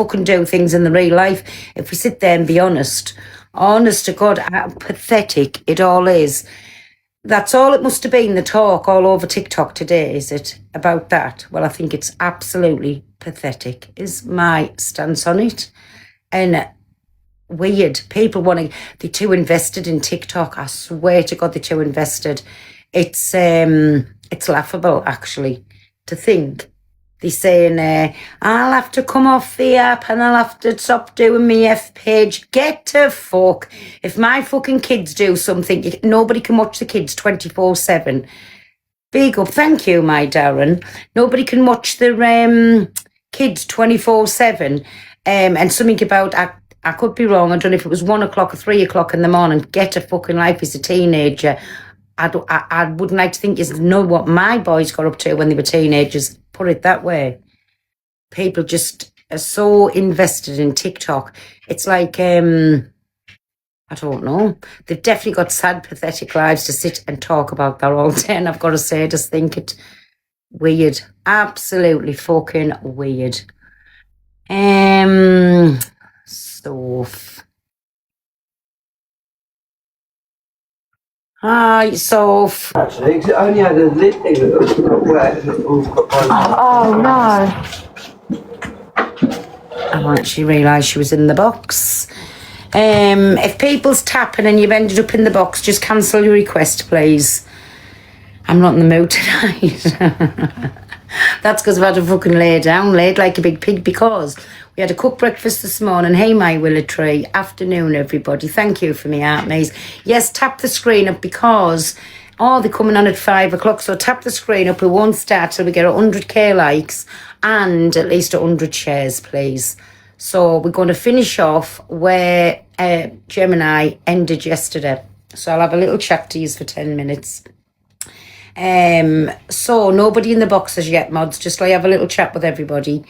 fucking do things in the real life. If we sit there and be honest to God, how pathetic it all is. That's all it must have been, the talk all over TikTok today, is it, about that? Well, I think it's absolutely pathetic, is my stance on it. And weird. People wanting, they're too invested in TikTok. I swear to God, they're too invested. It's laughable, actually, to think. They're saying, I'll have to come off the app and I'll have to stop doing my F page. Get to fuck. If my fucking kids do something, nobody can watch the kids 24/7. Big up. Thank you, my Darren. Nobody can watch the kids 24/7. And something about, I could be wrong, I don't know if it was 1 o'clock or 3 o'clock in the morning, get a fucking life as a teenager. I wouldn't like to think you know what my boys got up to when they were teenagers. Put it that way. People just are so invested in TikTok. It's like, I don't know. They've definitely got sad, pathetic lives to sit and talk about that all day. And I've got to say, I just think it weird. Absolutely fucking weird. Soph. Hi, Soph. Actually, 'cause it only had a lid thing that was wet and it all got Oh no. I actually realised she was in the box. If people's tapping and you've ended up in the box, just cancel your request, please. I'm not in the mood tonight. That's because I've had to fucking lay like a big pig, because we had a cooked breakfast this morning. Hey, my willow tree. Afternoon, everybody. Thank you for me, Art Maze. Yes, tap the screen up because, they're coming on at 5 o'clock. So tap the screen up. We won't start till we get 100k likes and at least 100 shares, please. So we're going to finish off where Gemini ended yesterday. So I'll have a little chat to you for 10 minutes. So nobody in the box as yet, mods, just like have a little chat with everybody.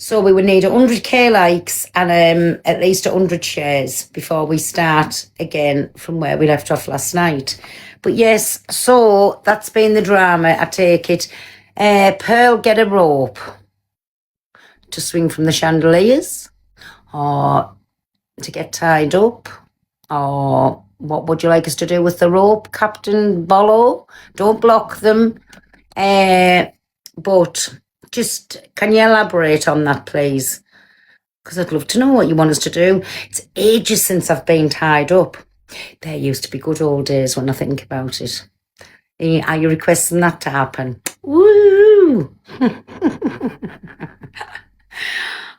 So we would need 100k likes and at least 100 shares before we start again from where we left off last night. But yes, so that's been the drama, I take it. Pearl, get a rope to swing from the chandeliers, or to get tied up, or what would you like us to do with the rope, Captain Bollo? Don't block them. But just, can you elaborate on that, please? Because I'd love to know what you want us to do. It's ages since I've been tied up. There used to be good old days when I think about it. Are you requesting that to happen? Woo!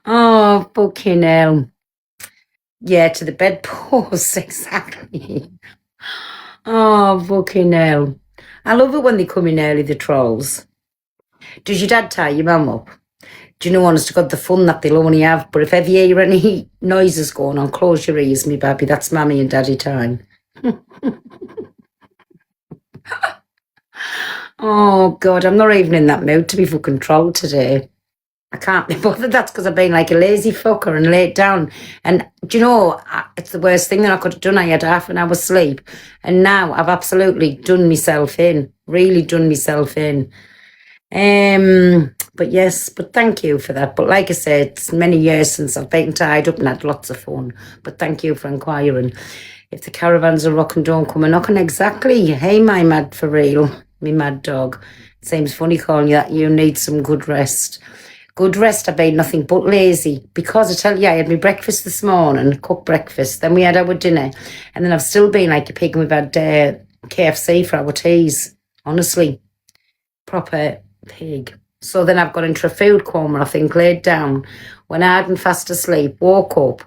Oh, fucking hell. Yeah, to the bedpost, exactly. Oh, fucking hell. I love it when they come in early, the trolls. Does your dad tie your mum up? Do you know, honest to God, the fun that they'll only have? But if ever you hear any noises going on, close your ears, me baby. That's Mammy and Daddy time. Oh, God, I'm not even in that mood to be fucking trolled today. I can't be bothered. That's because I've been like a lazy fucker and laid down. And do you know, it's the worst thing that I could have done. I had half an hour's sleep. And now I've absolutely done myself in. Really done myself in. But yes, but thank you for that. But like I said, it's many years since I've been tied up and had lots of fun. But thank you for inquiring. If the caravans are rocking, don't come a knocking. Exactly. Hey, my mad for real. Me mad dog. It seems funny calling you that. You need some good rest. Good rest, I've been nothing but lazy. Because I tell you, I had my breakfast this morning, cooked breakfast. Then we had our dinner. And then I've still been like a pig, and we've had KFC for our teas. Honestly. Proper pig. So then I've got into a food coma, I think, laid down. Went hard and fast asleep, woke up.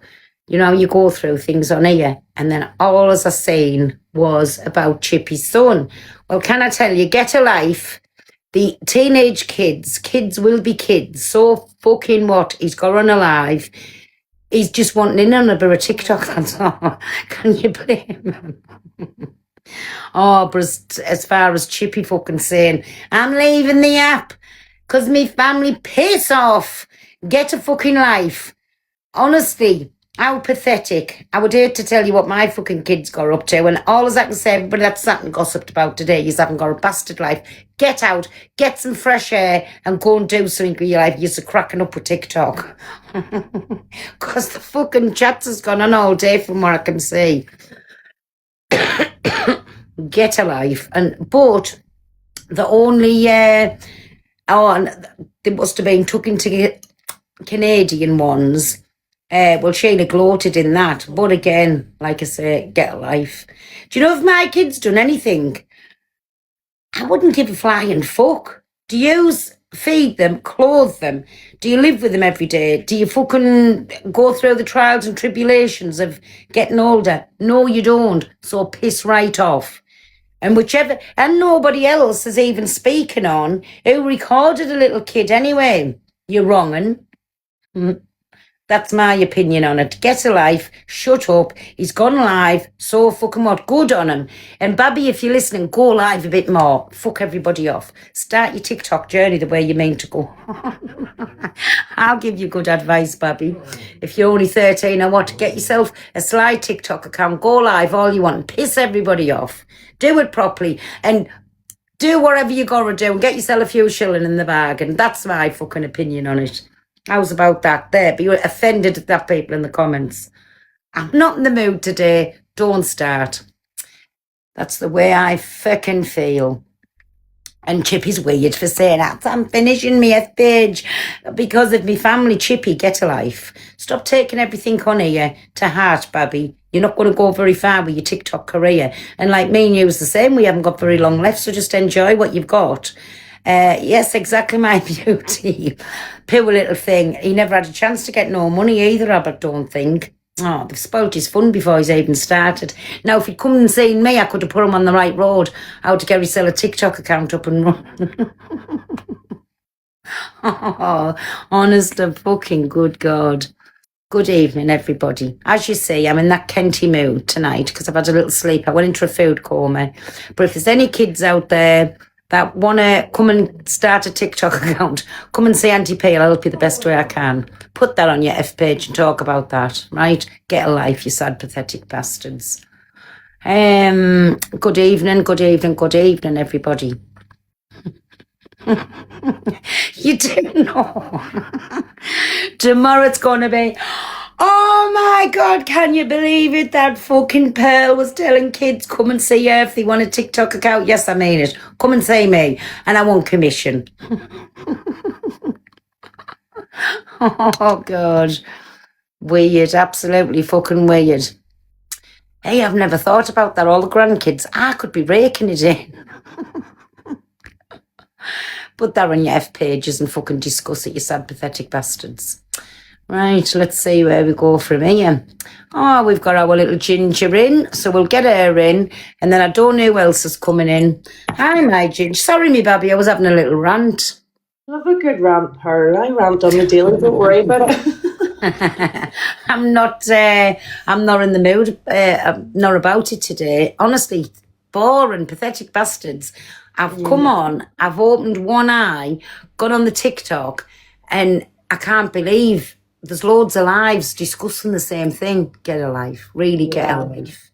You know, you go through things on here. And then all as I seen was about Chippy's son. Well, can I tell you, get a life. The teenage kids will be kids. So fucking what? He's got run alive. He's just wanting in on a bit of TikTok, that's all. Can you blame him? Oh, but as far as Chippy fucking saying, I'm leaving the app because me family piss off. Get a fucking life. Honestly, How pathetic. I would hate to tell you what my fucking kids got up to, and all as I can say, everybody that's sat and gossiped about today, you haven't got a bastard life. Get out, get some fresh air, and go and do something with your life. You're cracking up with TikTok. Because the fucking chats has gone on all day from what I can see. Get a life. But the only, and they must have been took into Canadian ones. Well, Shayna gloated in that. But again, like I say, get a life. Do you know if my kids done anything? I wouldn't give a flying fuck. Do you feed them, clothe them? Do you live with them every day? Do you fucking go through the trials and tribulations of getting older? No, you don't. So piss right off. And nobody else is even speaking on who recorded a little kid anyway. You're wrongin'. That's my opinion on it. Get a life, shut up. He's gone live, so fucking what? Good on him. And Babby, if you're listening, go live a bit more. Fuck everybody off. Start your TikTok journey the way you mean to go. I'll give you good advice, Babby. If you're only 13 or what, get yourself a sly TikTok account. Go live all you want and piss everybody off. Do it properly and do whatever you gotta do and get yourself a few shilling in the bag. And that's my fucking opinion on it. How's about that there? But you're offended at that, people in the comments. I'm not in the mood today. Don't start. That's the way I fucking feel. And Chippy's weird for saying that. I'm finishing my F page because of me family. Chippy, get a life. Stop taking everything on here to heart, Babby. You're not going to go very far with your TikTok career. And like me and you, it's the same. We haven't got very long left, so just enjoy what you've got. Yes, exactly, my beauty. Poor little thing. He never had a chance to get no money either, Robert, don't think. Oh, they've spoilt his fun before he's even started. Now, if he'd come and seen me, I could have put him on the right road. How to get him sell a TikTok account up and run. Oh, honest to fucking good God. Good evening, everybody. As you see, I'm in that Kenty mood tonight because I've had a little sleep. I went into a food coma. But if there's any kids out there that want to come and start a TikTok account, come and see Auntie P. I'll help you the best way I can. Put that on your F page and talk about that, right? Get a life, you sad, pathetic bastards. Good evening, good evening, good evening, everybody. You do know. Tomorrow it's going to be... Oh my God, can you believe it? That fucking Pearl was telling kids, come and see her if they want a TikTok account. Yes, I mean it. Come and see me. And I won't commission. Oh God. Weird, absolutely fucking weird. Hey, I've never thought about that. All the grandkids, I could be raking it in. Put that on your F pages and fucking discuss it, you sad, pathetic bastards. Right, let's see where we go from here. Oh, we've got our little Ginger in, so we'll get her in. And then I don't know who else is coming in. Hi, my Ginger. Sorry, me Babby, I was having a little rant. Have a good rant, Pearl. I rant on the daily, don't worry about it. I'm not in the mood. I'm not about it today. Honestly, boring, pathetic bastards. I've come on, I've opened one eye, gone on the TikTok, and I can't believe there's loads of lives discussing the same thing. Get a life. Really get a life.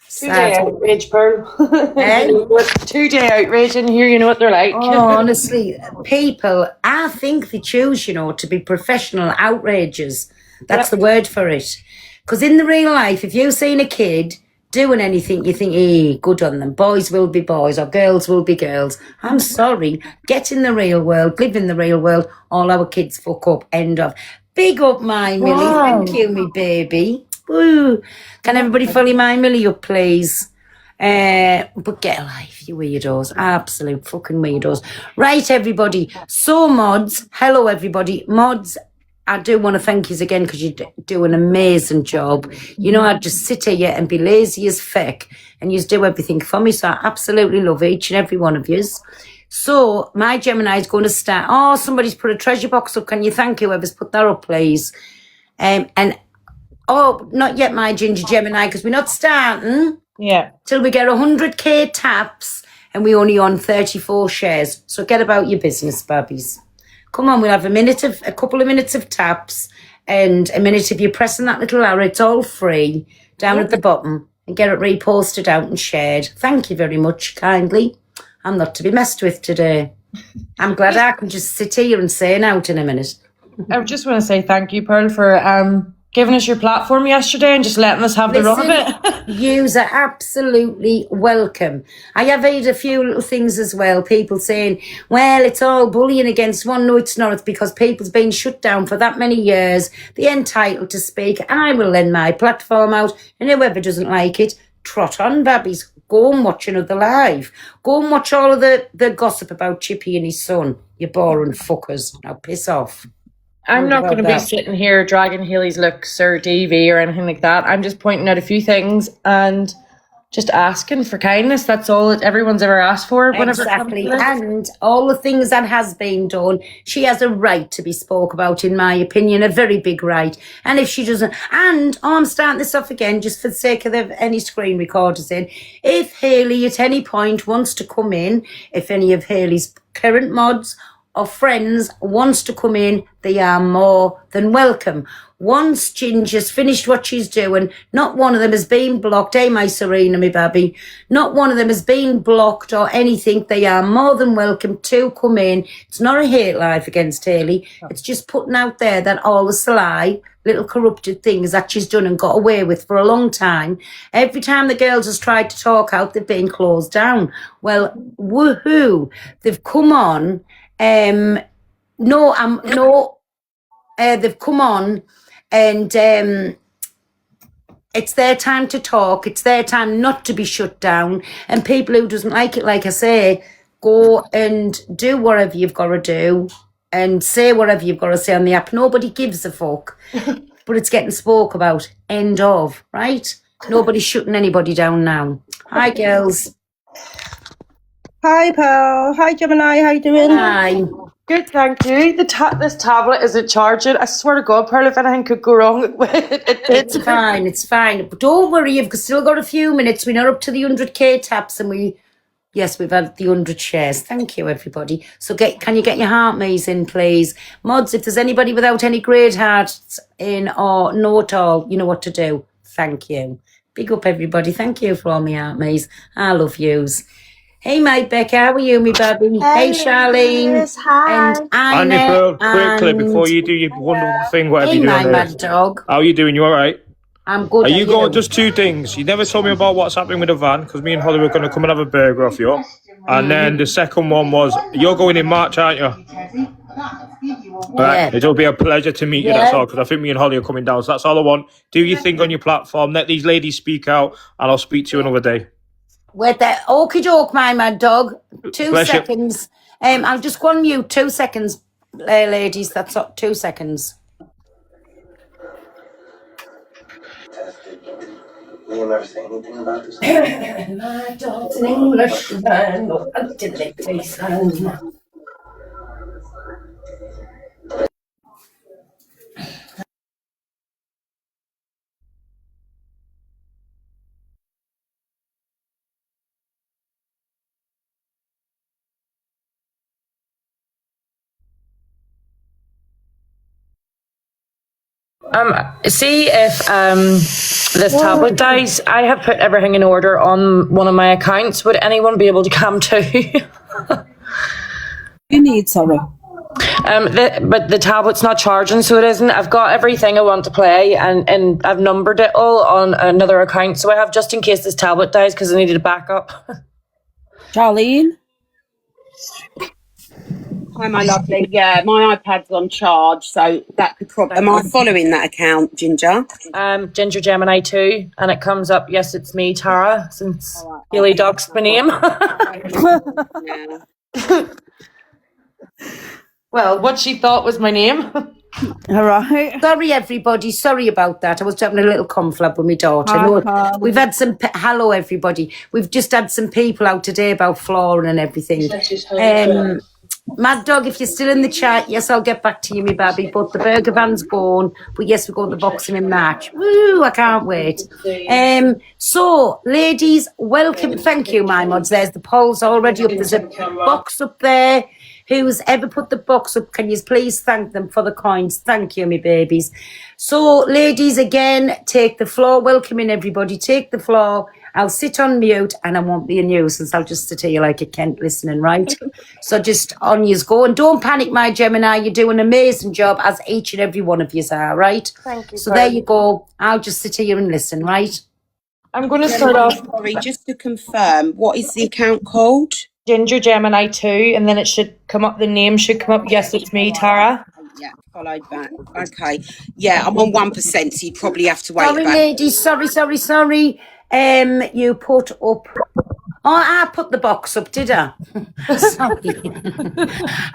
2-day outrage, Pearl. Eh? 2-day outrage in here, you know what they're like. Oh, honestly, people, I think they choose, to be professional outrages. That's the word for it. Because in the real life, if you've seen a kid doing anything, you think, hey, good on them. Boys will be boys or girls will be girls. I'm sorry. Get in the real world. Live in the real world. All our kids fuck up. End of. Big up, my Millie. Thank you, me baby. Woo. Can everybody follow my Millie up, please? But get a life, you weirdos. Absolute fucking weirdos. Right, everybody. So, mods. Hello, everybody. Mods, I do want to thank you again because you do an amazing job. I'd just sit here and be lazy as feck and you do everything for me. So I absolutely love each and every one of yous. So my Gemini is going to start. Oh, somebody's put a treasure box up. Can you thank whoever's put that up, please? Not yet, my Ginger Gemini, because we're not starting till we get 100k taps and we only own 34 shares. So get about your business, babbies. Come on, we'll have a couple of minutes of taps And a minute, if you're pressing that little arrow, it's all free down at the bottom, and get it reposted out and shared. Thank you very much, kindly. I'm not to be messed with today. I'm glad I can just sit here and say it out in a minute. I just want to say thank you, Pearl, for giving us your platform yesterday and just letting us have the run of it. Yous are absolutely welcome. I have heard a few little things as well. People saying, well, it's all bullying against one. No, it's not. It's because people's been shut down for that many years. They're entitled to speak. I will lend my platform out, and whoever doesn't like it, trot on, babbies. Go and watch another live. Go and watch all of the gossip about Chippy and his son. You boring fuckers. Now piss off. I'm not going to be sitting here dragging Hayley's looks or DV or anything like that. I'm just pointing out a few things and just asking for kindness. That's all that everyone's ever asked for. Exactly. And all the things that has been done, she has a right to be spoke about, in my opinion, a very big right. And if she doesn't, and I'm starting this off again, just for the sake of any screen recorders in, if Hayley at any point wants to come in, if any of Hayley's current mods or friends wants to come in, they are more than welcome. Once Ginger's finished what she's doing, not one of them has been blocked. Hey, my Serena, my baby. Not one of them has been blocked or anything. They are more than welcome to come in. It's not a hate life against Hayley. It's just putting out there that all the sly, little corrupted things that she's done and got away with for a long time, every time the girls has tried to talk out, they've been closed down. Well, woohoo. They've come on. They've come on and it's their time to talk. It's their time not to be shut down. And people who doesn't like it, like I say, go and do whatever you've got to do and say whatever you've got to say on the app. Nobody gives a fuck, but it's getting spoke about. End of, right? Nobody's shutting anybody down now. Hi, girls. Hi, Pearl. Hi, Gemini. How you doing? Hi. Good, thank you. This tablet isn't charging. I swear to God, Pearl, if anything could go wrong with it, It's fine, it's fine. But don't worry, you've still got a few minutes. We're not up to the 100k taps, and we've had the 100 shares. Thank you, everybody. So can you get your heart maze in, please? Mods, if there's anybody without any great hearts in or no at all, you know what to do. Thank you. Big up, everybody. Thank you for all my heart maze. I love yous. Hey, mate, Becca, how are you, me baby? Hey, Charlene. Yes, hi. And Anna. Pearl, quickly, before you do your wonderful thing, whatever Hey, you're my doing mad there. dog. How are you doing? You all right? I'm good. Are you going? Just two things. You never told me about what's happening with the van, because me and Holly were going to come and have a burger off you. And then the second one was, you're going in March, aren't you? Right. It'll be a pleasure to meet you, that's all, because I think me and Holly are coming down. So that's all I want. Do your thing on your platform. Let these ladies speak out, and I'll speak to you another day. Wait there. Okie doke, my mad dog. 2 Bless you. seconds. I'll just go on mute. 2 seconds, ladies. That's all. 2 seconds. You'll never say anything about this. My dog's an Englishman. No, I didn't make this. See if this tablet dies. I have put everything in order on one of my accounts. Would anyone be able to come too? You need, sorry. But the tablet's not charging, so it isn't. I've got everything I want to play, and I've numbered it all on another account. So I have, just in case this tablet dies, because I needed a backup. Charlene? Hi, my lovely. Yeah, my iPad's on charge, so that could probably. Am I following that account, Ginger? Ginger Gemini 2, and it comes up, yes, it's me, Tara, since Hayley doxed my name. Yeah. Well, what she thought was my name. All right. Sorry, everybody. Sorry about that. I was having a little conflab with my daughter. No, we've had some... hello, everybody. We've just had some people out today about flooring and everything. Mad Dog, if you're still in the chat, yes, I'll get back to you, me baby. But the burger van's gone. But yes, we've got the boxing in March. Woo, I can't wait. So, ladies, welcome. Thank you, my mods. There's the polls already up. There's a box up there. who's ever put the box up, can you please thank them for the coins? Thank you, me babies. So, ladies, again, take the floor. Welcome in, everybody. Take the floor. I'll sit on mute and I won't be a nuisance. I'll just sit here like a Kent listening, right? So just on yous go. And don't panic, my Gemini. You do an amazing job, as each and every one of yous are, right? Thank you. So there you go. I'll just sit here and listen, right? I'm going to start off Sorry, just to confirm, what is the account called? Ginger Gemini 2, and then it should come up, the name should come up. Yes, it's me, Tara. Yeah, followed that. Okay. Yeah, I'm on 1%, so you probably have to wait Sorry, about... ladies. Sorry. You put up... Oh, I put the box up, did I? Sorry.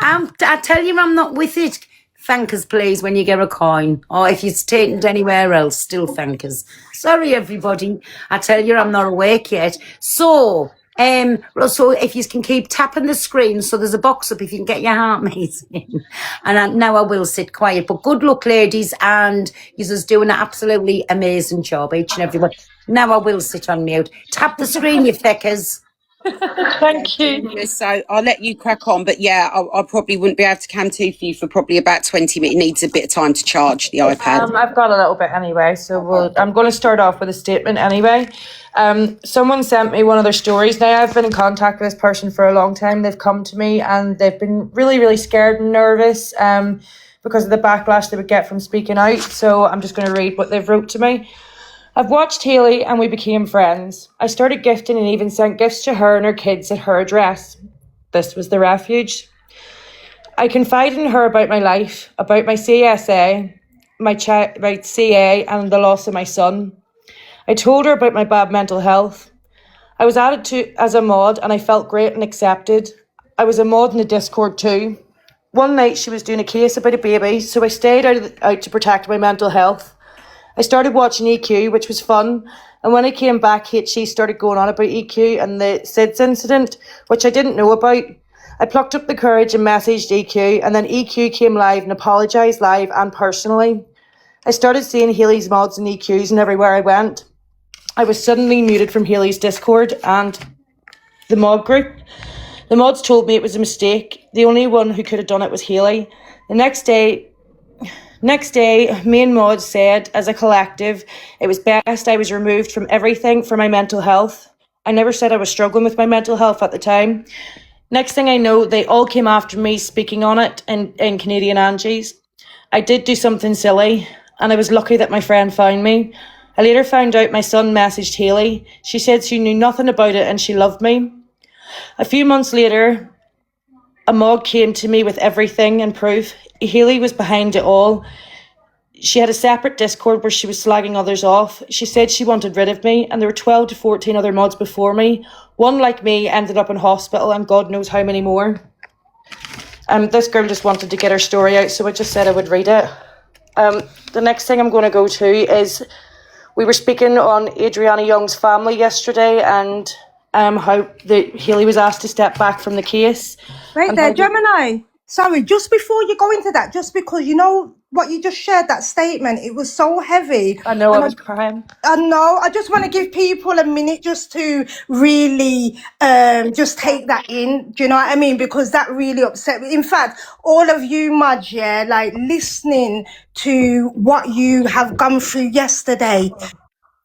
I tell you, I'm not with it. Thank us, please, when you get a coin. Or if you're taken anywhere else, still thank us. Sorry, everybody. I tell you, I'm not awake yet. So if you can keep tapping the screen, so there's a box up if you can get your heartmates in. And now I will sit quiet. But good luck, ladies, and you're just doing an absolutely amazing job, each and every one. Now I will sit on mute. Tap the screen, you feckers. Thank you. So I'll let you crack on, but yeah, I probably wouldn't be able to cam to for you for probably about 20 minutes. It needs a bit of time to charge the iPad. I've got a little bit anyway, so I'm going to start off with a statement anyway. Someone sent me one of their stories. Now, I've been in contact with this person for a long time. They've come to me and they've been really, really scared and nervous because of the backlash they would get from speaking out. So I'm just going to read what they've wrote to me. I've watched Hayley and we became friends. I started gifting and even sent gifts to her and her kids at her address. This was the refuge. I confided in her about my life, about my CSA, my CA and the loss of my son. I told her about my bad mental health. I was added to as a mod and I felt great and accepted. I was a mod in the Discord too. One night she was doing a case about a baby, so I stayed out to protect my mental health. I started watching EQ, which was fun, and when I came back, she started going on about EQ and the SIDS incident, which I didn't know about. I plucked up the courage and messaged EQ, and then EQ came live and apologised live and personally. I started seeing Hayley's mods and EQs and everywhere I went. I was suddenly muted from Hayley's Discord and the mod group. The mods told me it was a mistake. The only one who could have done it was Hayley. The next day, me and mods said, as a collective, it was best I was removed from everything for my mental health. I never said I was struggling with my mental health at the time. Next thing I know, they all came after me speaking on it in Canadian Angie's. I did do something silly, and I was lucky that my friend found me. I later found out my son messaged Hayley. She said she knew nothing about it and she loved me. A few months later, a mod came to me with everything and proof. Hayley was behind it all. She had a separate Discord where she was slagging others off. She said she wanted rid of me, and there were 12 to 14 other mods before me. One, like me, ended up in hospital, and God knows how many more. This girl just wanted to get her story out, so I just said I would read it. The next thing I'm going to go to is, we were speaking on Adriana Young's family yesterday, and how Hayley was asked to step back from the case. Right there, Gemini. Sorry, just before you go into that, just because you know what you just shared, that statement, it was so heavy. I know, I was crying. I know. I just want to give people a minute just to really just take that in. Do you know what I mean? Because that really upset me. In fact, all of you, Mudge, yeah, like listening to what you have gone through yesterday,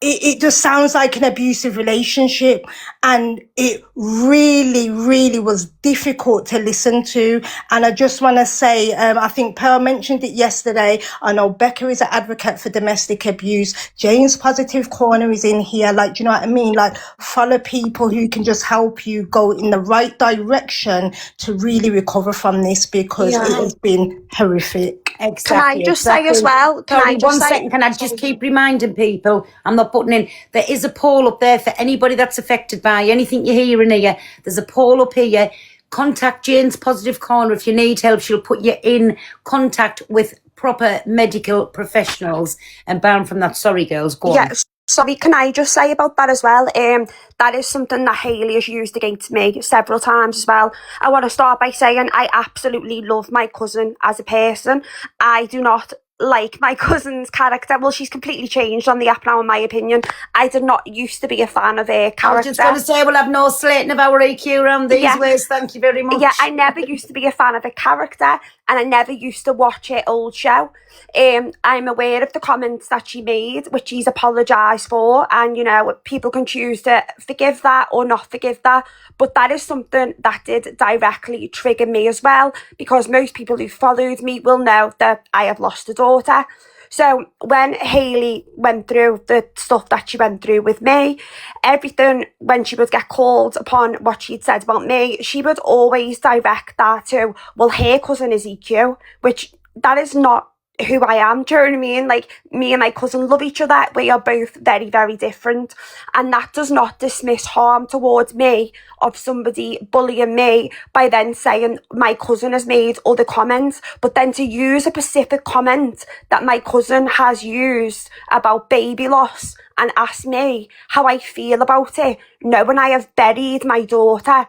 it just sounds like an abusive relationship, and it really, really was difficult to listen to. And I just want to say, I think Pearl mentioned it yesterday. I know Becca is an advocate for domestic abuse. Jane's Positive Corner is in here. Like, do you know what I mean? Like, follow people who can just help you go in the right direction to really recover from this, because it has been horrific. Exactly. Can I just say as well? Can I just keep reminding people, I'm not putting in, there is a poll up there for anybody that's affected by anything you hear in here. There's a poll up here. Contact Jane's Positive Corner if you need help. She'll put you in contact with proper medical professionals. And bound from that, sorry girls, go on. Yes. Sorry, can I just say about that as well? That is something that Hayley has used against me several times as well. I want to start by saying I absolutely love my cousin as a person. I do not like my cousin's character. Well, she's completely changed on the app now, in my opinion. I did not used to be a fan of her character. I was just going to say, we'll have no slating of our EQ around these ways. Thank you very much. Yeah, I never used to be a fan of the character, and I never used to watch her old show. I'm aware of the comments that she made, which she's apologised for, and you know, people can choose to forgive that or not forgive that, but that is something that did directly trigger me as well, because most people who followed me will know that I have lost a daughter. So when Hayley went through the stuff that she went through with me, everything, when she would get called upon what she'd said about me, she would always direct that to, well, her cousin is EQ, which that is not who I am. Do you know what I mean? Like, me and my cousin love each other. We are both very, very different. And that does not dismiss harm towards me of somebody bullying me by then saying my cousin has made other comments. But then to use a specific comment that my cousin has used about baby loss and ask me how I feel about it, knowing I have buried my daughter,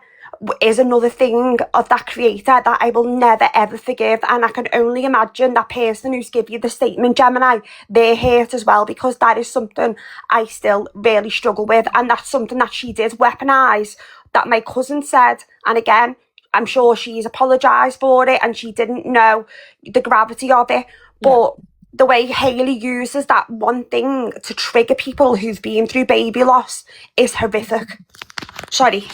is another thing of that creator that I will never ever forgive. And I can only imagine that person who's give you the statement, Gemini, they're hurt as well, because that is something I still really struggle with, and that's something that she did weaponise, that my cousin said. And again, I'm sure she's apologised for it and she didn't know the gravity of it, but the way Hayley uses that one thing to trigger people who've been through baby loss is horrific. Sorry.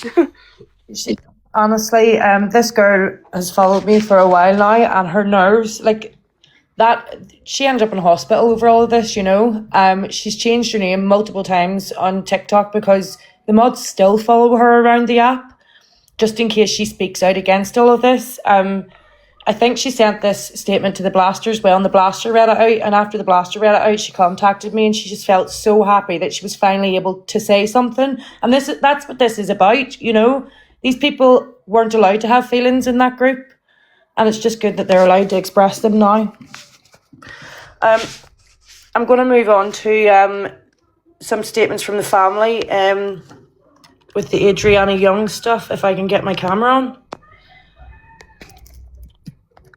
Honestly, this girl has followed me for a while now, and her nerves, like that, she ended up in hospital over all of this, you know. She's changed her name multiple times on TikTok because the mods still follow her around the app, just in case she speaks out against all of this. I think she sent this statement to the Blaster as well, and the Blaster read it out, and after the Blaster read it out, she contacted me, and she just felt so happy that she was finally able to say something. And that's what this is about, you know. These people weren't allowed to have feelings in that group, and it's just good that they're allowed to express them now. I'm going to move on to some statements from the family with the Adriana Young stuff, if I can get my camera on.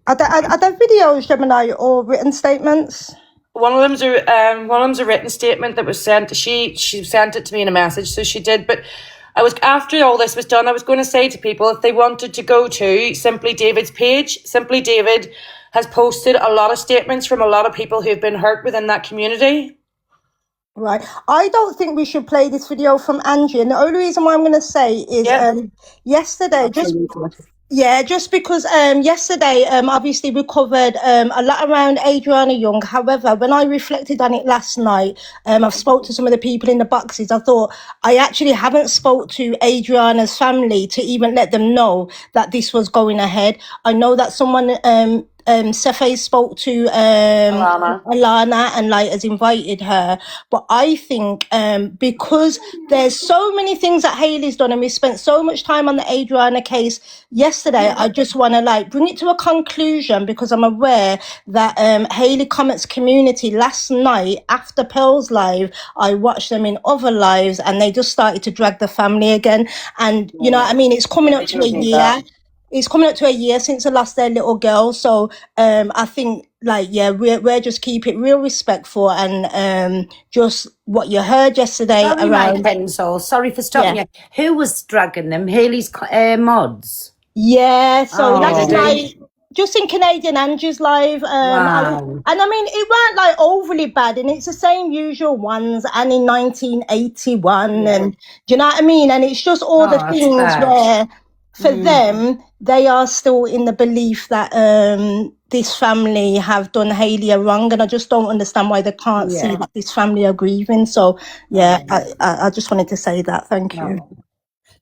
Are there videos, Gemini, or written statements? One of them's a written statement that was sent. She sent it to me in a message, so she did. But after all this was done, I was going to say to people, if they wanted to go to Simply David's page, Simply David has posted a lot of statements from a lot of people who've been hurt within that community. Right. I don't think we should play this video from Angie, and the only reason why I'm going to say is yesterday, just because yesterday obviously we covered a lot around Adriana Young. However, when I reflected on it last night, I've spoke to some of the people in the boxes. I thought I actually haven't spoke to Adriana's family to even let them know that this was going ahead. I know that someone Sefe spoke to Alana and like has invited her, but I think because there's so many things that Hayley's done and we spent so much time on the Adriana case yesterday, I just want to like bring it to a conclusion, because I'm aware that Hayley Comet's community last night after Pearl's live, I watched them in other lives and they just started to drag the family again. And you know what I mean, it's coming up to a year. It's coming up to a year since they lost their little girl. So I think like, we're just keep it real respectful, and just what you heard yesterday around. Sorry for stopping you. Who was dragging them? Hayley's mods? Yeah, so last night, just in Canadian Angie's live. And I mean, it weren't like overly bad, and it's the same usual ones, and in 1981, and do you know what I mean? And it's just all the things where for them, they are still in the belief that this family have done Hayley a wrong, and I just don't understand why they can't see that this family are grieving. So I just wanted to say that. Thank you.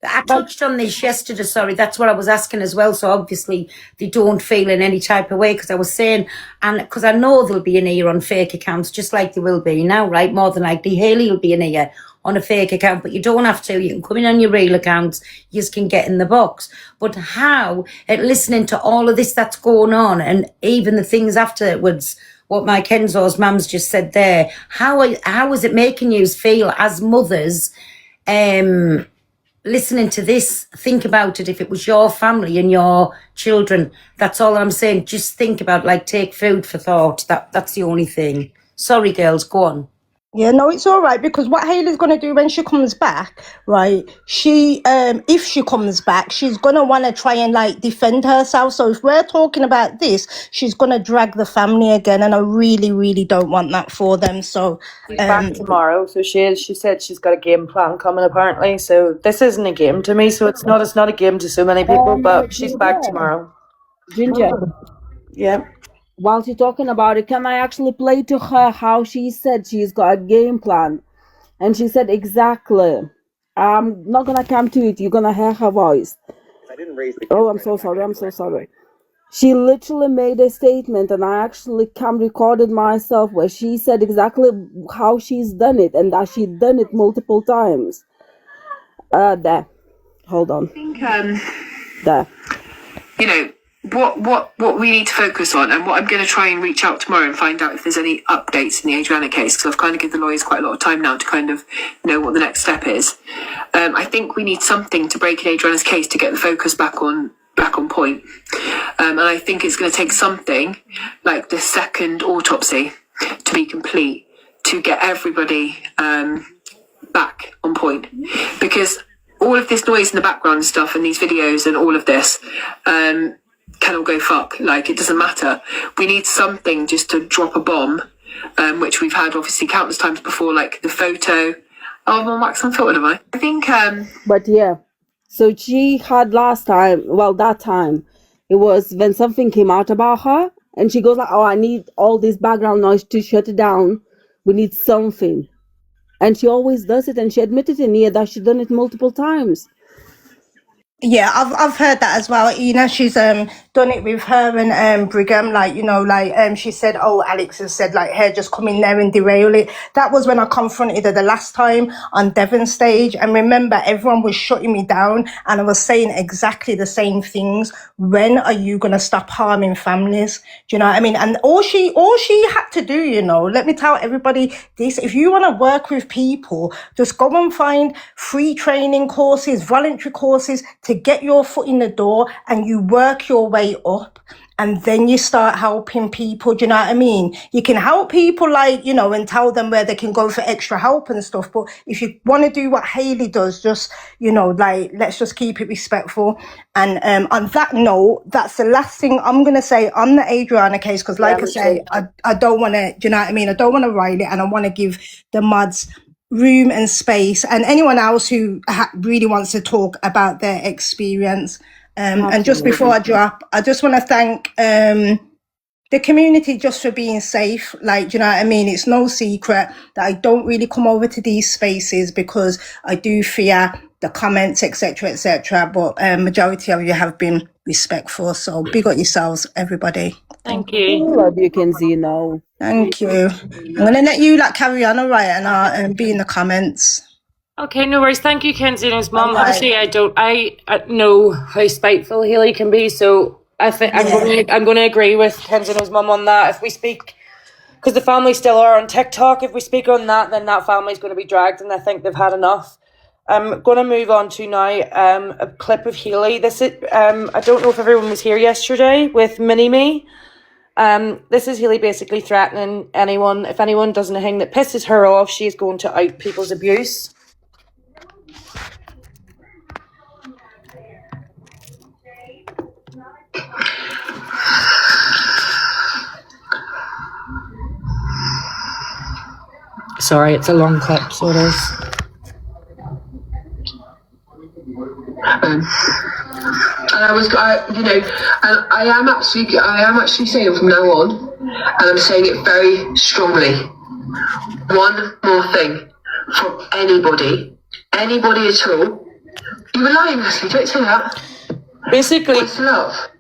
I touched on this yesterday, sorry, that's what I was asking as well. So obviously they don't feel in any type of way, because I was saying, and because I know there'll be an ear on fake accounts, just like there will be now, right? More than likely Hayley will be an ear on a fake account, but you don't have to. You can come in on your real accounts, you just can get in the box. But how, at listening to all of this that's going on, and even the things afterwards, what my Kenzo's mum's just said there, how is it making you feel as mothers, listening to this, think about it. If it was your family and your children, that's all I'm saying. Just think about, like, take food for thought. That's the only thing. Sorry, girls, go on. Yeah, no, it's all right, because what Hayley's going to do when she comes back, right, she, if she comes back, she's going to want to try and, like, defend herself. So if we're talking about this, she's going to drag the family again, and I really, really don't want that for them. So, She's back tomorrow, so she is. She said she's got a game plan coming, apparently. So this isn't a game to me. So it's not a game to so many people. But she's back tomorrow. Ginger, Yeah. while you're talking about it, can I actually play to her how she said she's got a game plan? And she said exactly. I'm not gonna come to it. You're gonna hear her voice. Oh, I'm so sorry. I'm so sorry. She literally made a statement, and I actually recorded myself where she said exactly how she's done it, and that she'd done it multiple times. There. Hold on. I think, There. you know, what we need to focus on, and what I'm going to try and reach out tomorrow and find out if there's any updates in the Adriana case, because I've kind of given the lawyers quite a lot of time now to kind of know what the next step is. I think we need something to break in Adriana's case to get the focus back on point. And I think it's going to take something like the second autopsy to be complete to get everybody back on point, because all of this noise in the background and stuff and these videos and all of this can all go fuck. Like, it doesn't matter. We need something just to drop a bomb, which we've had obviously countless times before, like the photo. Oh, I'm on wax unfiltered, am I? I think But yeah, so she had that time, it was when something came out about her, and she goes like, oh, I need all this background noise to shut it down. We need something. And she always does it, and she admitted in here that she'd done it multiple times. yeah, I've heard that as well. You know, she's done it with her and Brigham. Like, you know, like she said, oh, Alex has said, like, her just come in there and derail it. That was when I confronted her the last time on Devon stage. And remember, everyone was shutting me down, and I was saying exactly the same things. When are you gonna stop harming families? Do you know what I mean? And all she had to do, you know, let me tell everybody this: if you want to work with people, just go and find free training courses, voluntary courses, to get your foot in the door, and you work your way up, and then you start helping people. Do you know what I mean? You can help people, like, you know, and tell them where they can go for extra help and stuff. But if you want to do what Hayley does, just, you know, like, let's just keep it respectful. And on that note, that's the last thing I'm going to say on the Adriana case, because like I say, I don't want to, do you know what I mean? I don't want to ride it, and I want to give the mods room and space, and anyone else who really wants to talk about their experience. And just before I drop, I just want to thank the community just for being safe. Like, do you know what I mean? It's no secret that I don't really come over to these spaces because I do fear the comments, etc., etc. But majority of you have been respectful. So big up yourselves, everybody. Thank you. Love you, Kenzie, now. Thank you. I'm going to let you, like, carry on, all right, and I'll be in the comments. Okay, no worries. Thank you, Kenzie and his mum. Alright. Obviously, I know how spiteful Hayley can be, so I think I'm going to agree with Kenzie and his mum on that. If we speak, because the family still are on TikTok, if we speak on that, then that family's going to be dragged, and I think they've had enough. I'm going to move on to now a clip of Hayley. This is I don't know if everyone was here yesterday with Mini-Me. This is Hayley basically threatening anyone. If anyone does anything that pisses her off, she's going to out people's abuse. Sorry, it's a long clip, so it is. and I am actually saying from now on, and I'm saying it very strongly, one more thing from anybody at all. You were lying, Leslie, don't say that.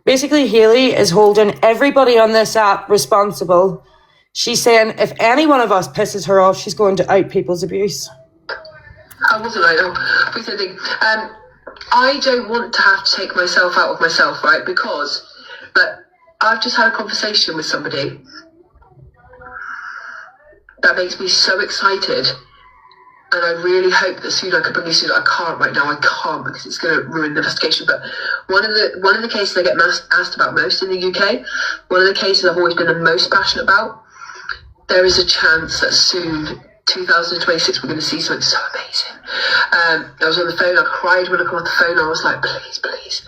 Basically, Hayley is holding everybody on this app responsible. She's saying if any one of us pisses her off, she's going to out people's abuse. I wasn't like, please don't think. I don't want to have to take myself out of myself, right? Because I've just had a conversation with somebody that makes me so excited. And I really hope that soon I can bring you soon. I can't right now. I can't because it's going to ruin the investigation. But one of the cases I get asked about most in the UK, one of the cases I've always been the most passionate about, there is a chance that soon, 2026, we're going to see something so amazing. I was on the phone. I cried when I got off the phone. I was like, please, please.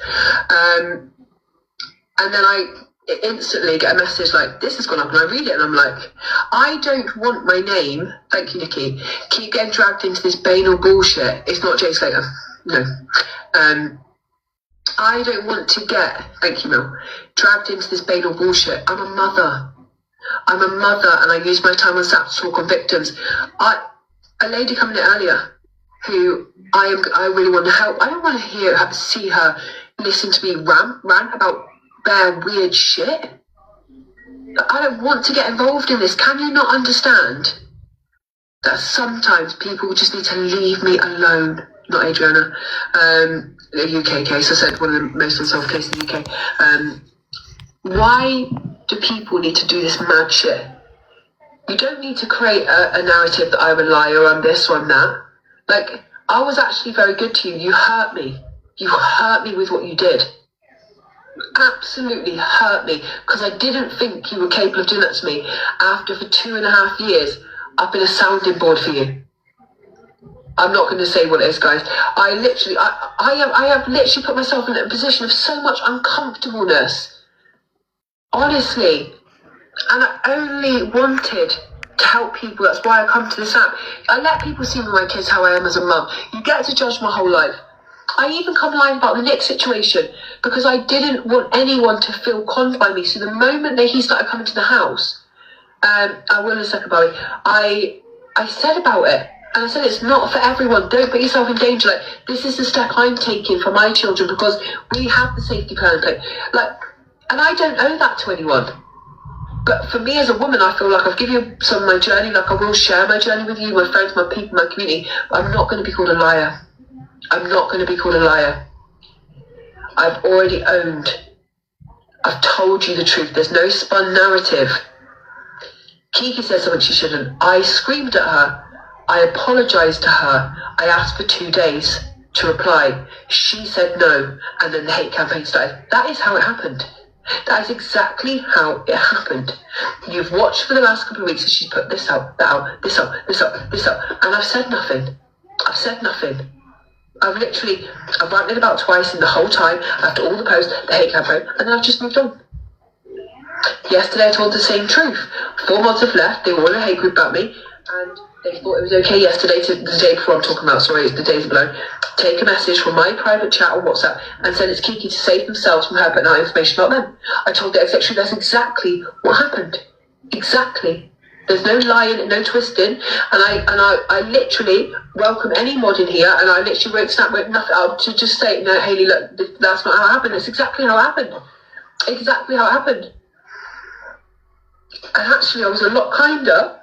And then I instantly get a message like, this has gone up, and I read it and I'm like, I don't want my name, thank you Nikki, keep getting dragged into this banal bullshit. It's not Jay Slater, no. I don't want to get, thank you Mel, dragged into this banal bullshit. I'm a mother and I use my time on Sat to talk on victims. A lady coming in earlier who I really want to help. I don't want to see her listen to me rant about bare weird shit. I don't want to get involved in this. Can you not understand that sometimes people just need to leave me alone? Not Adriana. The UK case, I said one of the most unsolved cases in the UK. Why do people need to do this mad shit? You don't need to create a narrative that I'm a liar, I'm this or I'm that. Like, I was actually very good to you. You hurt me. You hurt me with what you did. Absolutely hurt me, because I didn't think you were capable of doing that to me. After for 2.5 years, I've been a sounding board for you. I'm not going to say what it is, guys. I have literally put myself in a position of so much uncomfortableness. Honestly. And I only wanted to help people. That's why I come to this app. I let people see with my kids how I am as a mum. You get to judge my whole life. I even come live about the Nick situation because I didn't want anyone to feel conned by me. So the moment that he started coming to the house, I will in a second, Bobby, I said about it. And I said, it's not for everyone. Don't put yourself in danger. Like, this is the step I'm taking for my children because we have the safety plan in place. Like, and I don't owe that to anyone. But for me as a woman, I feel like I've given you some of my journey. Like, I will share my journey with you, my friends, my people, my community. But I'm not going to be called a liar. I'm not going to be called a liar. I've already owned. I've told you the truth. There's no spun narrative. Kiki said something she shouldn't. I screamed at her. I apologised to her. I asked for 2 days to reply. She said no. And then the hate campaign started. That is how it happened. That is exactly how it happened. You've watched for the last couple of weeks and she's put this out, that out, this up, this up, this up. And I've said nothing. I've said nothing. I've ranted about twice in the whole time after all the posts, the hate campaign, and then I've just moved on. Yesterday I told the same truth. 4 months have left, they were all in a hate group about me, and they thought it was okay yesterday, the day before I'm talking about, sorry, the days below, take a message from my private chat on WhatsApp and send it to Kiki to save themselves from her putting out information about them. I told the exec that's exactly what happened. Exactly. There's no lying, no twisting, and I literally welcome any mod in here, and I literally wrote nothing out to just say, no, Hayley, look, that's not how it happened. It's exactly how it happened. Exactly how it happened. And actually, I was a lot kinder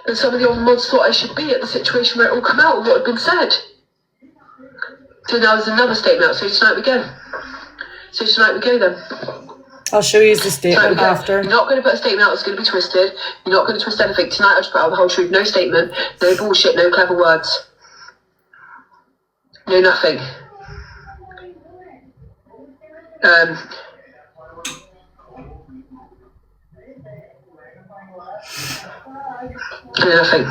than some of the other mods thought I should be at the situation where it all come out and what had been said. So now there's another statement out. So tonight we go then. I'll show you the statement after. You're not going to put a statement out that's going to be twisted. You're not going to twist anything. Tonight I'll just put out the whole truth. No statement, no bullshit, no clever words. No nothing. No nothing.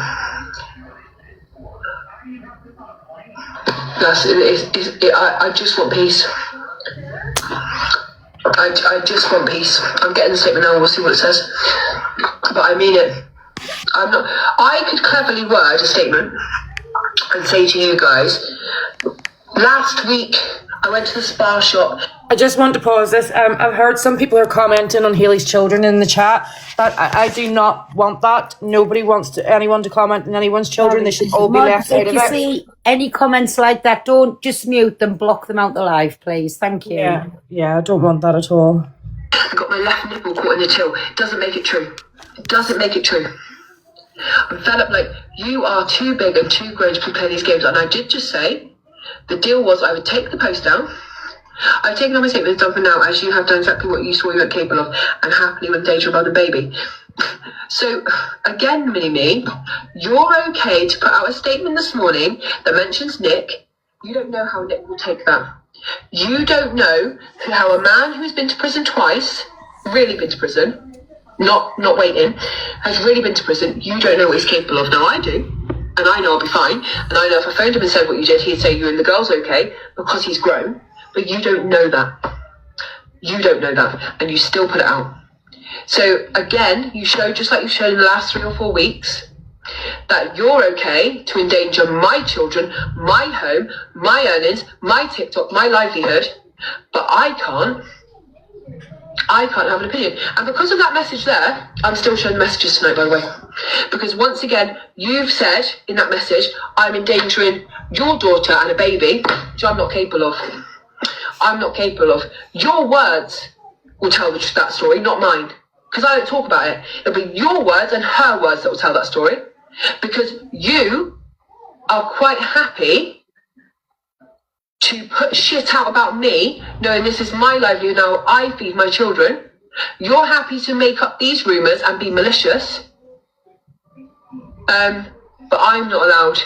I just want peace. I just want peace. I'm getting the statement now, we'll see what it says. But I mean it. I could cleverly word a statement and say to you guys, last week I went to the spa shop. I just want to pause this. I've heard some people are commenting on Hayley's children in the chat. But I do not want that. Nobody wants anyone to comment on anyone's children. They should all be left out of it. If you see any comments like that, don't just mute them, block them out the live, please. Thank you. Yeah, I don't want that at all. I got my left nipple caught in the till. Doesn't make it true. It doesn't make it true. I'm fed up, like, you are too big and too grown to be playing these games. And I did just say, the deal was I would take the post down. I've taken on my statement and done for now, as you have done exactly what you swore you weren't capable of, and happily with Deja about the baby. So, again, Mini-Me, you're okay to put out a statement this morning that mentions Nick. You don't know how Nick will take that. You don't know how a man who's been to prison twice, really been to prison, not waiting, has really been to prison. You don't know what he's capable of. Now, I do, and I know I'll be fine. And I know if I phoned him and said what you did, he'd say you and the girl's okay because he's grown. But you don't know that. You don't know that, and you still put it out. So again, you show, just like you've shown in the last 3 or 4 weeks, that you're okay to endanger my children, my home, my earnings, my TikTok, my livelihood, but I can't have an opinion. And because of that message there, I'm still showing messages tonight, by the way. Because once again, you've said in that message, I'm endangering your daughter and a baby, which I'm not capable of. I'm not capable of. Your words will tell that story, not mine. Because I don't talk about it. It'll be your words and her words that will tell that story. Because you are quite happy to put shit out about me, knowing this is my livelihood now, I feed my children. You're happy to make up these rumours and be malicious. But I'm not allowed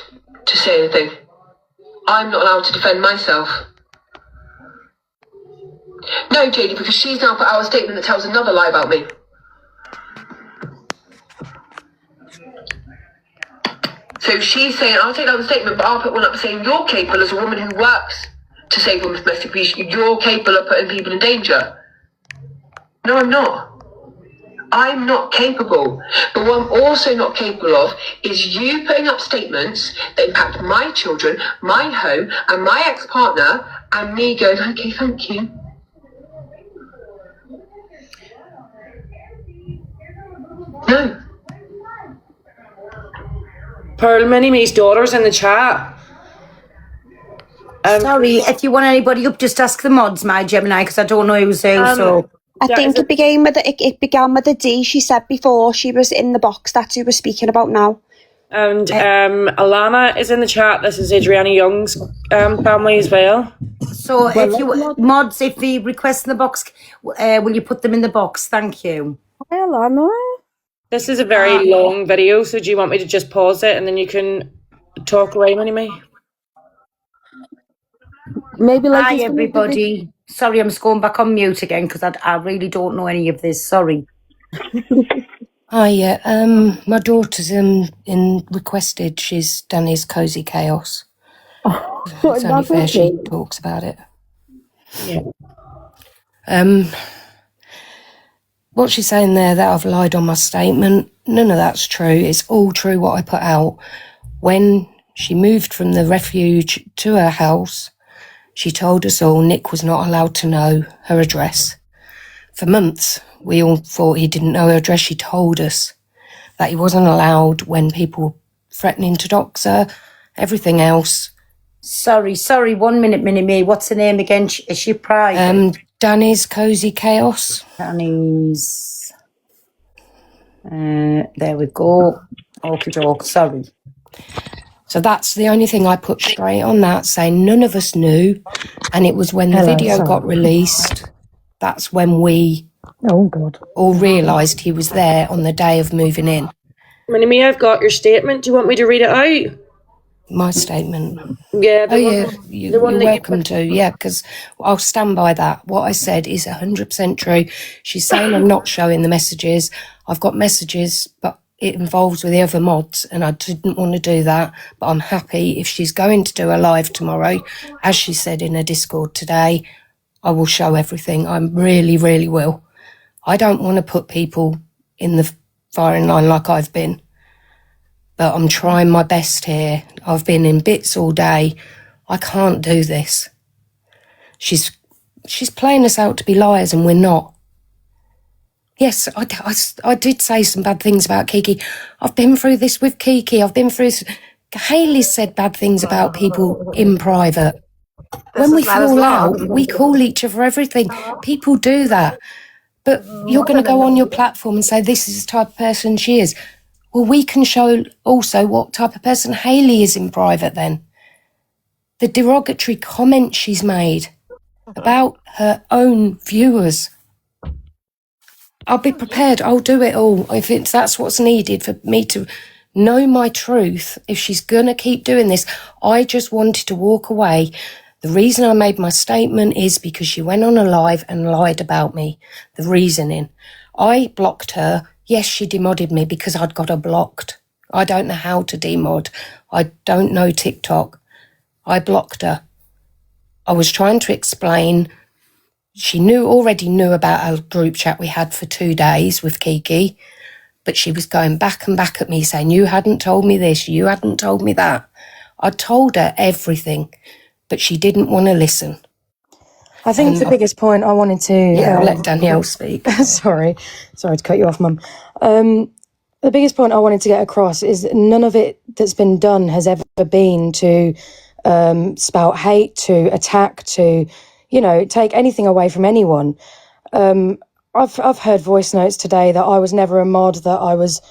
to say anything. I'm not allowed to defend myself. No, JD, because she's now put out a statement that tells another lie about me. So she's saying, I'll take down the statement, but I'll put one up saying you're capable as a woman who works to save women from domestic abuse. You're capable of putting people in danger. No, I'm not. I'm not capable. But what I'm also not capable of is you putting up statements that impact my children, my home, and my ex-partner, and me going, okay, thank you. No. Pearl, Mini-Me's daughter's in the chat. Sorry, if you want anybody up, just ask the mods, my Gemini, because I don't know who's who. So I think it began with a D. She said before she was in the box. That's who we're speaking about now. And Alana is in the chat. This is Adriana Young's family as well. So if you mods, if they request in the box, will you put them in the box? Thank you. Hi, Alana. This is a very long video, so do you want me to just pause it and then you can talk away, Mini-Me? Maybe like Hi, everybody. Sorry, I'm just going back on mute again because I really don't know any of this. Sorry. Hi, my daughter's in requested. She's done his Cozy Chaos. It's only fair she talks about it. Yeah. What's she saying there that I've lied on my statement? None of that's true. It's all true what I put out. When she moved from the refuge to her house, she told us all Nick was not allowed to know her address. For months, we all thought he didn't know her address. She told us that he wasn't allowed when people were threatening to dox her, everything else. Sorry. 1 minute, Mini-Me. What's her name again? Is she private? Danny's Cozy Chaos. Danny's. There we go. Okie doke. Sorry. So that's the only thing I put straight on that, saying none of us knew. And it was when the video got released, that's when we all realised he was there on the day of moving in. Mini-Me, I've got your statement. Do you want me to read it out? My statement. Yeah. You're welcome to. Yeah, because I'll stand by that. What I said is 100% true. She's saying I'm not showing the messages. I've got messages, but it involves with the other mods, and I didn't want to do that. But I'm happy if she's going to do a live tomorrow, as she said in her Discord today, I will show everything. I really, really will. I don't want to put people in the firing line like I've been. But I'm trying my best here. I've been in bits all day. I can't do this. She's playing us out to be liars and we're not. Yes, I did say some bad things about Kiki. I've been through this with Kiki. Hayley's said bad things about people in private. When we fall out, we call each other everything. People do that. But you're going to go on your platform and say this is the type of person she is. Well, we can show also what type of person Hayley is in private then. The derogatory comments she's made about her own viewers. I'll be prepared. I'll do it all. If that's what's needed for me to know my truth. If she's going to keep doing this, I just wanted to walk away. The reason I made my statement is because she went on a live and lied about me. The reasoning. I blocked her. Yes, she demodded me because I'd got her blocked. I don't know how to demod. I don't know TikTok. I blocked her. I was trying to explain. She already knew about our group chat we had for 2 days with Kiki, but she was going back and back at me saying, you hadn't told me this, you hadn't told me that. I told her everything, but she didn't want to listen. I think the biggest point I wanted to... I'll let Danielle speak. Sorry to cut you off, Mum. The biggest point I wanted to get across is none of it that's been done has ever been to spout hate, to attack, to, take anything away from anyone. I've heard voice notes today that I was never a mod, that I was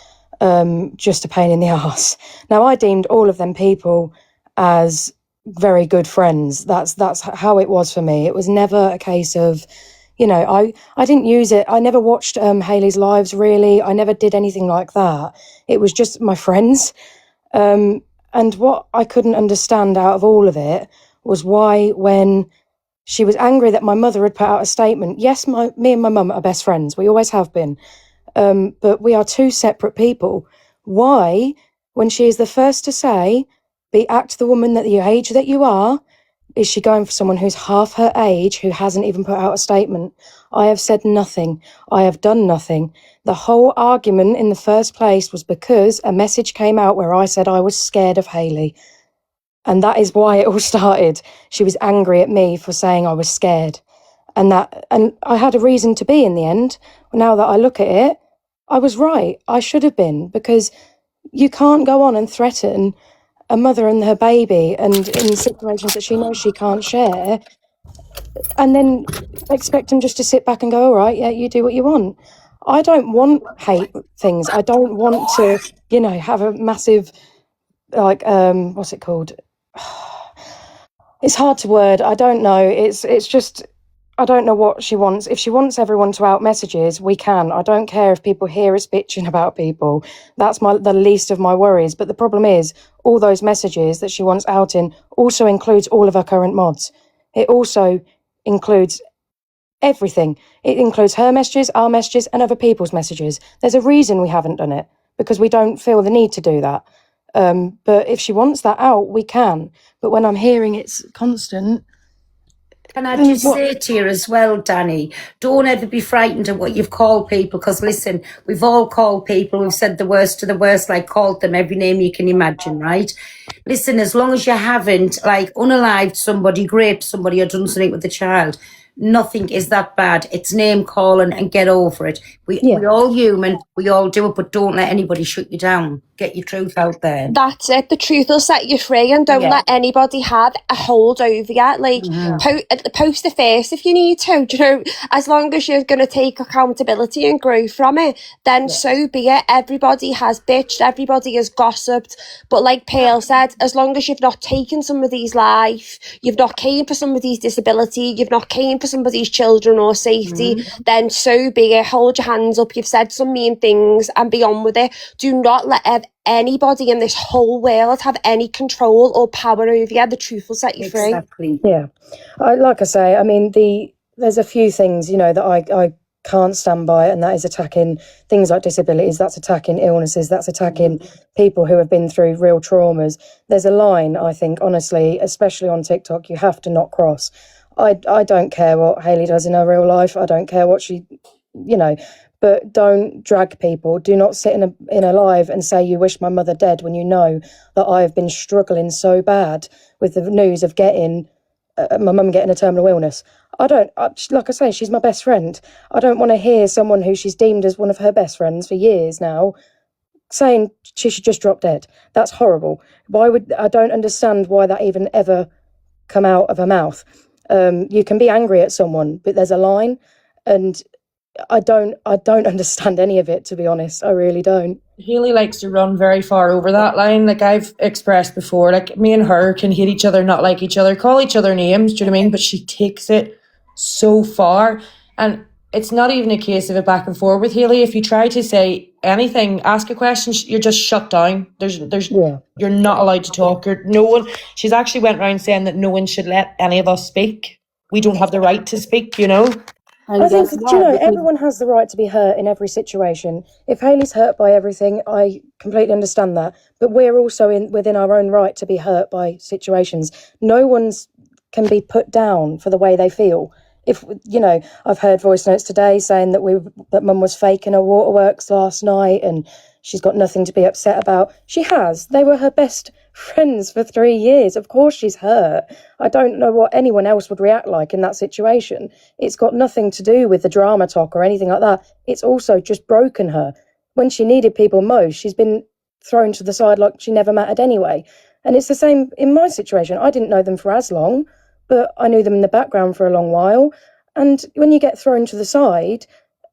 just a pain in the arse. Now, I deemed all of them people as very good friends. That's how it was for me. It was never a case of, I didn't use it. I never watched Hayley's lives, really. I never did anything like that. It was just my friends. And what I couldn't understand out of all of it was why, when she was angry that my mother had put out a statement, yes, me and my mum are best friends. We always have been. But we are two separate people. Why, when she is the first to say, act the woman that the age that you are, is she going for someone who's half her age, who hasn't even put out a statement? I have said nothing. I have done nothing. The whole argument in the first place was because a message came out where I said I was scared of Hayley. And that is why it all started. She was angry at me for saying I was scared. And I had a reason to be in the end. Now that I look at it, I was right. I should have been, because you can't go on and threaten a mother and her baby, and in situations that she knows she can't share, and then expect them just to sit back and go, all right, yeah, you do what you want. I don't want hate things. I don't want to, have a massive, what's it called? It's hard to word. I don't know. It's just, I don't know what she wants. If she wants everyone to out messages, we can. I don't care if people hear us bitching about people. That's the least of my worries. But the problem is, all those messages that she wants out in also includes all of her current mods. It also includes everything. It includes her messages, our messages, and other people's messages. There's a reason we haven't done it, because we don't feel the need to do that. But if she wants that out, we can. But when I'm hearing it's constant... Can I just say to you as well, Danny, don't ever be frightened of what you've called people, because listen, we've all called people, we've said the worst to the worst, called them every name you can imagine, right? Listen, as long as you haven't unalived somebody, raped somebody, or done something with the child, nothing is that bad. It's name calling, and get over it. We're all human, we all do it, but don't let anybody shut you down. Get your truth out there. That's it. The truth will set you free, and don't let anybody have a hold over you. Post it first if you need to. As long as you're going to take accountability and grow from it, then so be it. Everybody has bitched, everybody has gossiped, but like Pearl said, as long as you've not taken somebody's life, you've not came for somebody's disability, you've not came for somebody's children or safety, then so be it. Hold your hands up. You've said some mean things and be on with it. Do not let anybody in this whole world have any control or power over you. The truth will set you free. Exactly. Yeah. Like I say, I mean, there's a few things, that I can't stand by, and that is attacking things like disabilities, that's attacking illnesses, that's attacking people who have been through real traumas. There's a line, I think, honestly, especially on TikTok, you have to not cross. I don't care what Hayley does in her real life. I don't care what she, but don't drag people. Do not sit in a live and say you wish my mother dead when you know that I've been struggling so bad with the news of getting my mum getting a terminal illness. Like I say, she's my best friend. I don't want to hear someone who she's deemed as one of her best friends for years now saying she should just drop dead. That's horrible. I don't understand why that even ever come out of her mouth. You can be angry at someone, but there's a line, and I don't understand any of it, to be honest. I really don't. Hayley likes to run very far over that line. I've expressed before, me and her can hate each other, not like each other, call each other names, do you know what I mean? But she takes it so far. And it's not even a case of a back and forth with Hayley. If you try to say anything, ask a question, you're just shut down. You're not allowed to talk. She's actually went around saying that no one should let any of us speak. We don't have the right to speak, you know. I think, everyone has the right to be hurt in every situation. If Hayley's hurt by everything, I completely understand that. But we're also within our own right to be hurt by situations. No one's can be put down for the way they feel. If, I've heard voice notes today saying that Mum was faking her waterworks last night and she's got nothing to be upset about. She has. They were her best friends for 3 years. Of course she's hurt. I don't know what anyone else would react like in that situation. It's got nothing to do with the drama talk or anything like that. It's also just broken her. When she needed people most, she's been thrown to the side like she never mattered anyway. And it's the same in my situation. I didn't know them for as long, but I knew them in the background for a long while. And when you get thrown to the side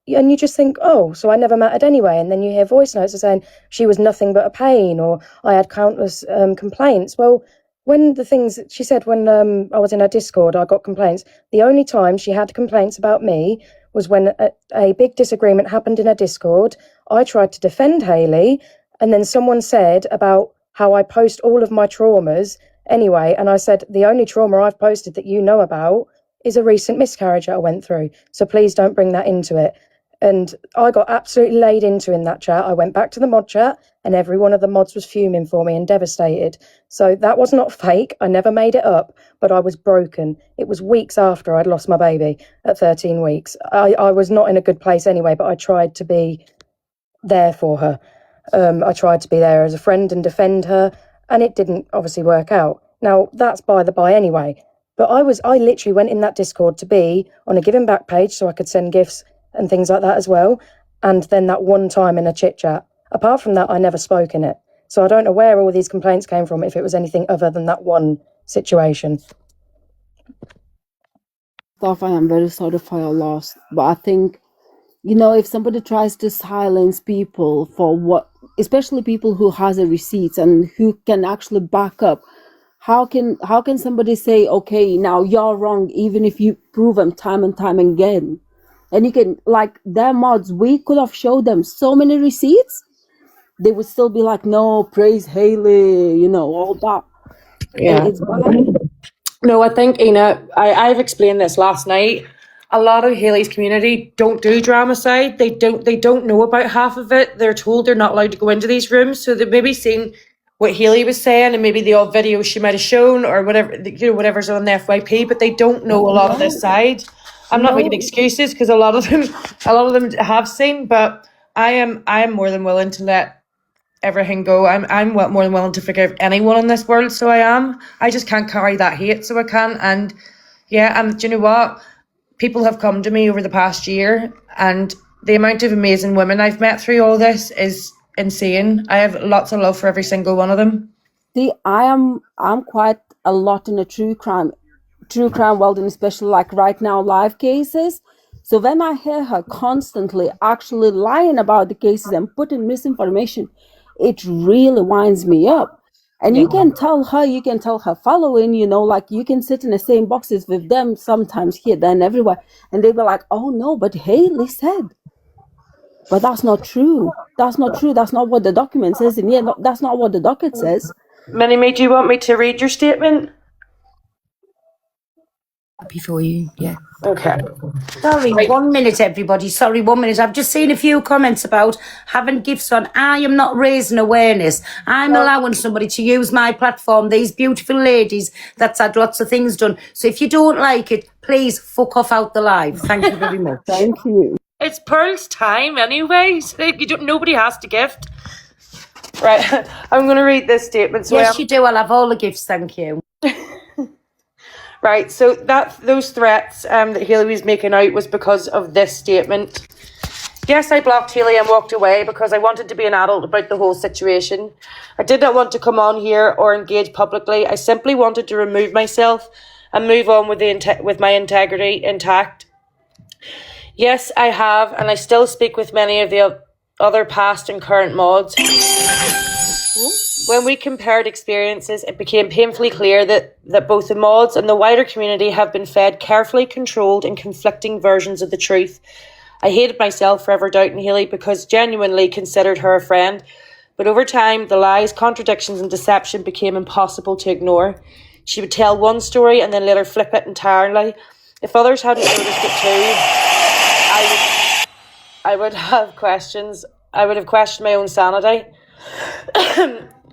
and you just think, oh, so I never mattered anyway. And then you hear voice notes saying she was nothing but a pain, or I had countless complaints. Well, when the things she said when I was in her Discord, I got complaints. The only time she had complaints about me was when a big disagreement happened in her Discord. I tried to defend Hayley, and then someone said about how I post all of my traumas anyway. And I said, the only trauma I've posted that you know about is a recent miscarriage that I went through. So please don't bring that into it. And I got absolutely laid into in that chat. I went back to the mod chat and every one of the mods was fuming for me and devastated. So that was not fake. I never made it up, but I was broken. It was weeks after I'd lost my baby at 13 weeks. I was not in a good place anyway, but I tried to be there for her. I tried to be there as a friend and defend her, and it didn't obviously work out. Now, that's by the by anyway. But I literally went in that Discord to be on a giving back page so I could send gifts and things like that as well. And then that one time in a chit chat. Apart from that, I never spoke in it. So I don't know where all these complaints came from, if it was anything other than that one situation. Stuff, I am very sorry for your loss. But I think, if somebody tries to silence people for what, especially people who has the receipts and who can actually back up, how can somebody say, okay, now you're wrong, even if you prove them time and time again? And you can, like, their mods, we could have showed them so many receipts, they would still be like, no, praise Hayley, all that. Yeah. It's bad. No, I think, Ina, I've explained this last night. A lot of Hayley's community don't do drama side. They don't know about half of it. They're told they're not allowed to go into these rooms. So they've maybe seen what Hayley was saying and maybe the odd video she might have shown or whatever, whatever's on the FYP, but they don't know a lot of this side. I'm not making excuses because a lot of them have seen, but I am more than willing to let everything go. I'm more than willing to forgive anyone in this world. So I just can't carry that hate. So I can. And yeah, and do you know what? People have come to me over the past year, and the amount of amazing women I've met through all this is insane. I have lots of love for every single one of them. See, I'm quite a lot in the true crime world, and especially like right now live cases. So when I hear her constantly actually lying about the cases and putting misinformation, it really winds me up. And you can tell her following, like you can sit in the same boxes with them sometimes here, there and everywhere, and they were like, oh no, but Hayley said. But that's not true. That's not true. That's not what the document says. And that's not what the docket says. Minnie, do you want me to read your statement? Before you, yeah. Okay. Sorry, 1 minute, everybody. Sorry, 1 minute. I've just seen a few comments about having gifts on. I am not raising awareness. I'm allowing somebody to use my platform, these beautiful ladies that's had lots of things done. So if you don't like it, please fuck off out the live. Thank you very much. Thank you. It's Pearl's time anyway. So nobody has to gift. Right, I'm going to read this statement. So yes, you do. I'll have all the gifts. Thank you. Right, so those threats that Hayley was making out was because of this statement. Yes, I blocked Hayley and walked away because I wanted to be an adult about the whole situation. I did not want to come on here or engage publicly. I simply wanted to remove myself and move on with my integrity intact. Yes, I have, and I still speak with many of the other past and current mods. When we compared experiences, it became painfully clear that both the mods and the wider community have been fed carefully controlled and conflicting versions of the truth. I hated myself for ever doubting Hayley because genuinely considered her a friend. But over time, the lies, contradictions and deception became impossible to ignore. She would tell one story and then later flip it entirely. If others hadn't noticed it too, I would have questions. I would have questioned my own sanity.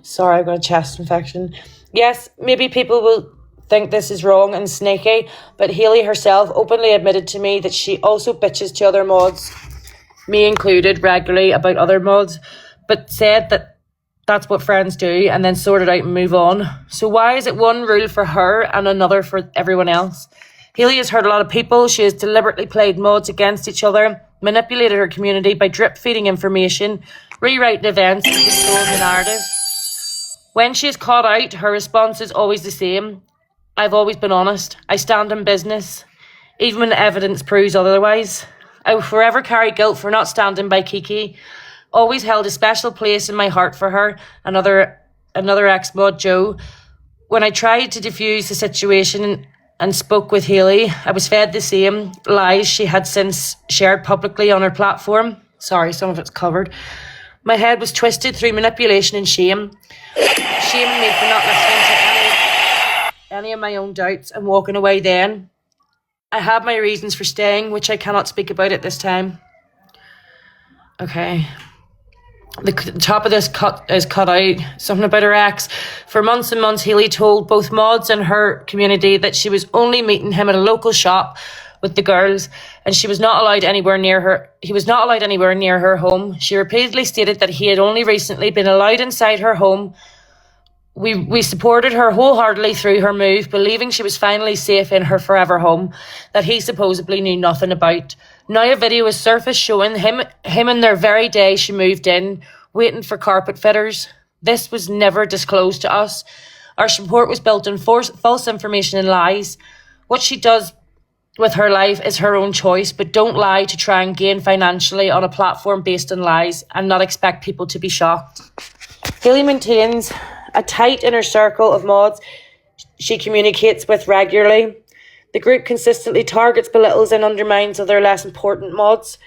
Sorry, I've got a chest infection. Yes, maybe people will think this is wrong and sneaky, but Hayley herself openly admitted to me that she also bitches to other mods, me included, regularly about other mods, but said that that's what friends do and then sort it out and move on. So why is it one rule for her and another for everyone else? Hayley has hurt a lot of people. She has deliberately played mods against each other, manipulated her community by drip feeding information, rewriting events and controlling the narrative. When she is caught out, her response is always the same. I've always been honest. I stand in business, even when the evidence proves otherwise. I will forever carry guilt for not standing by Kiki. Always held a special place in my heart for her, another ex-mod, Joe. When I tried to defuse the situation and spoke with Hayley, I was fed the same lies she had since shared publicly on her platform. Sorry, some of it's covered. My head was twisted through manipulation and shame. Shaming me for not listening to any of my own doubts and walking away then. I had my reasons for staying, which I cannot speak about at this time. Okay. The top of this is cut out. Something about her ex. For months and months, Hayley told both mods and her community that she was only meeting him at a local shop with the girls, and she was not allowed anywhere near her. He was not allowed anywhere near her home. She repeatedly stated that he had only recently been allowed inside her home. We supported her wholeheartedly through her move, believing she was finally safe in her forever home that he supposedly knew nothing about. Now a video has surfaced showing him in their very day she moved in, waiting for carpet fitters. This was never disclosed to us. Our support was built on false information and lies. What she does with her life is her own choice, but don't lie to try and gain financially on a platform based on lies and not expect people to be shocked. Hayley maintains a tight inner circle of mods she communicates with regularly. The group consistently targets, belittles and undermines other less important mods.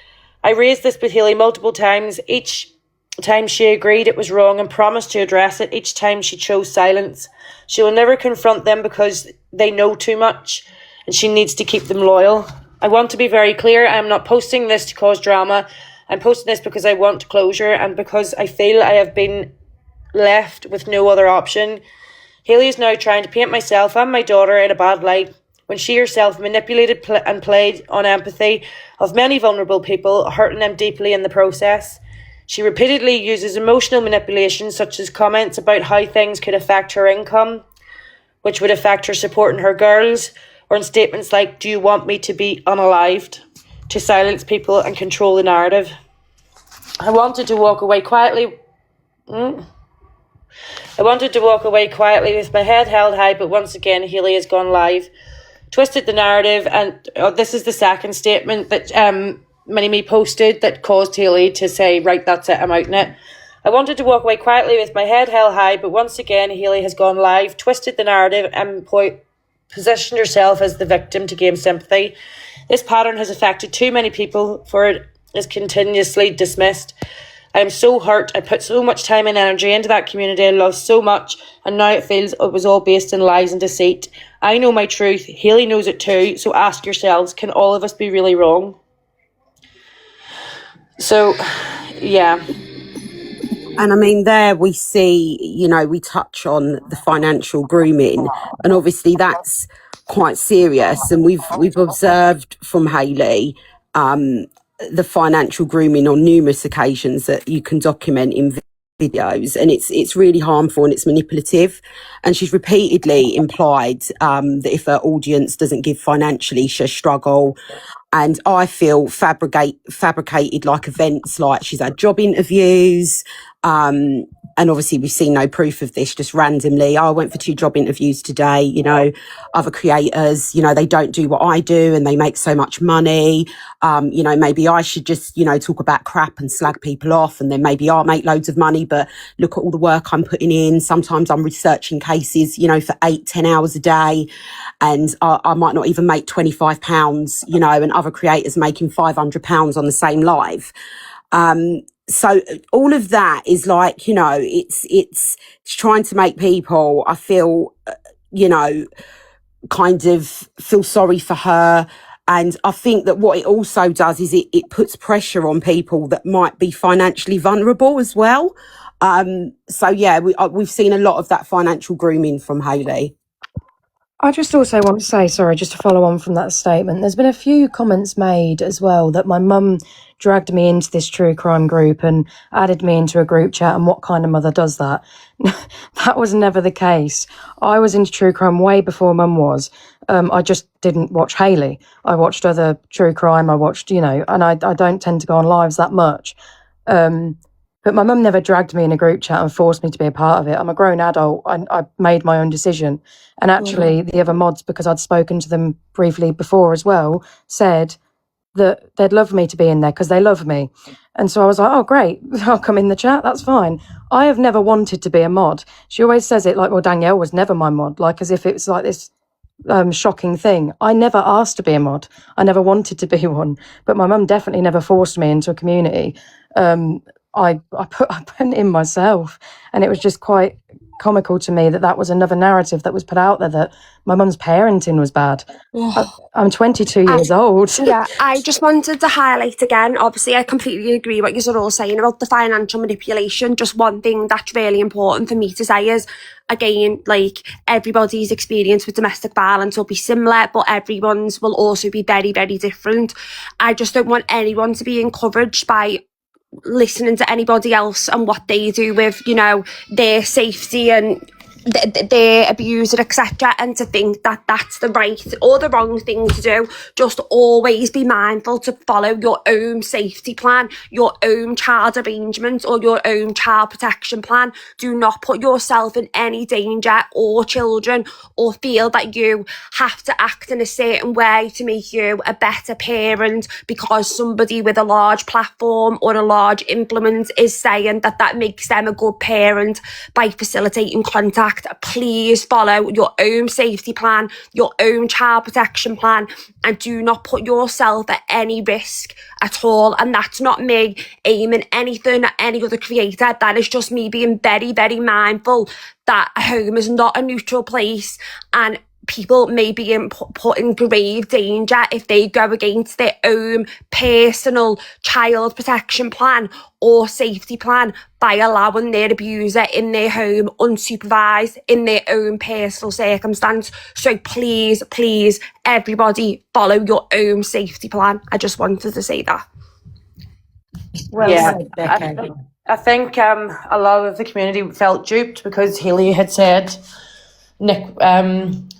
I raised this with Hayley multiple times. Each time she agreed it was wrong and promised to address it. Each time she chose silence. She will never confront them because they know too much and she needs to keep them loyal. I want to be very clear. I am not posting this to cause drama. I'm posting this because I want closure and because I feel I have been left with no other option. Hayley is now trying to paint myself and my daughter in a bad light when she herself manipulated and played on empathy of many vulnerable people, hurting them deeply in the process. She repeatedly uses emotional manipulation such as comments about how things could affect her income, which would affect her supporting her girls, or in statements like, do you want me to be unalived, to silence people and control the narrative. I wanted to walk away quietly with my head held high, but once again, Hayley has gone live, twisted the narrative, and this is the second statement that Mini-Me posted that caused Hayley to say, right, that's it, I'm out in it. I wanted to walk away quietly with my head held high, but once again, Hayley has gone live, twisted the narrative, and positioned herself as the victim to gain sympathy. This pattern has affected too many people, for it is continuously dismissed. I am so hurt. I put so much time and energy into that community I love so much, and now it feels it was all based in lies and deceit. I know my truth. Hayley knows it too, so ask yourselves, can all of us be really wrong? So, yeah. And I mean, there we see, we touch on the financial grooming, and obviously that's quite serious. And we've observed from Hayley the financial grooming on numerous occasions that you can document in videos, and it's really harmful and it's manipulative. And she's repeatedly implied that if her audience doesn't give financially, she'll struggle. And I feel fabricated like events like she's had job interviews, and And obviously we've seen no proof of this, just randomly. I went for 2 job interviews today, you know, other creators, you know, they don't do what I do and they make so much money. You know, maybe I should just, you know, talk about crap and slag people off, and then maybe I'll make loads of money, but look at all the work I'm putting in. Sometimes I'm researching cases, you know, for 8-10 hours a day, and I might not even make £25, you know, and other creators making £500 on the same live. So all of that is like, you know, it's trying to make people, I feel, you know, kind of feel sorry for her. And I think that what it also does is it puts pressure on people that might be financially vulnerable as well. So yeah, we've seen a lot of that financial grooming from Hayley. I just also want to say, sorry, just to follow on from that statement, there's been a few comments made as well that my mum dragged me into this true crime group and added me into a group chat, and what kind of mother does that? That was never the case. I was into true crime way before mum was. I just didn't watch Hayley. I watched other true crime. I watched, you know, and I don't tend to go on lives that much. But my mum never dragged me in a group chat and forced me to be a part of it. I'm a grown adult. I made my own decision. And actually, the other mods, because I'd spoken to them briefly before as well, said that they'd love me to be in there because they love me. And so I was like, oh, great, I'll come in the chat. That's fine. I have never wanted to be a mod. She always says it like, well, Danielle was never my mod, like as if it was like this shocking thing. I never asked to be a mod. I never wanted to be one. But my mum definitely never forced me into a community. I put in myself, and it was just quite comical to me that was another narrative that was put out there, that my mum's parenting was bad. I'm 22 years old. Yeah, I just wanted to highlight again, obviously I completely agree what you're all saying about the financial manipulation. Just one thing that's really important for me to say is, again, like, everybody's experience with domestic violence will be similar, but everyone's will also be very, very different. I just don't want anyone to be encouraged by listening to anybody else and what they do with, you know, their safety and their abuser, etc., and to think that that's the right or the wrong thing to do. Just always be mindful to follow your own safety plan, your own child arrangement or your own child protection plan. Do not put yourself in any danger or children, or feel that you have to act in a certain way to make you a better parent because somebody with a large platform or a large influence is saying that makes them a good parent by facilitating contact. Please follow your own safety plan, your own child protection plan, and do not put yourself at any risk at all. And that's not me aiming anything at any other creator. That is just me being very, very mindful that a home is not a neutral place, and people may be put in grave danger if they go against their own personal child protection plan or safety plan by allowing their abuser in their home unsupervised in their own personal circumstance. So please, please, everybody, follow your own safety plan. I just wanted to say that. Well, yeah, I think a lot of the community felt duped because Hayley had said, Nick,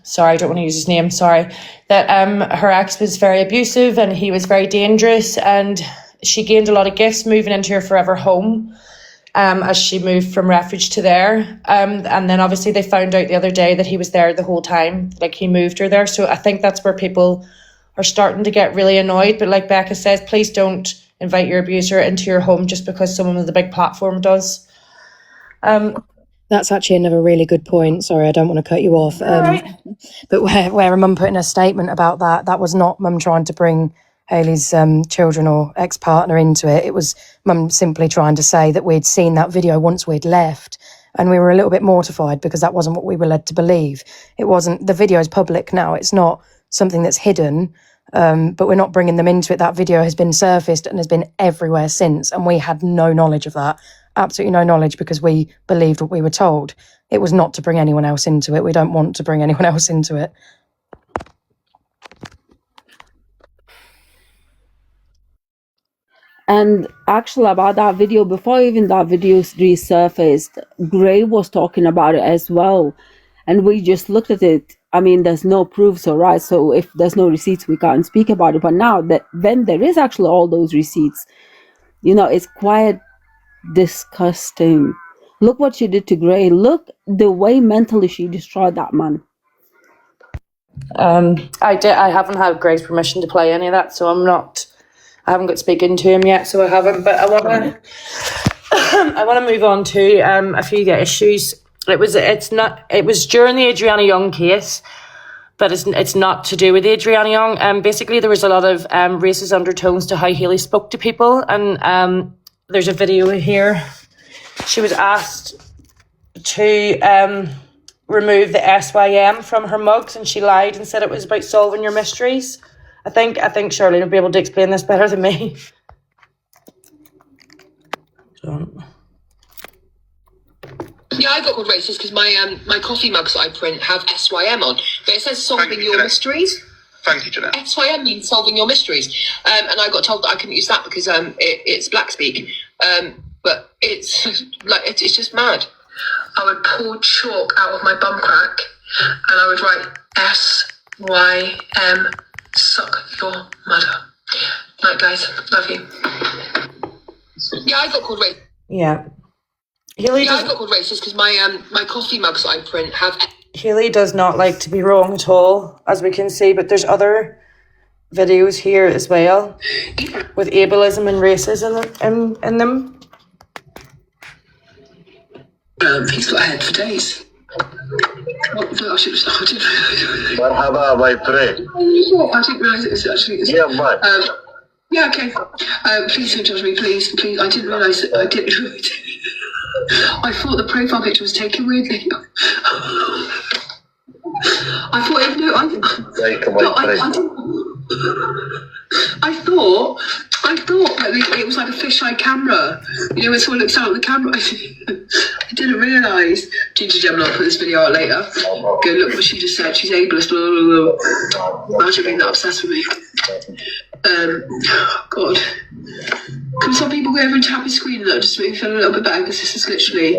sorry, I don't want to use his name, sorry, that her ex was very abusive and he was very dangerous, and she gained a lot of gifts moving into her forever home as she moved from refuge to there. And then obviously they found out the other day that he was there the whole time, like he moved her there. So I think that's where people are starting to get really annoyed. But like Becca says, please don't invite your abuser into your home just because someone with a big platform does. That's actually another really good point. Sorry, I don't want to cut you off. But where a mum put in a statement about that was not mum trying to bring Hayley's children or ex-partner into it. It was mum simply trying to say that we'd seen that video once we'd left, and we were a little bit mortified because that wasn't what we were led to believe. It wasn't. The video is public now. It's not something that's hidden, but we're not bringing them into it. That video has been surfaced and has been everywhere since, and we had no knowledge of that. Absolutely no knowledge, because we believed what we were told. It was not to bring anyone else into it. We don't want to bring anyone else into it. And actually, about that video, before even that video resurfaced, Gray was talking about it as well. And we just looked at it. I mean, there's no proof, so right? So if there's no receipts, we can't speak about it. But now that when there is actually all those receipts, you know, it's quite disgusting. Look what she did to Gray. Look the way mentally she destroyed that man. I haven't had Gray's permission to play any of that, so I haven't got speaking to him yet, so I haven't. But I want to, I want to move on to a few of the issues. It was during the Adriana Young case, but it's not to do with Adriana Young. Basically, there was a lot of racist undertones to how Hayley spoke to people, and there's a video here. She was asked to remove the SYM from her mugs, and she lied and said it was about solving your mysteries. I think Charlene will be able to explain this better than me. Yeah, I got called racist because my coffee mugs that I print have SYM on, but it says solving your mysteries. Thank you, Jeanette. SYM means solving your mysteries, and I got told that I couldn't use that because it's black speak. But it's like it's just mad. I would pull chalk out of my bum crack, and I would write SYM, suck your mother. Night, guys, love you. Yeah, I got called racist. Yeah. I got called racist because my coffee mugs that I print have. Hayley does not like to be wrong at all, as we can see, but there's other videos here as well with ableism and racism in them. He's got a head for days. I should have. I didn't realise. Marhaba, my friend. I didn't realise it was actually. Yeah, man. Yeah, okay. Please don't judge me, please. I didn't realise that. I thought the profile picture was taken weirdly. I thought it. No, I thought it was like a fisheye camera. You know, when someone looks out at the camera. I didn't realise. Ginger Gemini will put this video out later. Go look what she just said. She's ableist. Blah, blah, blah. Imagine being that obsessed with me. God. Can some people go over and tap his screen and that just make me feel a little bit better? Because this is literally.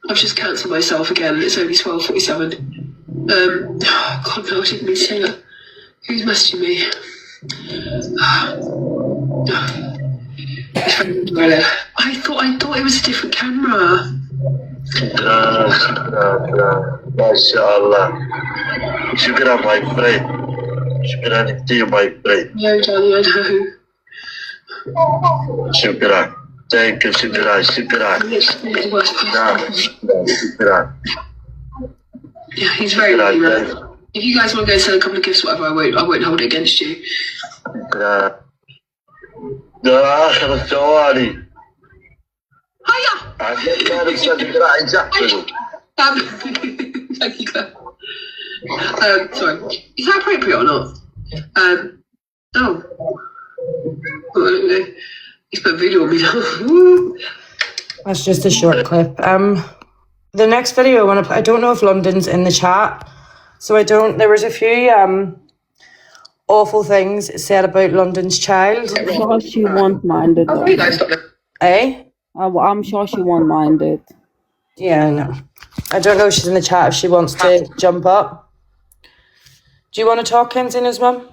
I've just cancelled myself again. It's only 12:47. God, no, I didn't mean to say that. Who's messaging me? I thought it was a different camera. MashaAllah. Shukran, my friend. Shukran to you, my friend. No, darling, I know. Shukran. Thank you, shukran. Shukran. Yeah, he's very lucky, man. If you guys want to go and sell a couple of gifts, whatever, I won't hold it against you. ده آخر الثواني. Hiya! Thank you, Claire. Sorry. Is that appropriate or not? No. He's put a video on me now. That's just a short clip. The next video I want to play, I don't know if London's in the chat, so there was a few awful things said about London's child. I'm sure she won't mind it. Eh? I'm sure she won't mind it. Yeah, no. I don't know if she's in the chat, if she wants to jump up. Do you want to talk, Kenzina's mum?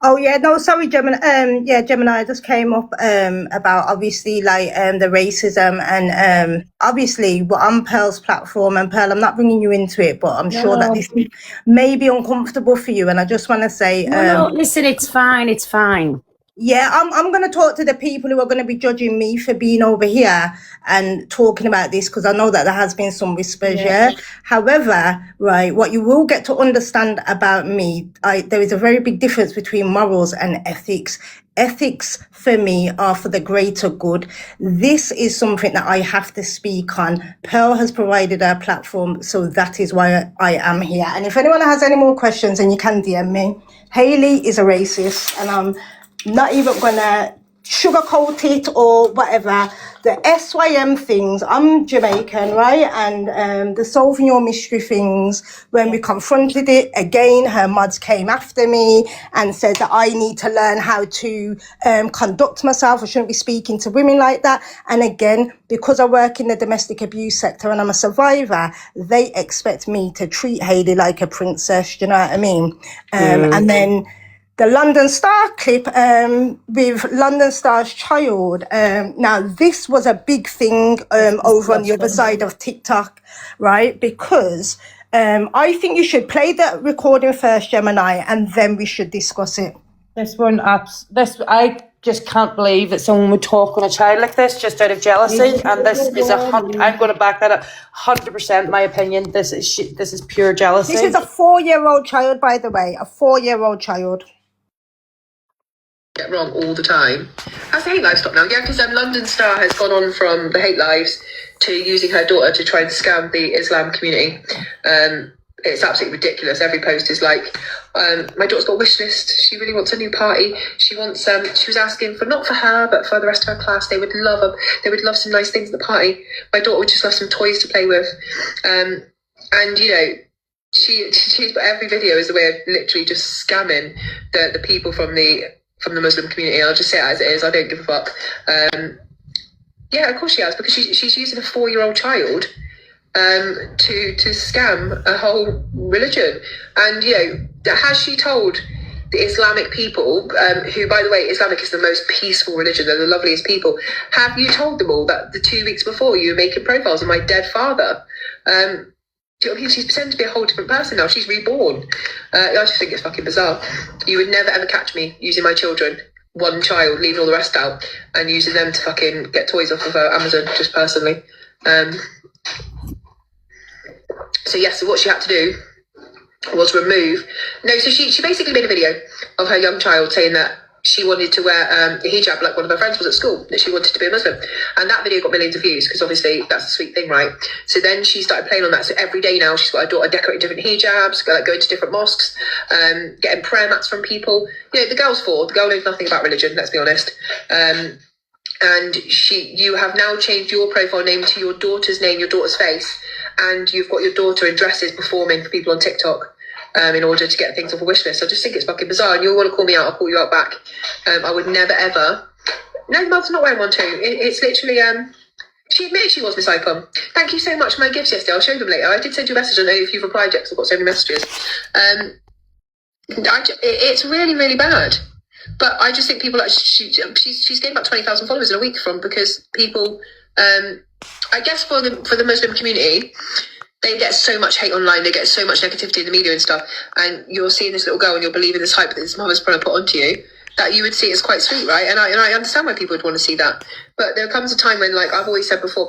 Oh yeah, no, sorry, Gemini. Gemini just came up about obviously like the racism and obviously we're on Pearl's platform, and Pearl, I'm not bringing you into it, but I'm sure that this may be uncomfortable for you, and I just want to say, no, listen, it's fine. Yeah, I'm going to talk to the people who are going to be judging me for being over here and talking about this, because I know that there has been some whispers, yeah. However, right, what you will get to understand about me, there is a very big difference between morals and ethics. Ethics for me are for the greater good. This is something that I have to speak on. Pearl has provided a platform, so that is why I am here. And if anyone has any more questions, then you can DM me. Hayley is a racist, and I'm not even gonna sugarcoat it or whatever. The SYM things, I'm Jamaican, right? And the solving your mystery things, when we confronted it again, her mods came after me and said that I need to learn how to conduct myself. I shouldn't be speaking to women like that. And again, because I work in the domestic abuse sector and I'm a survivor, they expect me to treat Hayley like a princess. Do you know what I mean? And then the London Star clip with London Star's child. Now, this was a big thing over on the other side of TikTok, right? Because I think you should play the recording first, Gemini, and then we should discuss it. I just can't believe that someone would talk on a child like this just out of jealousy. And this is I'm going to back that up 100%. My opinion. This is pure jealousy. This is a 4-year-old child, by the way, a 4-year-old child. Get wrong all the time. How's the hate live stop now? Yeah, because London Star has gone on from the hate lives to using her daughter to try and scam the Islam community. It's absolutely ridiculous. Every post is like, my daughter's got a wish list. She really wants a new party. She wants. She was asking for, not for her, but for the rest of her class. They would love them. They would love some nice things at the party. My daughter would just love some toys to play with. And you know, she's got every video as a way of literally just scamming the people from the Muslim community. I'll just say it as it is. I don't give a fuck. Yeah, of course she has, because she's using a 4-year-old child to scam a whole religion. And you know, has she told the Islamic people, who, by the way, Islamic is the most peaceful religion, they're the loveliest people, have you told them all that the 2 weeks before you were making profiles of my dead father? Do you know what I mean? She's pretending to be a whole different person now. She's reborn. I just think it's fucking bizarre. You would never ever catch me using my children, one child, leaving all the rest out, and using them to fucking get toys off of Amazon, just personally. So yes, so what she had to do was remove. No, so she basically made a video of her young child saying that she wanted to wear a hijab like one of her friends was at school, that she wanted to be a Muslim. And that video got millions of views because obviously that's a sweet thing, right? So then she started playing on that. So every day now she's got her daughter decorating different hijabs, going to different mosques, getting prayer mats from people. You know, the girl's 4. The girl knows nothing about religion, let's be honest. And you have now changed your profile name to your daughter's name, your daughter's face, and you've got your daughter in dresses performing for people on TikTok. In order to get things off a wish list. I just think it's fucking bizarre, and you'll want to call me out, I'll call you out back. I would never ever. No, Mum's not wearing one too. It's literally she admitted she was Miss Icon. Thank you so much for my gifts yesterday. I'll show them later. I did send you a message. I don't know if you've replied yet because I've got so many messages. It's really, really bad. But I just think people like she's gained about 20,000 followers in a week from, because people I guess for the Muslim community, they get so much hate online, they get so much negativity in the media and stuff, and you're seeing this little girl and you're believing this hype that this mother's trying to put onto you, that you would see as quite sweet, right? And I understand why people would want to see that. But there comes a time when, like I've always said before,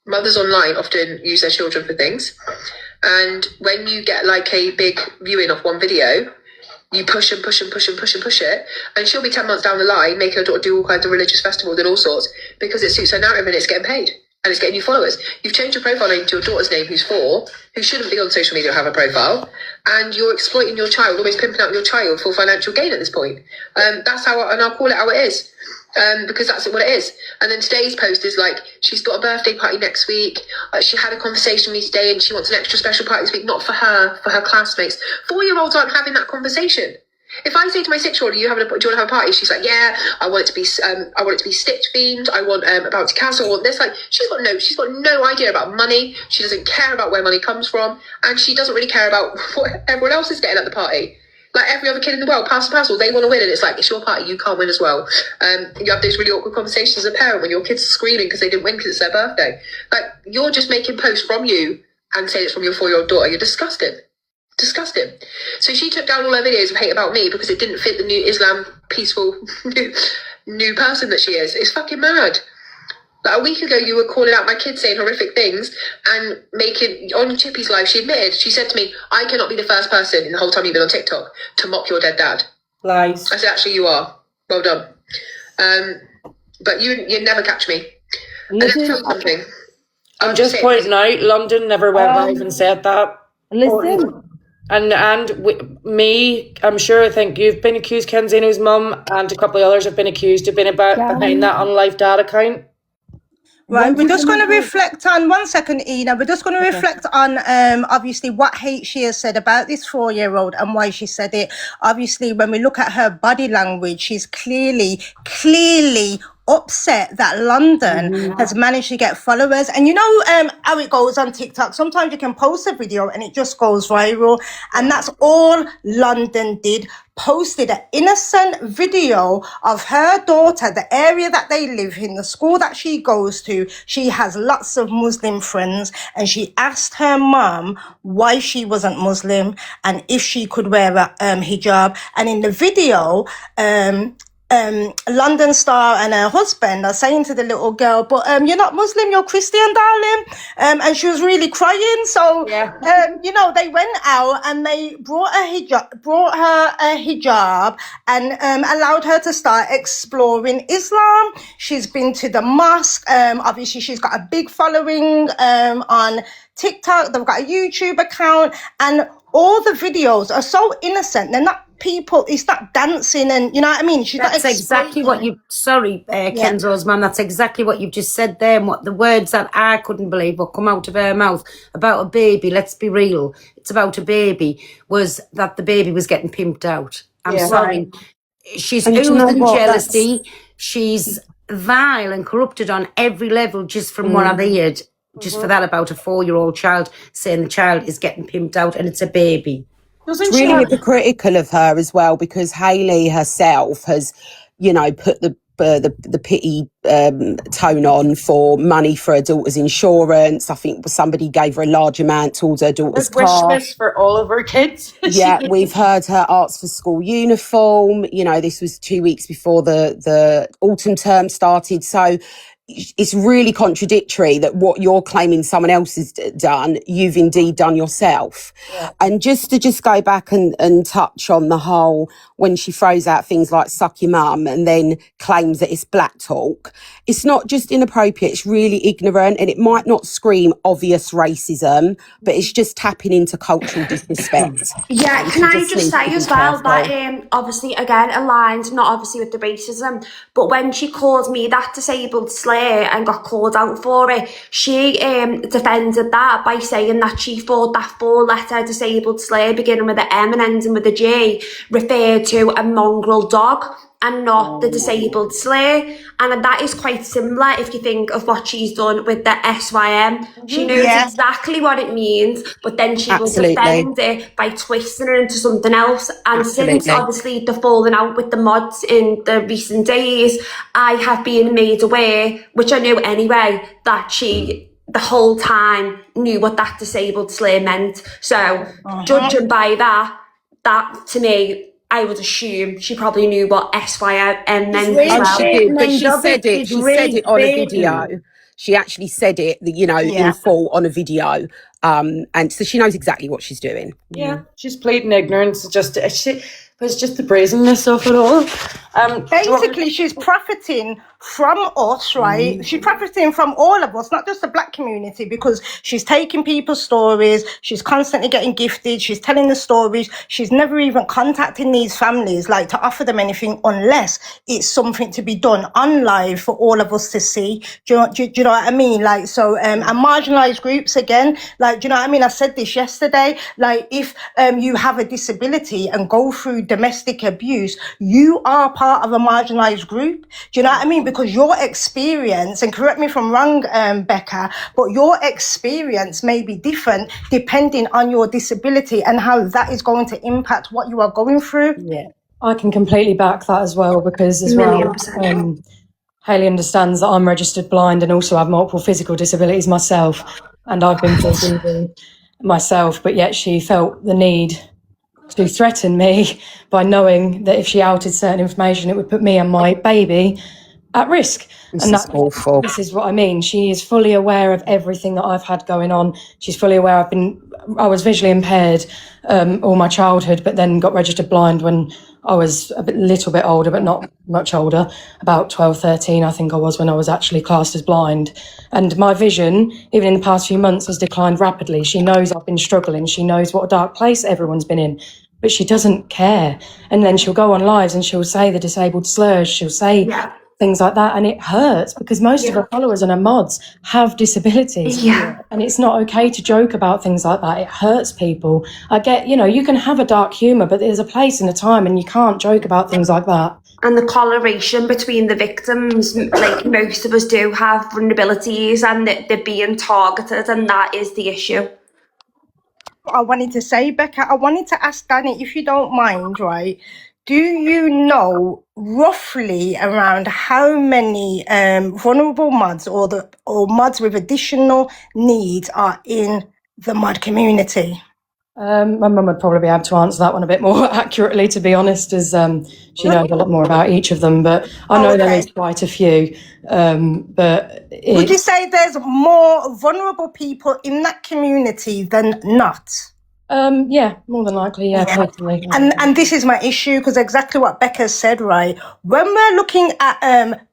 mothers online often use their children for things. And when you get like a big viewing of one video, you push and push and push and push and push it, and she'll be 10 months down the line making her daughter do all kinds of religious festivals and all sorts because it suits her narrative and it's getting paid. And it's getting you followers. You've changed your profile name to your daughter's name, who's 4, who shouldn't be on social media or have a profile, and you're exploiting your child, almost pimping out your child for financial gain at this point. That's how, and I'll call it how it is, because that's what it is. And then today's post is like, she's got a birthday party next week. She had a conversation with me today, and she wants an extra special party this week, not for her, for her classmates. 4-year-olds aren't having that conversation. If I say to my 6-year-old, do you want to have a party? She's like, yeah, I want it to be Stitch themed. I want a bouncy castle. I want this. Like, she's got no idea about money. She doesn't care about where money comes from, and she doesn't really care about what everyone else is getting at the party. Like every other kid in the world, pass the parcel, they want to win, and it's like, it's your party, you can't win as well. You have those really awkward conversations as a parent when your kids are screaming because they didn't win because it's their birthday. Like, you're just making posts from you and saying it's from your 4-year-old daughter. You're disgusting. Disgusting. So she took down all her videos of hate about me because it didn't fit the new Islam peaceful new person that she is. It's fucking mad. Like a week ago, you were calling out my kids saying horrific things and making, on Chippy's live, she admitted, she said to me, I cannot be the first person in the whole time you've been on TikTok to mock your dead dad. Lies. I said, actually, you are. Well done. But you'd never catch me. And let me tell you something. I'm just pointing out, London never went live and said that. Listen. And me, I'm sure, I think you've been accused, Kenzino's mum, and a couple of others have been accused of being behind that on live dad account. Right, we're just going to reflect on, one second, Ina, we're just going to reflect on obviously what hate she has said about this 4-year-old and why she said it. Obviously, when we look at her body language, she's clearly upset that London has managed to get followers. And you know how it goes on TikTok. Sometimes you can post a video and it just goes viral. And that's all London did. Posted an innocent video of her daughter, the area that they live in, the school that she goes to. She has lots of Muslim friends, and she asked her mum why she wasn't Muslim and if she could wear a hijab. And in the video, London Star and her husband are saying to the little girl, but you're not Muslim, you're Christian, darling. And she was really crying. So you know, they went out and they brought her a hijab and allowed her to start exploring Islam. She's been to the mosque. Obviously she's got a big following on TikTok. They've got a YouTube account, and all the videos are so innocent. They're not people, it's not dancing, and you know what I mean? That's exactly what you, sorry, Kenzo's man, that's exactly what you've just said there, and what the words that I couldn't believe what come out of her mouth about a baby, let's be real, it's about a baby, was that the baby was getting pimped out. I'm sorry. She's oozing jealousy. She's vile and corrupted on every level just from what I've heard. Just for that, about a 4-year-old child saying the child is getting pimped out and it's a baby. It's really hypocritical of her as well, because Hayley herself has, you know, put the pity tone on for money for her daughter's insurance. I think somebody gave her a large amount towards her daughter's car. Wish list for all of her kids. Yeah, we've heard her ask for school uniform. You know, this was 2 weeks before the autumn term started. So it's really contradictory that what you're claiming someone else has done, you've indeed done yourself. Yeah. And just to go back and touch on the whole, when she throws out things like suck your mum and then claims that it's black talk, it's not just inappropriate, it's really ignorant, and it might not scream obvious racism, but it's just tapping into cultural disrespect. Yeah, can I just say as well that obviously, again, aligned, not obviously with the racism, but when she called me that disabled slave and got called out for it, she defended that by saying that she thought that 4-letter disabled slave beginning with an M and ending with a J referred to a mongrel dog and not the disabled slave. And that is quite similar if you think of what she's done with the SYM. She knows exactly what it means, but then she will defend it by twisting it into something else. And since obviously the falling out with the mods in the recent days, I have been made aware, which I knew anyway, that she the whole time knew what that disabled slave meant. So judging by that to me, I would assume she probably knew what SYM meant as well. She did, but she said it. She said it on a video. She actually said it, you know, in full on a video. And so she knows exactly what she's doing. Yeah, she's pleading ignorance. It's just the brazenness of it all. Basically, she's profiting from us, right? She's profiting from all of us, not just the black community, because she's taking people's stories. She's constantly getting gifted. She's telling the stories. She's never even contacting these families, like to offer them anything, unless it's something to be done on live for all of us to see. Do you know what I mean? Like, so, and marginalized groups again, like, do you know what I mean? I said this yesterday, like, if you have a disability and go through domestic abuse, you are part of a marginalized group. Do you know what I mean? Because your experience, and correct me if I'm wrong, Becca, but your experience may be different depending on your disability and how that is going to impact what you are going through. Yeah, I can completely back that as well, because Hayley understands that I'm registered blind and also have multiple physical disabilities myself, and I've been through myself, but yet she felt the need to threaten me by knowing that if she outed certain information, it would put me and my baby at risk. And that's awful. This is what I mean. She is fully aware of everything that I've had going on. She's fully aware I was visually impaired all my childhood, but then got registered blind when I was a little bit older, but not much older, about 12, 13, I think I was, when I was actually classed as blind. And my vision, even in the past few months, has declined rapidly. She knows I've been struggling. She knows what a dark place everyone's been in, but she doesn't care. And then she'll go on lives and she'll say the disabled slurs. She'll say things like that, and it hurts because most of our followers and our mods have disabilities. And it's not okay to joke about things like that. It hurts people. I get, you can have a dark humour, but there's a place and a time, and you can't joke about things like that. And the correlation between the victims, like most of us do have vulnerabilities, and they're being targeted, and that is the issue. I wanted to say, Becca, I wanted to ask Danny, if you don't mind, right? Do you know roughly around how many vulnerable mods or mods with additional needs are in the mod community? My mum would probably be able to answer that one a bit more accurately, to be honest, as she knows a lot more about each of them. But I know there is quite a few. But would you say there's more vulnerable people in that community than not? Yeah, more than likely, personally. And this is my issue, because exactly what Becca said, right? When we're looking at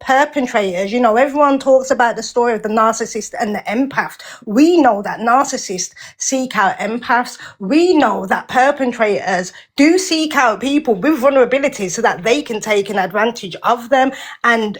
perpetrators, everyone talks about the story of the narcissist and the empath. We know that narcissists seek out empaths. We know that perpetrators do seek out people with vulnerabilities so that they can take an advantage of them. And,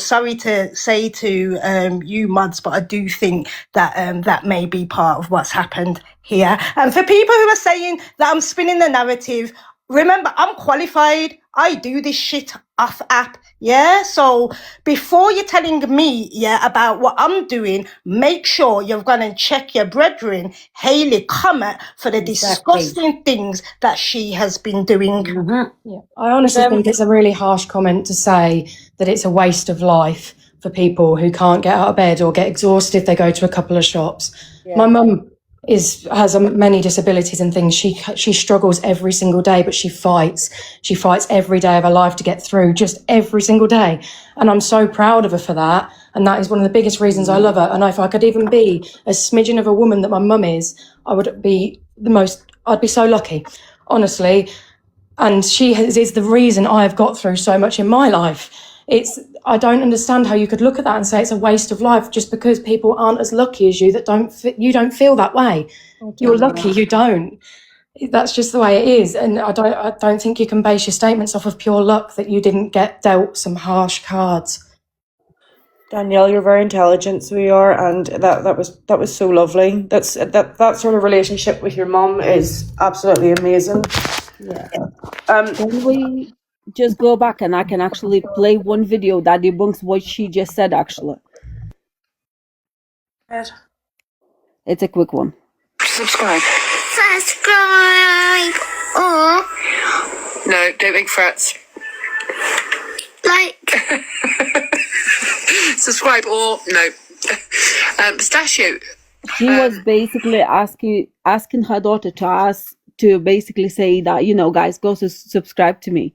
sorry to say to you mods, but I do think that that may be part of what's happened here. And for people who are saying that I'm spinning the narrative, remember, I'm qualified. I do this shit off app. Yeah. So before you're telling me, about what I'm doing, make sure you're going to check your brethren, Hayley Comet, for the disgusting things that she has been doing. Yeah. I honestly think it's a really harsh comment to say that it's a waste of life for people who can't get out of bed or get exhausted if they go to a couple of shops. My mum has many disabilities and things. She struggles every single day, but she fights every day of her life to get through, just every single day. And I'm so proud of her for that. And that is one of the biggest reasons I love her. And if I could even be a smidgen of a woman that my mum is, I would be I'd be so lucky, honestly. And she is the reason I've got through so much in my life. I don't understand how you could look at that and say it's a waste of life just because people aren't as lucky as you you don't feel that way. You're lucky you don't. That's just the way it is. And I don't think you can base your statements off of pure luck that you didn't get dealt some harsh cards. Danielle, you're very intelligent, so you are, and that was so lovely. That sort of relationship with your mum is absolutely amazing. Yeah. Can we just go back and I can actually play one video that debunks what she just said, actually? Good. It's a quick one. Subscribe. Subscribe or No, don't make threats. like. Subscribe or no. Pistachio. She was basically asking her daughter to basically say that, guys, go subscribe to me.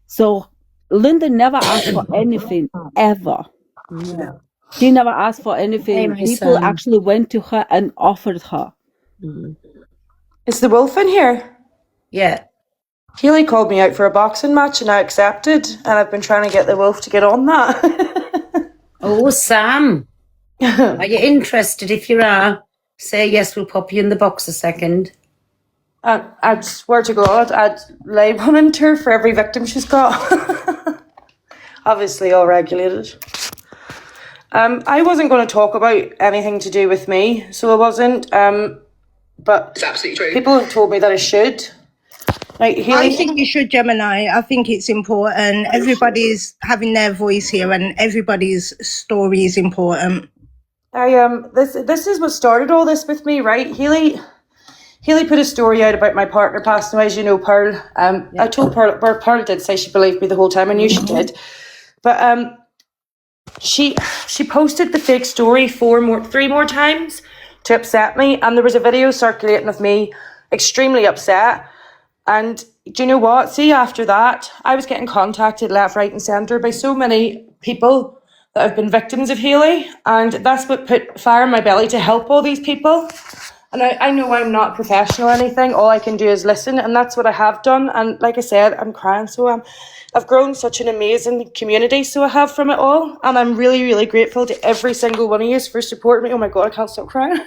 So Linda never asked for anything, ever. Yeah. She never asked for anything. Hey, my People son. actually went to her and offered her. Is the wolf in here? Yeah. Healy called me out for a boxing match and I accepted, and I've been trying to get the wolf to get on that. Oh, Sam. Are you interested? If you are, say yes, we'll pop you in the box a second. I'd swear to God, I'd lay one into her for every victim she's got. Obviously all regulated. I wasn't going to talk about anything to do with me, so I wasn't. But It's absolutely true. people have told me that I should. Like, I think you should, Gemini. I think it's important. Everybody's having their voice here, and everybody's story is important. This is what started all this with me, right? Healy put a story out about my partner passing away, as you know, Pearl. I told Pearl did say she believed me the whole time. I knew she did. But she posted the fake story 3 more times to upset me. And there was a video circulating of me extremely upset. And do you know what? See, after that, I was getting contacted left, right and centre by so many people that have been victims of Healy. And that's what put fire in my belly to help all these people. And I know I'm not professional or anything. All I can do is listen. And that's what I have done. And like I said, I'm crying. So I've grown such an amazing community. So I have from it all. And I'm really, really grateful to every single one of you for supporting me. Oh my God, I can't stop crying.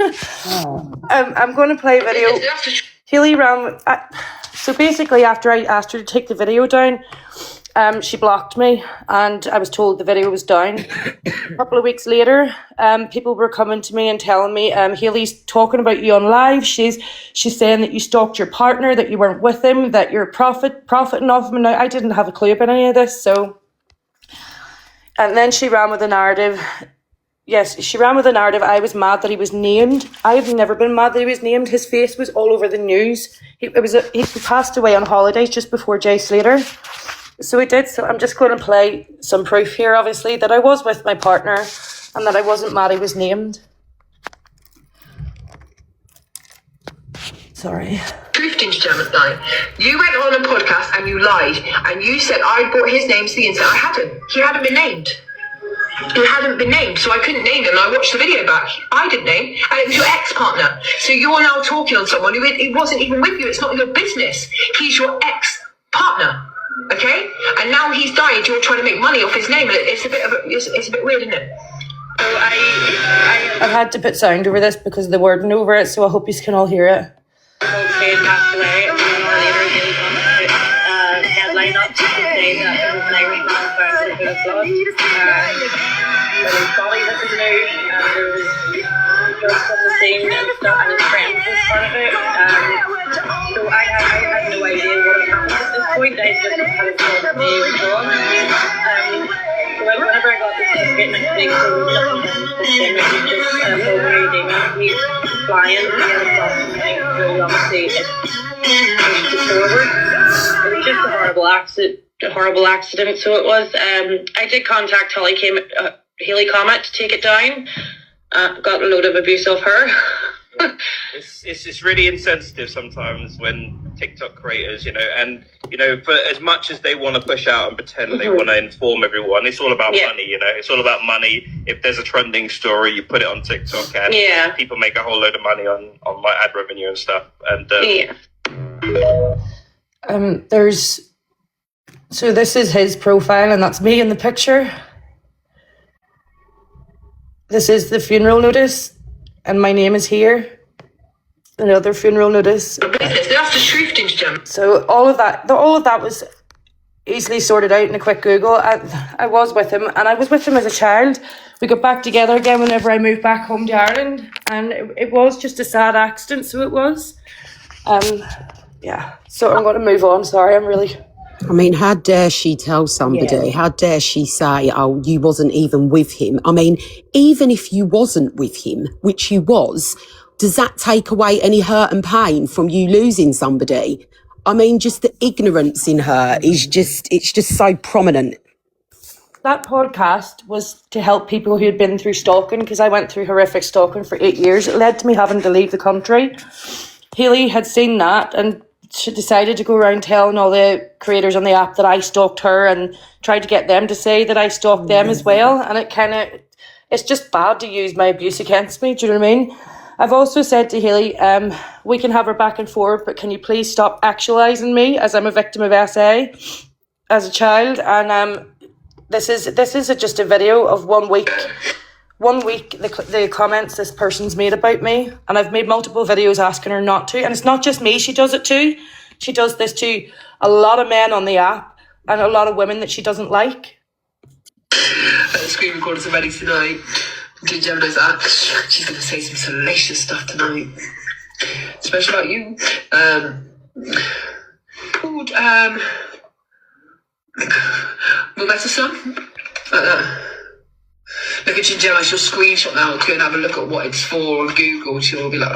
I'm going to play a video. Healy ran. So basically, after I asked her to take the video down, She blocked me, and I was told the video was down. A couple of weeks later, people were coming to me and telling me, Hayley's talking about you on live. She's saying that you stalked your partner, that you weren't with him, that you're profiting off him. And I didn't have a clue about any of this. And then she ran with the narrative. Yes, she ran with the narrative. I was mad that he was named. I have never been mad that he was named. His face was all over the news. He passed away on holidays just before Jay Slater. So he did. So I'm just going to play some proof here, obviously, that I was with my partner and that I wasn't mad he was named. Sorry. Truth Ginger Gemini, you went on a podcast and you lied and you said I brought his name to the internet. I hadn't. He hadn't been named. He hadn't been named, so I couldn't name him. I watched the video back. I didn't name, and it was your ex-partner. So you're now talking on someone who it wasn't even with you. It's not your business. He's your ex-partner, okay? And now he's died. You're trying to make money off his name. It's a bit weird, isn't it? So I've had to put sound over this because of the wording over it, so I hope you can all hear it. Okay, passed away, and 1 hour later, Haley comes headline up to say that there was an Irish man found with a bit of blood. There was body was in the news, and there was drugs on the scene and stuff, and his friends was part of it. So I had no idea what had happened at this point. I just had it told me he was gone. So whenever I got the certificate next week, so nothing happened to him. It was just he's flying to get across the thing. So obviously it pushed forward. It was just a horrible accident. So it was. I did contact Haley Comet to take it down. Got a load of abuse off her. It's really insensitive sometimes when TikTok creators, for as much as they want to push out and pretend they want to inform everyone, it's all about money, it's all about money. If there's a trending story, you put it on TikTok and people make a whole load of money on like ad revenue and stuff. And so this is his profile and that's me in the picture. This is the funeral notice, and my name is here. Another funeral notice. That's the truth, Ginger. So all of that was easily sorted out in a quick Google. I was with him, and I was with him as a child. We got back together again whenever I moved back home to Ireland, and it was just a sad accident. So it was. So I'm going to move on. Sorry, I mean, how dare she tell somebody, how dare she say, oh, you wasn't even with him? I mean, even if you wasn't with him, which you was, does that take away any hurt and pain from you losing somebody? I mean, just the ignorance in her it's just so prominent. That podcast was to help people who had been through stalking, because I went through horrific stalking for 8 years. It led to me having to leave the country. Haley had seen that and she decided to go around telling all the creators on the app that I stalked her and tried to get them to say that I stalked them as well. And it's just bad to use my abuse against me. Do you know what I mean? I've also said to Haley, we can have her back and forth, but can you please stop actualising me as I'm a victim of SA as a child? And this is just a video of 1 week. 1 week, the comments this person's made about me, and I've made multiple videos asking her not to. And it's not just me, she does it too. She does this to a lot of men on the app and a lot of women that she doesn't like. The screen recorders are ready tonight. Ginger Gemini's act. She's going to say some salacious stuff tonight. Especially about you. Momenta son? Like that. Look at Ginger Gemini, she'll screenshot now and go and have a look at what it's for on Google. She'll be like,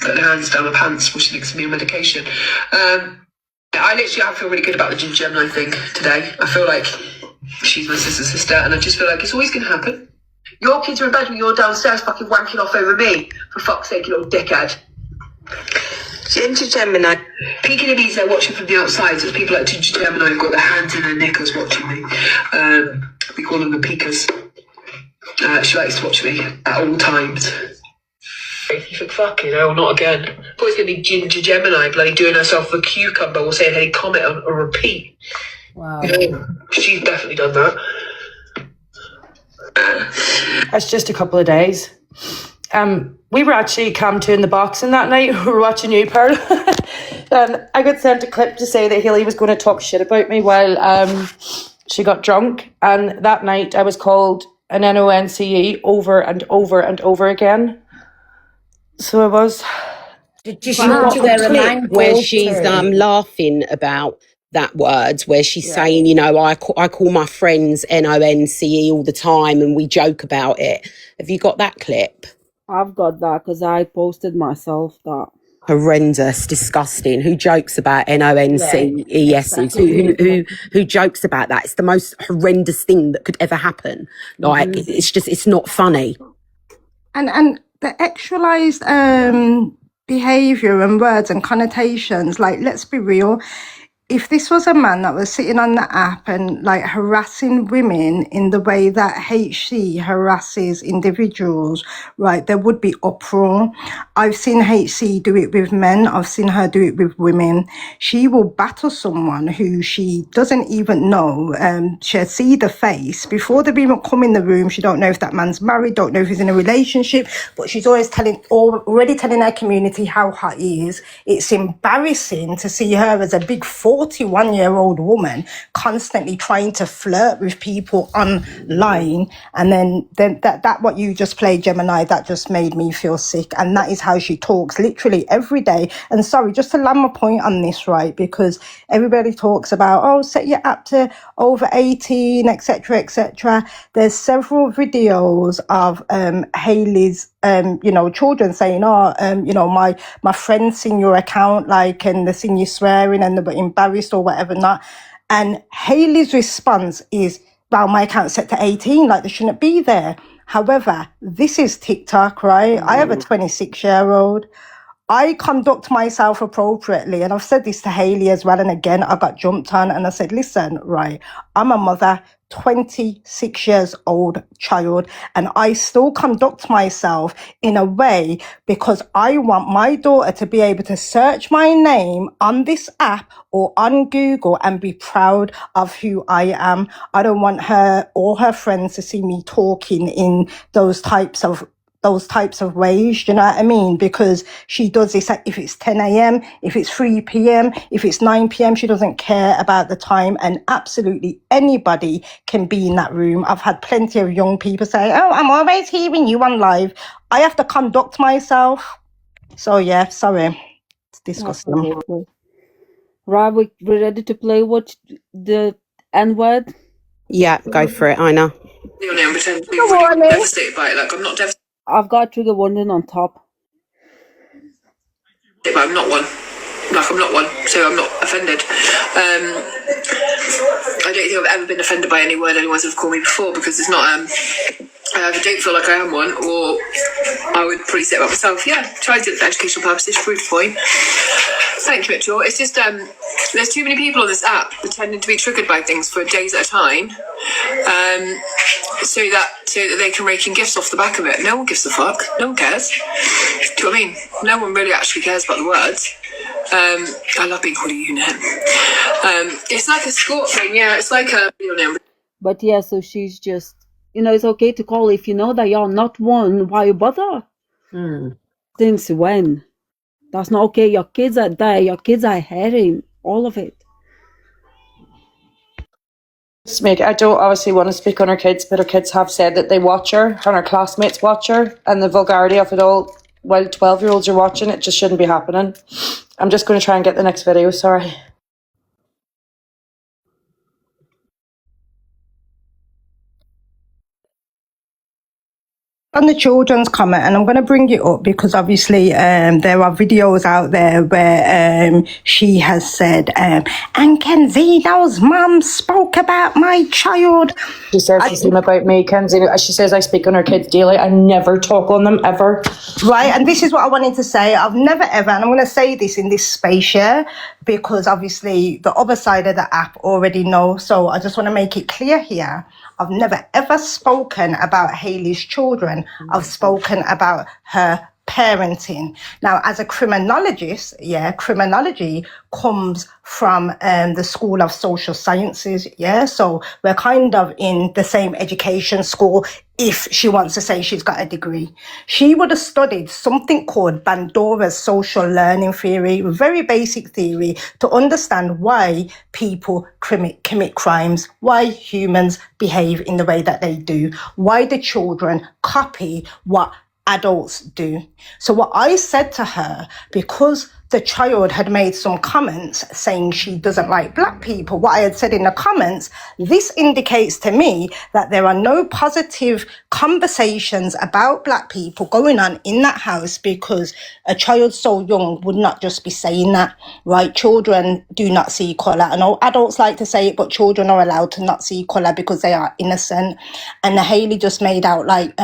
put her hands down her pants before she takes some new medication. I feel really good about the Ginger Gemini thing today. I feel like she's my sister's sister, and I just feel like it's always going to happen. Your kids are in bed when you're downstairs fucking wanking off over me. For fuck's sake, you little dickhead. Ginger Gemini. Peekaboo there watching from the outside, so people like Ginger Gemini have got their hands in their knickers watching me. We call them the peekers. She likes to watch me at all times. You think, fucking hell, not again. Thought it's going to be Ginger Gemini bloody doing herself a cucumber or saying, hey, comment on a repeat. Wow. She's definitely done that. That's just a couple of days. We were actually cam 2 in the boxing that night. We were watching you, Pearl. And I got sent a clip to say that Hayley was going to talk shit about me while she got drunk. And that night I was called an NONCE over and over and over again. So I was. Did you Not show the her a clip man where called she's her? laughing about that words, where she's saying, you know, I call my friends NONCE all the time and we joke about it. Have you got that clip? I've got that because I posted myself that. Horrendous, disgusting. Who jokes about NONCESs? Who jokes about that? It's the most horrendous thing that could ever happen. Like, it's not funny. And the actualized behavior and words and connotations, like, let's be real, if this was a man that was sitting on the app and like harassing women in the way that HC harasses individuals, right, there would be uproar. I've seen HC do it with men. I've seen her do it with women. She will battle someone who she doesn't even know. She'll see the face before they even come in the room. She don't know if that man's married, don't know if he's in a relationship, but she's always already telling her community how hot he is. It's embarrassing to see her as a big 41-year-old woman constantly trying to flirt with people online, and then that what you just played, Gemini, that just made me feel sick. And that is how she talks literally every day. And sorry, just to land my point on this, right, because everybody talks about, oh, set your app to over 18, etc., etc. There's several videos of Hayley's children saying, my friends seen your account, like, and they seen you swearing and they were embarrassed or whatever not. And Hayley's response is, well, my account's set to 18, like they shouldn't be there. However, this is TikTok, right? I have a 26-year-old. I conduct myself appropriately, and I've said this to Hayley as well, and again, I got jumped on, and I said, listen, right, I'm a mother, 26 years old child, and I still conduct myself in a way because I want my daughter to be able to search my name on this app or on Google and be proud of who I am. I don't want her or her friends to see me talking in those types of ways, do you know what I mean? Because she does this, if it's 10 a.m., if it's 3 p.m., if it's 9 p.m., she doesn't care about the time, and absolutely anybody can be in that room. I've had plenty of young people say, oh, I'm always hearing you on live. I have to conduct myself. So yeah, sorry. It's disgusting. Absolutely. Right, we're ready to play what the N-word? Yeah, go for it, Ina. Your name pretend to be really devastated by it. Like, I'm not devastated, I've got trigger warning on top. but I'm not one. Like, I'm not one, so I'm not offended. I don't think I've ever been offended by any word anyone's ever called me before, because it's not, I either don't feel like I am one, or I would probably say about myself, yeah, try to do it for educational purposes, prove the point. Thank you, Mitchell. It's just, there's too many people on this app pretending to be triggered by things for days at a time, so that they can rake in gifts off the back of it. No one gives a fuck. No one cares. Do you know what I mean? No one really actually cares about the words. I love being called a unit. It's like a sport thing, yeah. It's like a But yeah, so she's just, it's okay to call if you know that you're not one. Why you bother? Since when? That's not okay. Your kids are there. Your kids are hearing all of it. I don't obviously want to speak on her kids, but her kids have said that they watch her and her classmates watch her, and the vulgarity of it all while 12-year-olds are watching it just shouldn't be happening. I'm just going to try and get the next video, sorry. On the children's comment, and I'm going to bring it up because obviously there are videos out there where she has said, and Kenzino's mum spoke about my child. She says the same about me, Kenzino. She says I speak on her kids daily. I never talk on them, ever. Right, and this is what I wanted to say. I've never ever, and I'm going to say this in this space here, because obviously the other side of the app already know, so I just want to make it clear here. I've never ever spoken about Hayley's children. I've spoken about her parenting. Now, as a criminologist, criminology comes from the School of Social Sciences, so we're kind of in the same education school. If she wants to say she's got a degree, she would have studied something called Bandura's social learning theory, very basic theory, to understand why people commit crimes, why humans behave in the way that they do, why the children copy what adults do. So what I said to her, because the child had made some comments saying she doesn't like black people, what I had said in the comments, this indicates to me that there are no positive conversations about black people going on in that house, because a child so young would not just be saying that, right? Children do not see colour. I know adults like to say it, but children are allowed to not see colour because they are innocent. And Hayley just made out like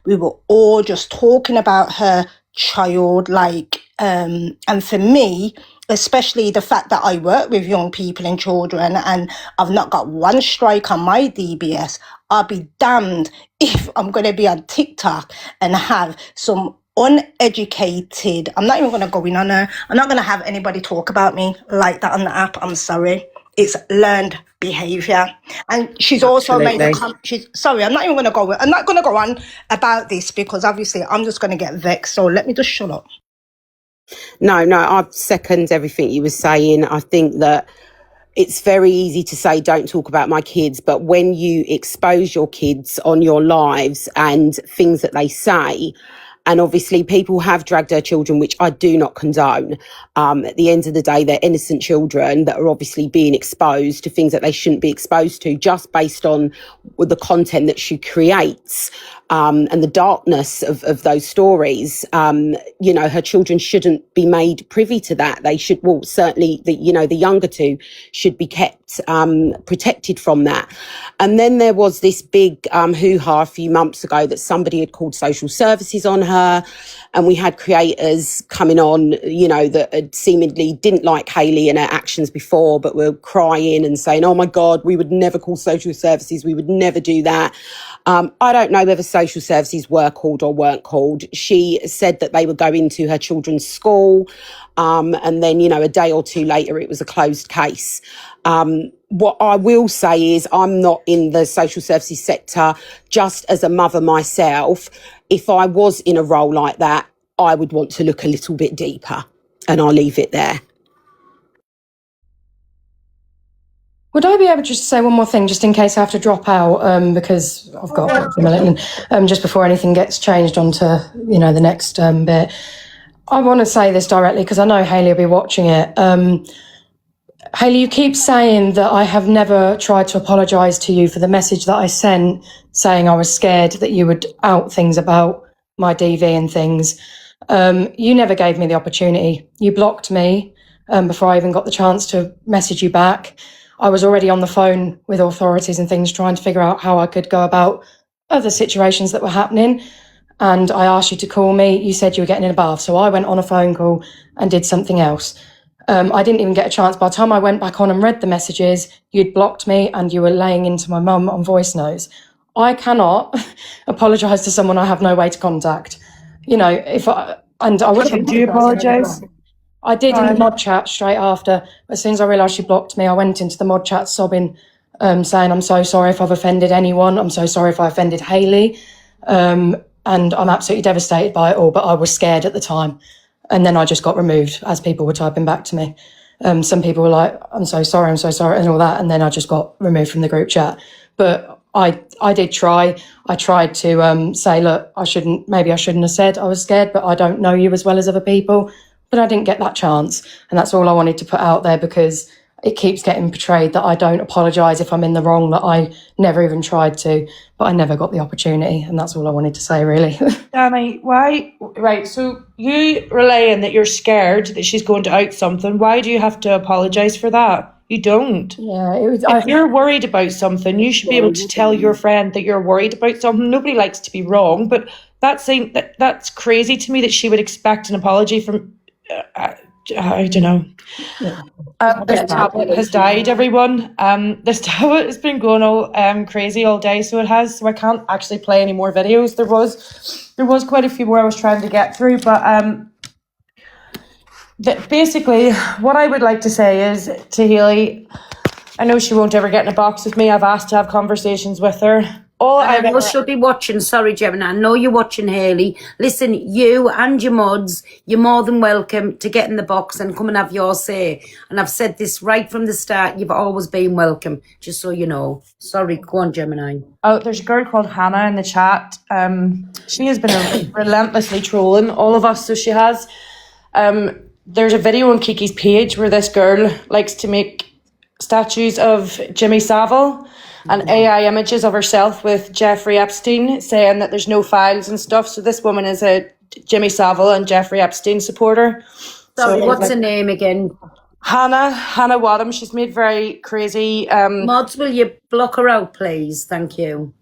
we were all just talking about her child, like, and for me, especially the fact that I work with young people and children and I've not got one strike on my DBS, I'll be damned if I'm going to be on TikTok and have some uneducated, I'm not even going to go in on her, I'm not going to have anybody talk about me like that on the app. I'm sorry. It's learned behavior. And she's also made a sorry, I'm not going to go on about this because obviously I'm just going to get vexed. So let me just shut up. No, I second everything you were saying. I think that it's very easy to say, don't talk about my kids. But when you expose your kids on your lives and things that they say, and obviously people have dragged her children, which I do not condone. At the end of the day, they're innocent children that are obviously being exposed to things that they shouldn't be exposed to just based on the content that she creates. And the darkness of those stories, her children shouldn't be made privy to that. They should, certainly the younger two should be kept protected from that. And then there was this big hoo-ha a few months ago that somebody had called social services on her, and we had creators coming on, that had seemingly didn't like Hayley and her actions before, but were crying and saying, oh my God, we would never call social services. We would never do that. I don't know whether social services were called or weren't called. She said that they were going to her children's school. And then, a day or two later, it was a closed case. What I will say is I'm not in the social services sector. Just as a mother myself, if I was in a role like that, I would want to look a little bit deeper, and I'll leave it there. Would I be able to just say one more thing, just in case I have to drop out, because I've got a minute, just before anything gets changed onto, the next bit. I want to say this directly because I know Hayley will be watching it. Hayley, you keep saying that I have never tried to apologise to you for the message that I sent, saying I was scared that you would out things about my DV and things. You never gave me the opportunity. You blocked me before I even got the chance to message you back. I was already on the phone with authorities and things trying to figure out how I could go about other situations that were happening. And I asked you to call me. You said you were getting in a bath. So I went on a phone call and did something else. I didn't even get a chance. By the time I went back on and read the messages, you'd blocked me and you were laying into my mum on voice notes. I cannot apologise to someone I have no way to contact. I would have. Do you apologise? I did in the mod chat straight after. As soon as I realised she blocked me, I went into the mod chat sobbing, saying, I'm so sorry if I've offended anyone. I'm so sorry if I offended Hayley. And I'm absolutely devastated by it all, but I was scared at the time. And then I just got removed as people were typing back to me. Some people were like, I'm so sorry, and all that. And then I just got removed from the group chat. But I did try. I tried to say, look, maybe I shouldn't have said I was scared, but I don't know you as well as other people. But I didn't get that chance. And that's all I wanted to put out there, because it keeps getting portrayed that I don't apologise if I'm in the wrong, that I never even tried to, but I never got the opportunity. And that's all I wanted to say, really. Danny, why? Right, so you relaying that you're scared that she's going to out something. Why do you have to apologise for that? You don't. Yeah, if you're worried about something, you should be able to tell your friend that you're worried about something. Nobody likes to be wrong, but that's crazy to me that she would expect an apology from... I don't know. This tablet has died, everyone. This tablet has been going all crazy all day, so it has. So I can't actually play any more videos. There was there was quite a few more I was trying to get through, but basically what I would like to say is to Hayley, I know she won't ever get in a box with me. I've asked to have conversations with her. I know she'll be watching. Sorry, Gemini. I know you're watching, Hayley. Listen, you and your mods, you're more than welcome to get in the box and come and have your say. And I've said this right from the start. You've always been welcome, just so you know. Sorry, go on, Gemini. Oh, there's a girl called Hannah in the chat. She has been relentlessly trolling all of us, so she has. There's a video on Kiki's page where this girl likes to make statues of Jimmy Savile and AI images of herself with Jeffrey Epstein, saying that there's no files and stuff. So this woman is a Jimmy Savile and Jeffrey Epstein supporter. Sorry, what's her name again? Hannah Wadham. She's made very crazy. Mods, will you block her out, please? Thank you.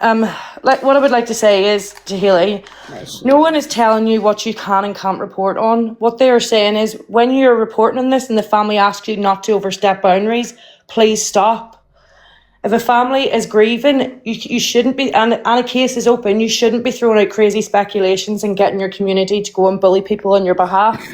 Like what I would like to say is to Hayley, no one is telling you what you can and can't report on. What they are saying is when you're reporting on this and the family asks you not to overstep boundaries, please stop. If a family is grieving, you shouldn't be, and a case is open, you shouldn't be throwing out crazy speculations and getting your community to go and bully people on your behalf.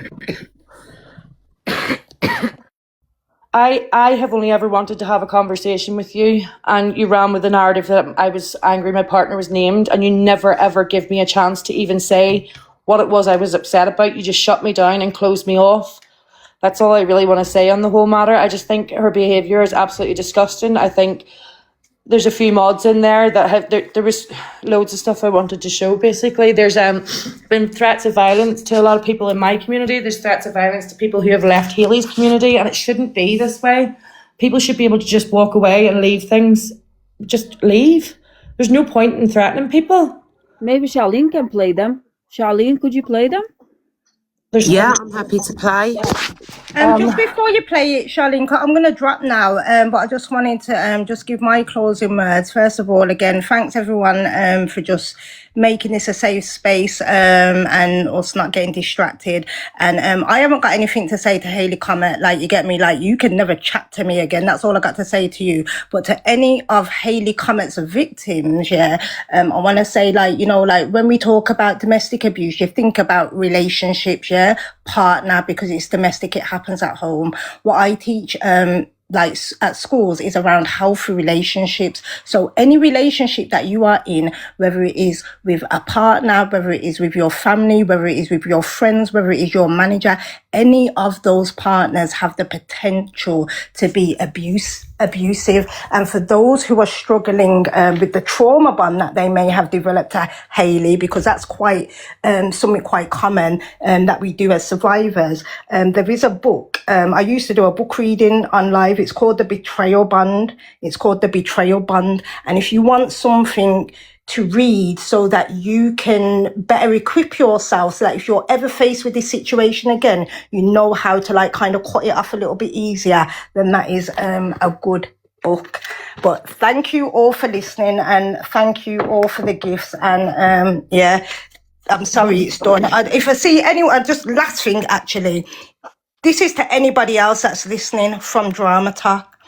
I have only ever wanted to have a conversation with you, and you ran with the narrative that I was angry my partner was named, and you never ever give me a chance to even say what it was I was upset about. You just shut me down and closed me off. That's all I really want to say on the whole matter. I just think her behaviour is absolutely disgusting. I think there's a few mods in there that have, there was loads of stuff I wanted to show, basically. There's been threats of violence to a lot of people in my community. There's threats of violence to people who have left Hayley's community, and it shouldn't be this way. People should be able to just walk away and leave things. Just leave. There's no point in threatening people. Maybe Charlene can play them. Charlene, could you play them? Yeah, I'm happy to play. Just before you play it, Charlene, 'cause I'm going to drop now, but I just wanted to just give my closing words. First of all, again, thanks everyone for just making this a safe space and us not getting distracted. And I haven't got anything to say to Hayley Comet. Like, you get me? Like, you can never chat to me again. That's all I got to say to you. But to any of Hayley Comet's victims, yeah, I want to say, like, you know, like when we talk about domestic abuse, you think about relationships, yeah, partner, because it's domestic, it happens at home. What I teach like at schools is around healthy relationships. So any relationship that you are in, whether it is with a partner, whether it is with your family, whether it is with your friends, whether it is your manager, any of those partners have the potential to be abusive. And for those who are struggling with the trauma bond that they may have developed at Hayley, because that's quite something quite common that we do as survivors. There is a book. I used to do a book reading on live. It's called The Betrayal Bond. It's called The Betrayal Bond. And if you want something to read so that you can better equip yourself, so that if you're ever faced with this situation again, you know how to like kind of cut it off a little bit easier, then that is a good book. But thank you all for listening, and thank you all for the gifts. And yeah, I'm sorry it's done. If I see anyone, just last thing actually, this is to anybody else that's listening from Drama Talk.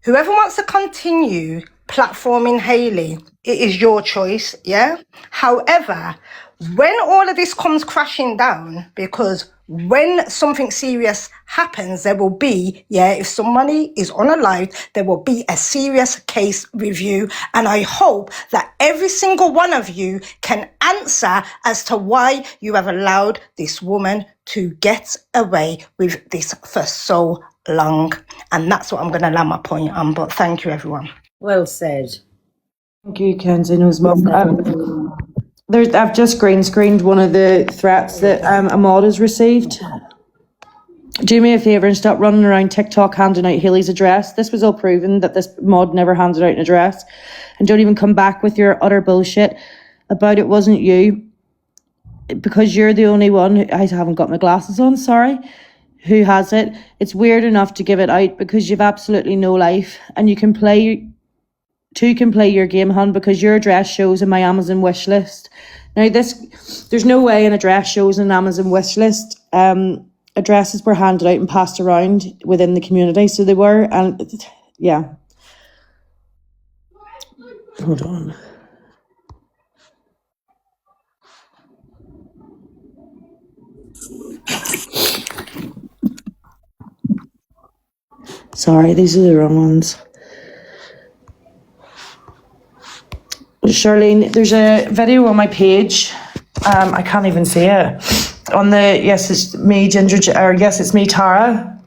Whoever wants to continue platforming Hayley, it is your choice, yeah? However, when all of this comes crashing down, because when something serious happens, there will be, yeah, if somebody is unalived, there will be a serious case review. And I hope that every single one of you can answer as to why you have allowed this woman to get away with this for so long. And that's what I'm going to land my point on. But thank you, everyone. Well said. Thank you, Kenzie. I've just green screened one of the threats that Ahmad has received. Do me a favour and stop running around TikTok handing out Hayley's address. This was all proven that this mod never handed out an address. And don't even come back with your utter bullshit about it wasn't you. Because you're the only one, I haven't got my glasses on, sorry, who has it. It's weird enough to give it out because you've absolutely no life, and you can play your game, hun, because your address shows in my Amazon wish list. Now there's no way an address shows in an Amazon wish list. Addresses were handed out and passed around within the community, so they were, and yeah. Hold on. Sorry, these are the wrong ones. Charlene, there's a video on my page. I can't even see it. On the yes, it's me, yes, it's me, Tara.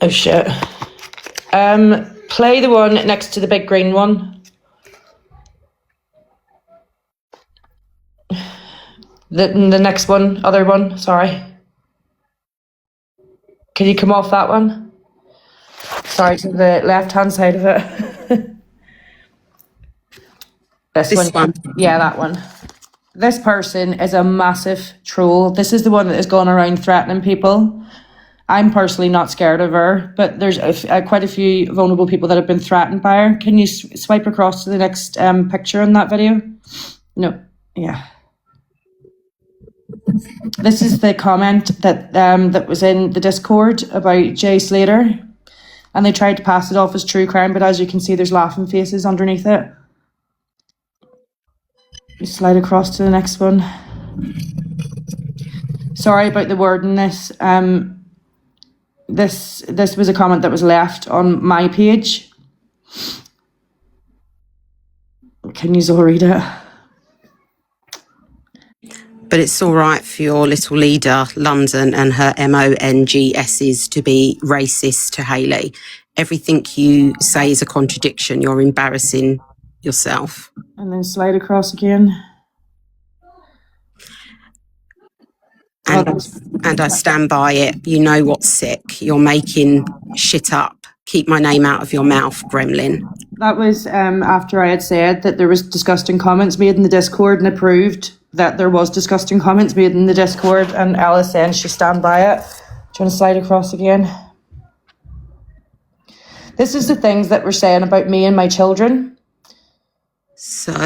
Oh shit. Play the one next to the big green one. The next one, other one. Sorry. Can you come off that one? Sorry, to the left-hand side of it. This one. Yeah, that one. This person is a massive troll. This is the one that has gone around threatening people. I'm personally not scared of her, but there's quite a few vulnerable people that have been threatened by her. Can you swipe across to the next picture in that video? No. Yeah. This is the comment that was in the Discord about Jay Slater, and they tried to pass it off as true crime, but as you can see, there's laughing faces underneath it. You slide across to the next one. Sorry about the word in this. This was a comment that was left on my page. Can you all read it? But it's all right for your little leader, London, and her MONGSs to be racist to Hayley. Everything you say is a contradiction. You're embarrassing yourself. And then slide across again. And I stand by it. You know what's sick. You're making shit up. Keep my name out of your mouth, gremlin. That was after I had said that there was disgusting comments made in the Discord, and approved that there was disgusting comments made in the Discord, and Alice saying she stand by it. Trying to slide across again. This is the things that we're saying about me and my children. So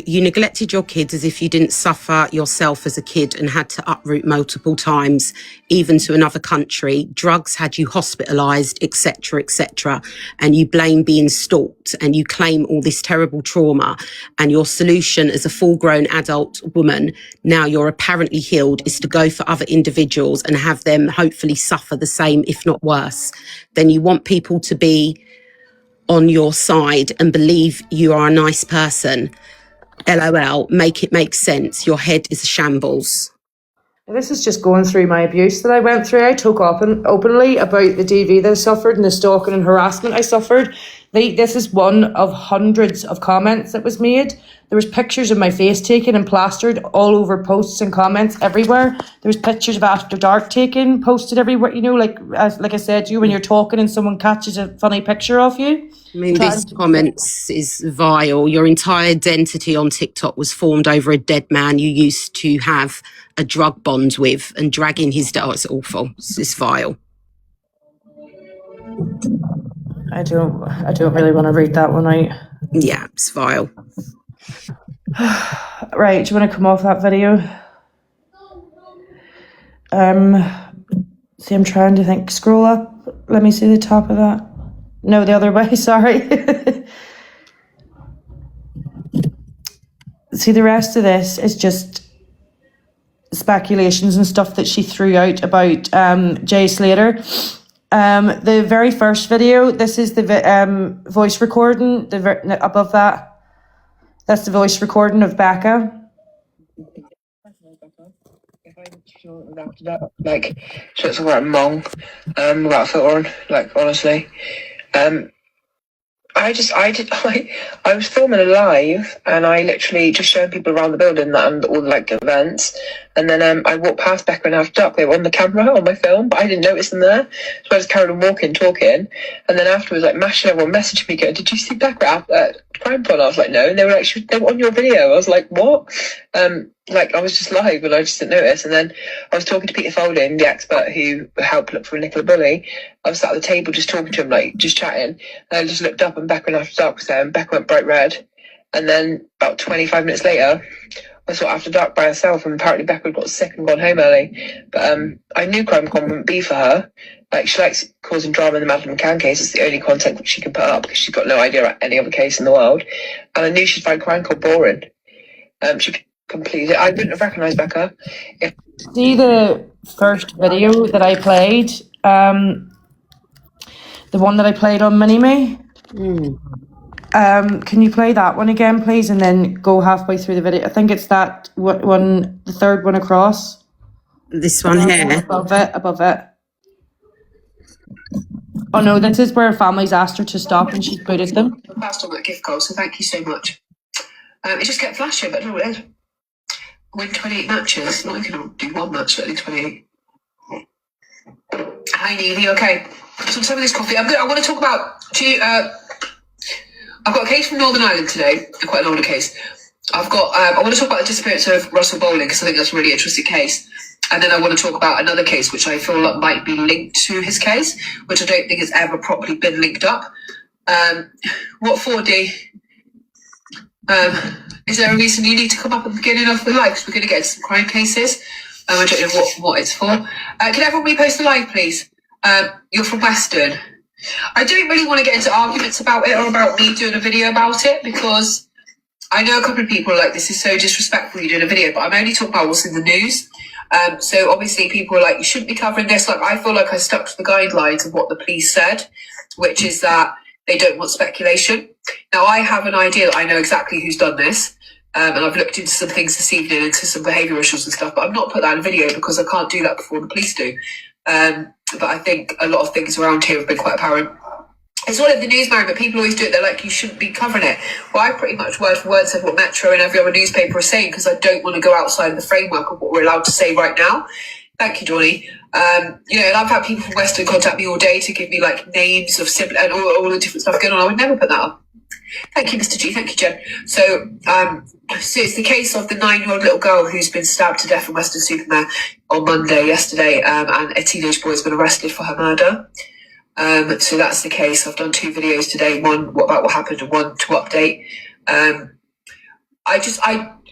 you neglected your kids as if you didn't suffer yourself as a kid and had to uproot multiple times, even to another country. Drugs had you hospitalised, etc., etc. And you blame being stalked, and you claim all this terrible trauma. And your solution as a full-grown adult woman, now you're apparently healed, is to go for other individuals and have them hopefully suffer the same, if not worse. Then you want people to be on your side and believe you are a nice person. LOL, make it make sense. Your head is a shambles. This is just going through my abuse that I went through. I talk openly about the DV that I suffered and the stalking and harassment I suffered. This is one of hundreds of comments that was made. There was pictures of my face taken and plastered all over posts and comments everywhere. There was pictures of After Dark taken, posted everywhere. You know, like I said to you, when you're talking and someone catches a funny picture of you. I mean, this comments is vile. Your entire identity on TikTok was formed over a dead man you used to have a drug bond with, and dragging his... Oh, it's awful. It's vile. I don't really want to read that one out. Yeah, it's vile. Right, do you want to come off that video? See, I'm trying to think. Scroll up. Let me see the top of that. No, the other way, sorry. See, the rest of this is just speculations and stuff that she threw out about Jay Slater. The very first video, this is the voice recording. Above that, that's the voice recording of Becca. Like, she looks like a mong, without a filter on, like, honestly. I was filming a live, and I literally just showing people around the building that and all the like events, and then I walked past Becca and After Dark. They were on the camera on my film, but I didn't notice them there, so I just carried on walking, talking, and then afterwards, like, Mash and everyone messaged me, going, "Did you see Becca at Crime Con?" I was like, "No," and they were like, "They were on your video." I was like, "What?" Like, I was just live, and I just didn't notice. And then I was talking to Peter Folding, the expert who helped look for Nicola Bulley. I was sat at the table just talking to him, like, just chatting. And I just looked up, and Becca and After Dark was there, and Becca went bright red. And then about 25 minutes later, I saw After Dark by herself, and apparently Becca had got sick and gone home early. But I knew Crime Con wouldn't be for her. Like, she likes causing drama in the Madeleine McCann case. It's the only content that she can put up, because she's got no idea about any other case in the world. And I knew she'd find Crime Con boring. She completely. I wouldn't have recognised Becca. See the first video that I played? The one that I played on Mini-Me? Can you play that one again, please? And then go halfway through the video. I think it's that one, the third one across. This one here. Above it. Oh no, this is where families asked her to stop and she booted them. Passed on that gift card, so thank you so much. It just kept flashing, but no, it did. Win 28 matches. Not even do one match, but only 28. Hi, Neely. Okay. So some of this coffee. I want to talk about. I've got a case from Northern Ireland today. Quite an older case. I want to talk about the disappearance of Russell Bowling because I think that's a really interesting case. And then I want to talk about another case which I feel like might be linked to his case, which I don't think has ever properly been linked up. What for, D? Is there a reason you need to come up at the beginning of the live? Because we're going to get into some crime cases. I don't know what it's for. Can everyone repost the live, please? You're from Western. I don't really want to get into arguments about it or about me doing a video about it because I know a couple of people are like, this is so disrespectful, you're doing a video, but I'm only talking about what's in the news. So obviously people are like, you shouldn't be covering this. Like, I feel like I stuck to the guidelines of what the police said, which is that they don't want speculation. Now, I have an idea. I know exactly who's done this. And I've looked into some things this evening, into some behaviour issues and stuff, but I've not put that in a video because I can't do that before the police do. But I think a lot of things around here have been quite apparent. It's all in the news, Mary, but people always do it. They're like, you shouldn't be covering it. Well, I pretty much word for word said what Metro and every other newspaper are saying because I don't want to go outside of the framework of what we're allowed to say right now. Thank you, Johnny. And I've had people from Western contact me all day to give me like names of siblings and all the different stuff going on. I would never put that up. Thank you, Mr. G. Thank you, Jen. So it's the case of the 9-year-old little girl who's been stabbed to death in Weston-super-Mare on Monday, yesterday, and a teenage boy has been arrested for her murder. So that's the case. I've done 2 videos today. One about what happened and one to update.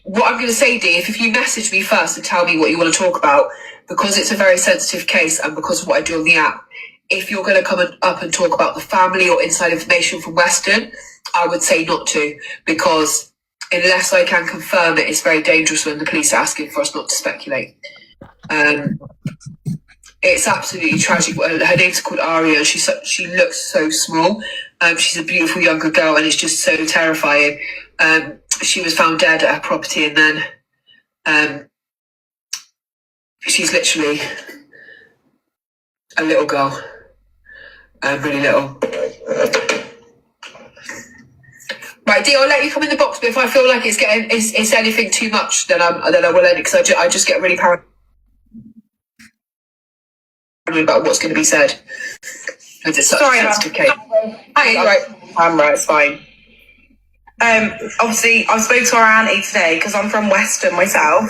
What I'm going to say, Dee, if you message me first and tell me what you want to talk about, because it's a very sensitive case and because of what I do on the app, if you're going to come up and talk about the family or inside information from Western, I would say not to, because unless I can confirm it, it's very dangerous when the police are asking for us not to speculate. It's absolutely tragic. Her name's called Aria. She looks so small. She's a beautiful younger girl, and it's just so terrifying. She was found dead at her property, and then she's literally a little girl, really little. Right, Dee, I'll let you come in the box, but if I feel like it's anything too much, then I will end it because I just get really paranoid about what's going to be said. It's such a sensitive case. Hi, right. I'm right, it's fine. Obviously, I spoke to our auntie today because I'm from Western myself.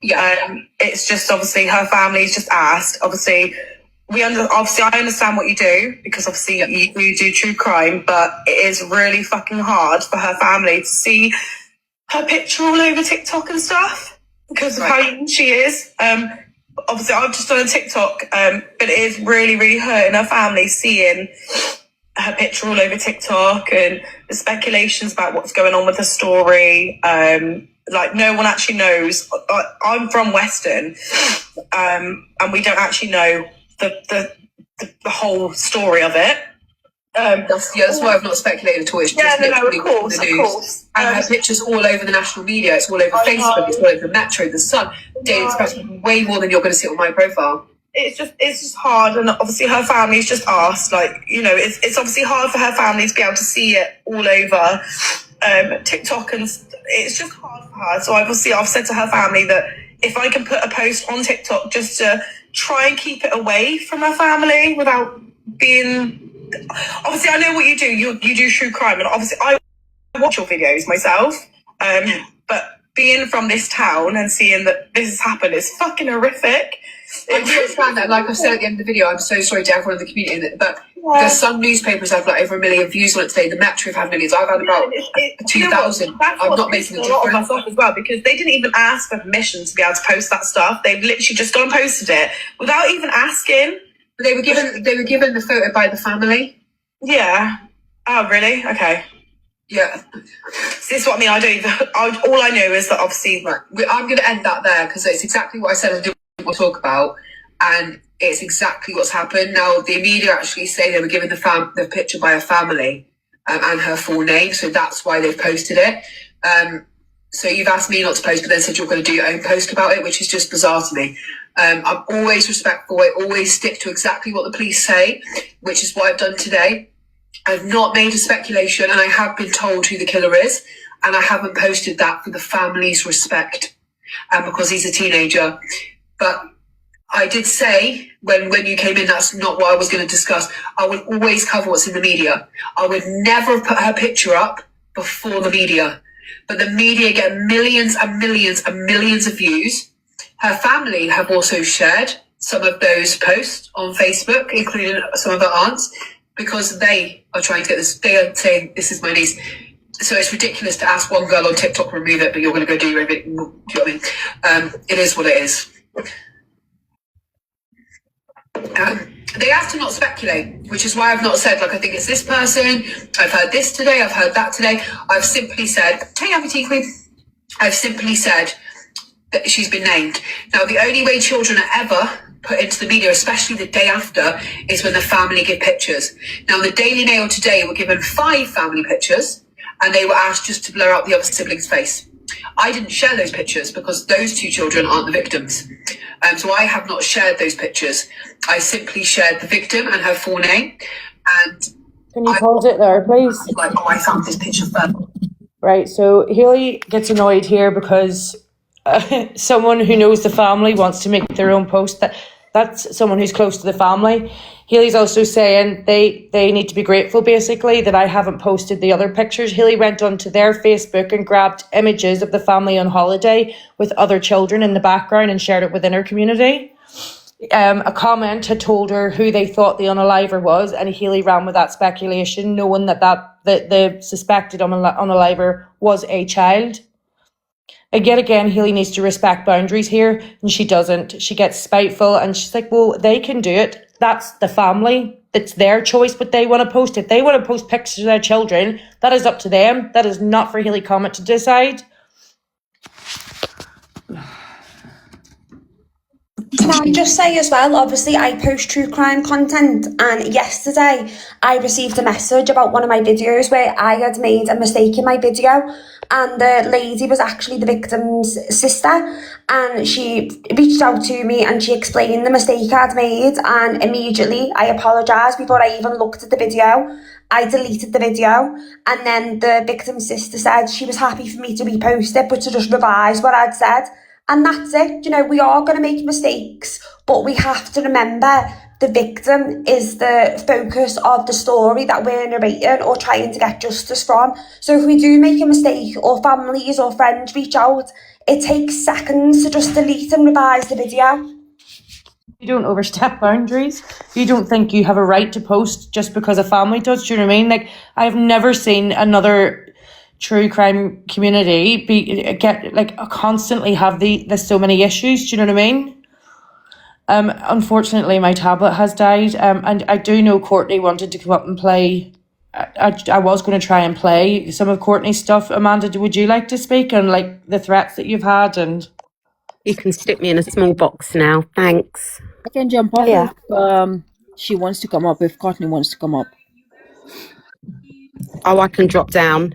Yeah. It's just obviously her family's just asked. Obviously, I understand what you do because obviously you do true crime, but it is really fucking hard for her family to see her picture all over TikTok and stuff because of how young she is. Obviously, I've just done a TikTok, but it is really, really hurting her family seeing her picture all over TikTok and the speculations about what's going on with the story. Like, no one actually knows. I'm from Western, and we don't actually know the whole story of it. That's why I've not speculated at all. It's just of course. And her pictures all over the national media. It's all over Facebook. It's all over Metro, The Sun, Daily Express. Way more than you're going to see on my profile. It's just hard, and obviously her family's just asked. Like, it's obviously hard for her family to be able to see it all over TikTok, and it's just hard for her. So I've said to her family that if I can put a post on TikTok just to try and keep it away from her family without being. Obviously, I know what you do. You do true crime, and obviously I watch your videos myself. But being from this town and seeing that this has happened is fucking horrific. I do understand that. Like I said at the end of the video, I'm so sorry to everyone in the community, but there's some newspapers have like over 1 million views on it today. The Metro have had millions. I've had about 2,000. I'm not making a lot of us off as well because they didn't even ask for permission to be able to post that stuff. They've literally just gone and posted it without even asking. They were given the photo by the family. Yeah. Oh, really? Okay. Yeah. So this is what I mean. All I know is that obviously, I'm going to end that there because it's exactly what I said I didn't want to talk about, and it's exactly what's happened. Now, the media actually say they were given the picture by a family and her full name, so that's why they've posted it. So you've asked me not to post, but then said you're going to do your own post about it, which is just bizarre to me. I'm always respectful. I always stick to exactly what the police say, which is what I've done today. I've not made a speculation, and I have been told who the killer is, and I haven't posted that for the family's respect and because he's a teenager. But I did say when you came in, that's not what I was going to discuss. I will always cover what's in the media. I would never put her picture up before the media. But the media get millions and millions and millions of views. Her family have also shared some of those posts on Facebook, including some of her aunts, because they are trying to get this. They are saying, this is my niece. So it's ridiculous to ask one girl on TikTok to remove it, but you're going to go do your own bit. Do you know what I mean? It is what it is. They have to not speculate, which is why I've not said, like, I think it's this person. I've heard this today. I've heard that today. I've simply said, hey, I'm a tea queen. I've simply said that she's been named. Now, the only way children are ever put into the media, especially the day after, is when the family give pictures. Now, the Daily Mail today were given 5 family pictures, and they were asked just to blur out the other sibling's face. I didn't share those pictures because those 2 children aren't the victims. So I have not shared those pictures. I simply shared the victim and her full name. And can you pause it there, please? Like, oh, I found this picture first. Right, so Hayley gets annoyed here because someone who knows the family wants to make their own post. That's someone who's close to the family. Hayley's also saying they need to be grateful, basically, that I haven't posted the other pictures. Hayley went onto their Facebook and grabbed images of the family on holiday with other children in the background and shared it within her community. A comment had told her who they thought the unaliver was, and Hayley ran with that speculation, knowing that the suspected unaliver was a child. And yet again, Hayley needs to respect boundaries here, and she doesn't. She gets spiteful, and she's like, well, they can do it. That's the family. It's their choice, but they want to post it. They want to post pictures of their children. That is up to them. That is not for Hayley Comet to decide. Can I just say as well, obviously I post true crime content, and yesterday I received a message about one of my videos where I had made a mistake in my video, and the lady was actually the victim's sister, and she reached out to me and she explained the mistake I'd made, and immediately I apologised before I even looked at the video. I deleted the video, and then the victim's sister said she was happy for me to repost it, but to just revise what I'd said. And that's it. You know, we are going to make mistakes, but we have to remember the victim is the focus of the story that we're narrating or trying to get justice from. So if we do make a mistake, or families or friends reach out, it takes seconds to just delete and revise the video. You don't overstep boundaries. You don't think you have a right to post just because a family does. Do you know what I mean? Like, I've never seen another true crime community constantly have there's so many issues. Do you know what I mean? Unfortunately, my tablet has died, and I do know Courtney wanted to come up and play. I was going to try and play some of Courtney's stuff. Amanda, would you like to speak on like the threats that you've had? And you can stick me in a small box now. Thanks. I can jump off if she wants to come up. If Courtney wants to come up. Oh, I can drop down.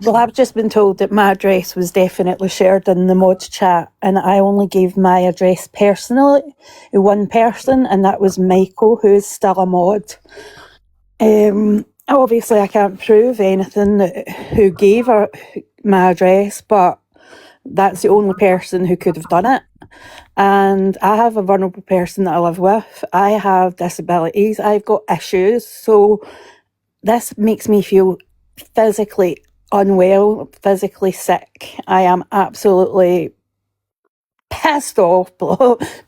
Well, I've just been told that my address was definitely shared in the mod chat, and I only gave my address personally to one person, and that was Michael, who is still a mod. Obviously, I can't prove anything who gave her my address, but that's the only person who could have done it. And I have a vulnerable person that I live with. I have disabilities. I've got issues. So this makes me feel physically unwell, physically sick. I am absolutely pissed off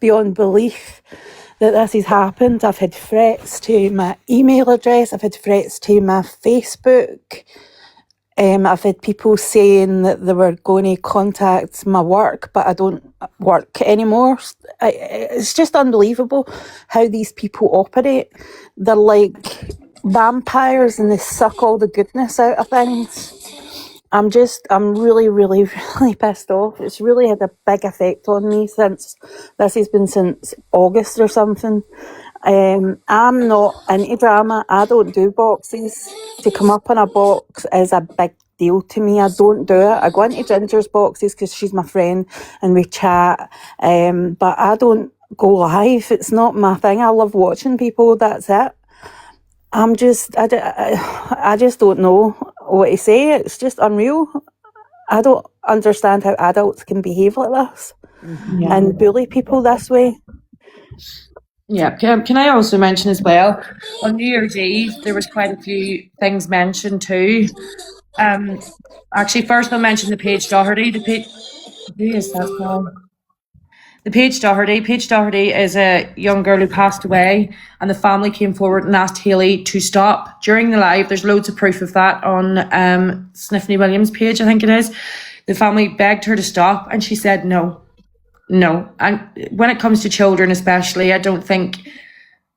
beyond belief that this has happened. I've had threats to my email address. I've had threats to my Facebook. I've had people saying that they were going to contact my work, but I don't work anymore. It's just unbelievable how these people operate. They're like vampires and they suck all the goodness out of things. I'm really, really, really pissed off. It's really had a big effect on me since August or something. I'm not into drama. I don't do boxes. To come up on a box is a big deal to me. I don't do it. I go into Ginger's boxes because she's my friend and we chat. But I don't go live. It's not my thing. I love watching people. That's it. I just don't know what to say. It's just unreal. I don't understand how adults can behave like this and bully people this way. Yeah, can I also mention as well, on New Year's Eve, there was quite a few things mentioned too. Actually, first I'll mention the Paige Doherty. Who is that called? The Paige Doherty. Paige Doherty is a young girl who passed away, and the family came forward and asked Hayley to stop during the live. There's loads of proof of that on Sniffany Williams' page, I think it is. The family begged her to stop, and she said no. And when it comes to children especially, I don't think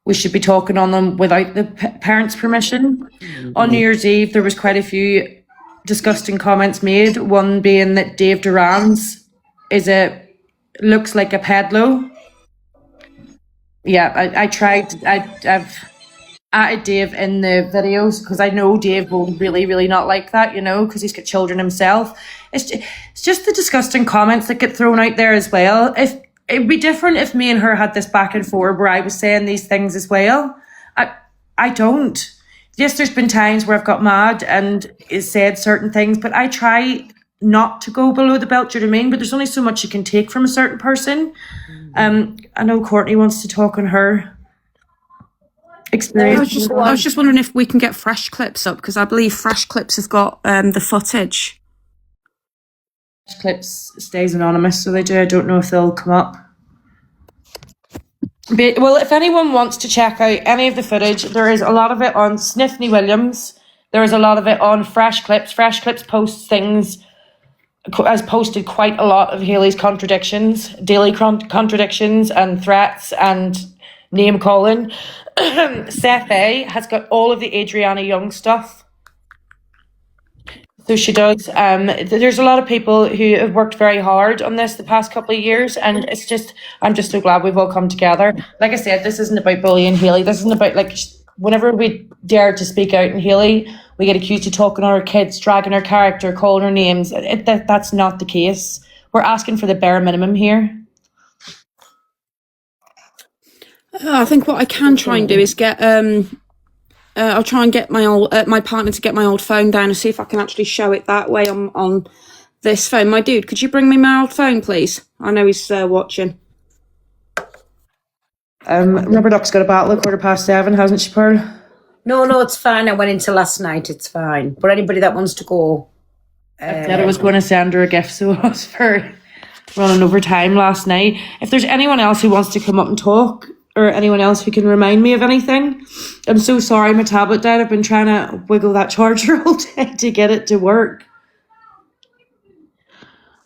we should be talking on them without the parents' permission. On New Year's Eve, there was quite a few disgusting comments made, one being that Dave Duran's looks like a peddler. Yeah, I've added Dave in the videos because I know Dave will really, really not like that, because he's got children himself. It's just the disgusting comments that get thrown out there as well. If it'd be different if me and her had this back and forth where I was saying these things as well. I don't. Yes, there's been times where I've got mad and said certain things, but I try not to go below the belt, do you know what I mean? But there's only so much you can take from a certain person. I know Courtney wants to talk on her experience. I was just wondering if we can get Fresh Clips up, because I believe Fresh Clips have got the footage. Fresh Clips stays anonymous, so they do. I don't know if they'll come up. But, well, if anyone wants to check out any of the footage, there is a lot of it on Sniffany Williams. There is a lot of it on Fresh Clips. Fresh Clips has posted quite a lot of Hayley's contradictions, daily contradictions and threats and name calling. Seth A has got all of the Adriana Young stuff. So she does. There's a lot of people who have worked very hard on this the past couple of years, and I'm just so glad we've all come together. Like I said, this isn't about bullying Hayley. This isn't about, whenever we dare to speak out in Hayley, we get accused of talking on our kids, dragging our character, calling her names. That's not the case. We're asking for the bare minimum here. I think what I can try and do is get I'll try and get my partner to get my old phone down and see if I can actually show it that way on this phone. My dude, could you bring me my old phone, please? I know he's watching. Rubber Duck's got a battle at 7:15, hasn't she, Pearl? No, it's fine. I went into last night. It's fine. But anybody that wants to go... I said I was going to send her a gift, so I was for running over time last night. If there's anyone else who wants to come up and talk, or anyone else who can remind me of anything, I'm so sorry my tablet died. I've been trying to wiggle that charger all day to get it to work.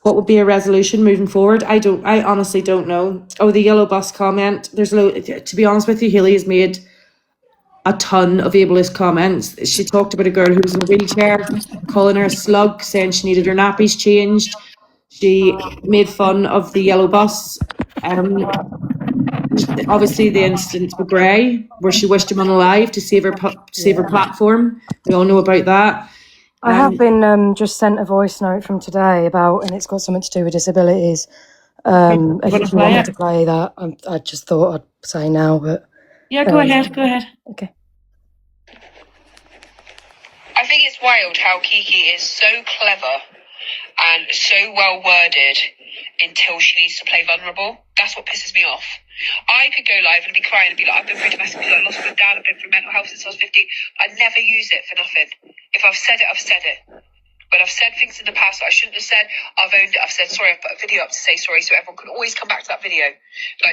What would be a resolution moving forward? I honestly don't know. Oh, the yellow bus comment. To be honest with you, Hayley has made a ton of ableist comments. She talked about a girl who was in a wheelchair, calling her a slug, saying she needed her nappies changed. She made fun of the yellow bus. Obviously, the incident with Gray, where she wished him unalive to save her platform. We all know about that. I have been just sent a voice note from today and it's got something to do with disabilities. If you wanted to play that, I just thought I'd say now, but... Yeah, go ahead. Okay. I think it's wild how Kiki is so clever and so well worded until she needs to play vulnerable. That's what pisses me off. I could go live and be crying and be like, I've been through domestic abuse, I lost my dad, I've been through mental health since I was 15. I'd never use it for nothing. If I've said it, I've said it. When I've said things in the past that I shouldn't have said, I've owned it, I've said sorry, I've put a video up to say sorry, so everyone can always come back to that video.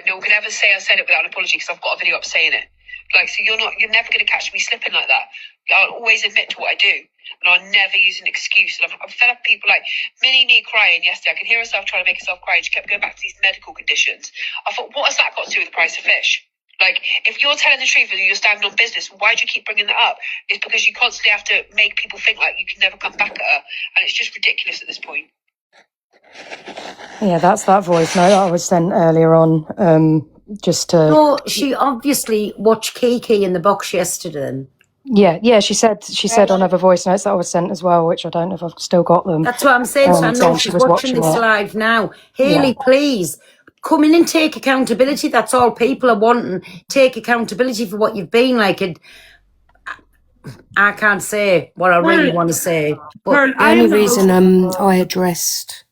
No one can ever say I said it without an apology because I've got a video up saying it. So you're never going to catch me slipping like that. I'll always admit to what I do. And I'll never use an excuse. And I'm fed up with people like Mini-Me crying yesterday. I could hear herself trying to make herself cry. And she kept going back to these medical conditions. I thought, what has that got to do with the price of fish? Like, if you're telling the truth and you're standing on business, why do you keep bringing that up? It's because you constantly have to make people think like you can never come back at her, and it's just ridiculous at this point. Yeah, that's that voice note that I was sent earlier on. Just to No, she obviously watched Kiki in the box yesterday. Then. yeah, she said on other voice notes that I was sent as well, which I don't know if I've still got them. That's what I'm saying. So I know saying she's watching this it. live now. Hayley, Yeah. please come in and take accountability. That's all people are wanting. Take accountability for what you've been like. And I can't say what I really want to say. But The only reason I addressed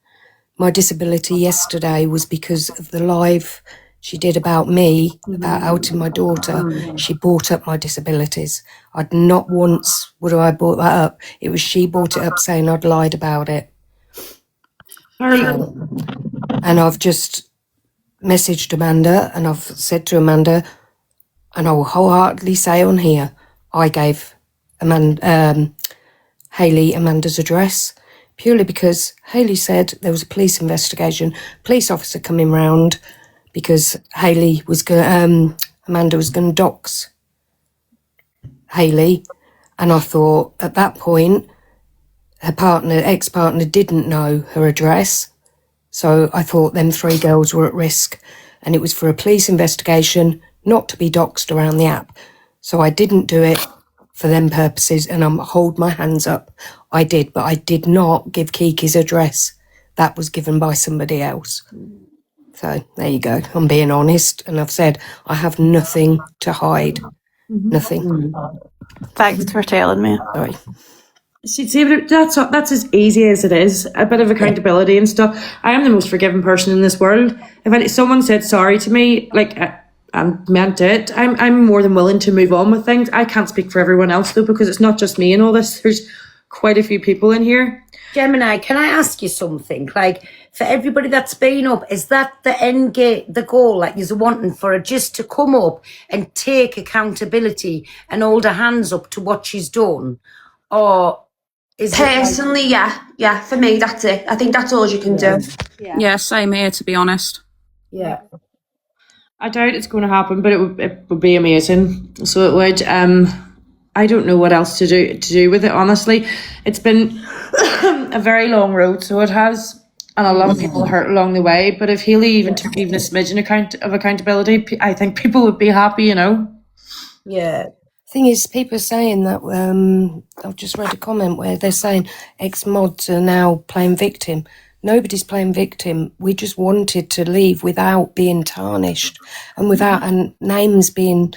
my disability yesterday was because of the live she did about me, about outing my daughter. She brought up my disabilities. I'd not once would I brought that up. It was she brought it up saying I'd lied about it. And I've just messaged Amanda and I've said to Amanda, and I will wholeheartedly say on here, I gave Hayley Amanda's address purely because Hayley said there was a police investigation, police officer coming round because Amanda was going to dox Hayley, and I thought at that point her ex-partner didn't know her address, so I thought them 3 girls were at risk, and it was for a police investigation, not to be doxed around the app. So I didn't do it for them purposes, and I'm hold my hands up. I did, but I did not give Kiki's address. That was given by somebody else. So there you go. I'm being honest, and I've said I have nothing to hide. Nothing. Thanks for telling me. Sorry. See, but that's as easy as it is. A bit of accountability and stuff. I am the most forgiving person in this world. If someone said sorry to me, like I meant it, I'm more than willing to move on with things. I can't speak for everyone else though, because it's not just me and all this. There's quite a few people in here. Gemini, can I ask you something? Like, for everybody that's been up, is that the end game, the goal that you're wanting for her just to come up and take accountability and hold her hands up to what she's done? Or is Personally, yeah, for me, that's it. I think that's all you can do. Yeah, same here, to be honest. Yeah. I doubt it's going to happen, but it would be amazing. So it would. I don't know what else to do with it, honestly. It's been a very long road, so it has, and a lot of people hurt along the way. But if Hayley even took even a smidgen of accountability, I think people would be happy, you know. Yeah. Thing is, people are saying that, I've just read a comment where they're saying ex-mods are now playing victim. Nobody's playing victim. We just wanted to leave without being tarnished and without names being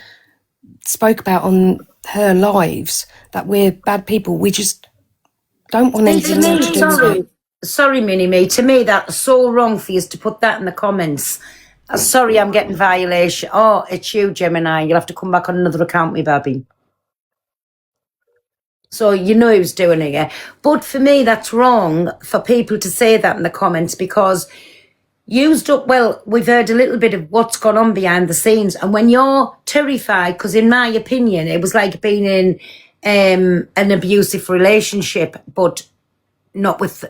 spoke about on her lives, that we're bad people. We just don't want anything to do with it. Sorry, Mini-Me. To me, that's so wrong for you to put that in the comments. Sorry, I'm getting violation. Oh, it's you, Gemini. You'll have to come back on another account, me baby. So you know who's doing it, yeah? But for me, that's wrong for people to say that in the comments, because we've heard a little bit of what's gone on behind the scenes. And when you're terrified, because in my opinion, it was like being in an abusive relationship, but not with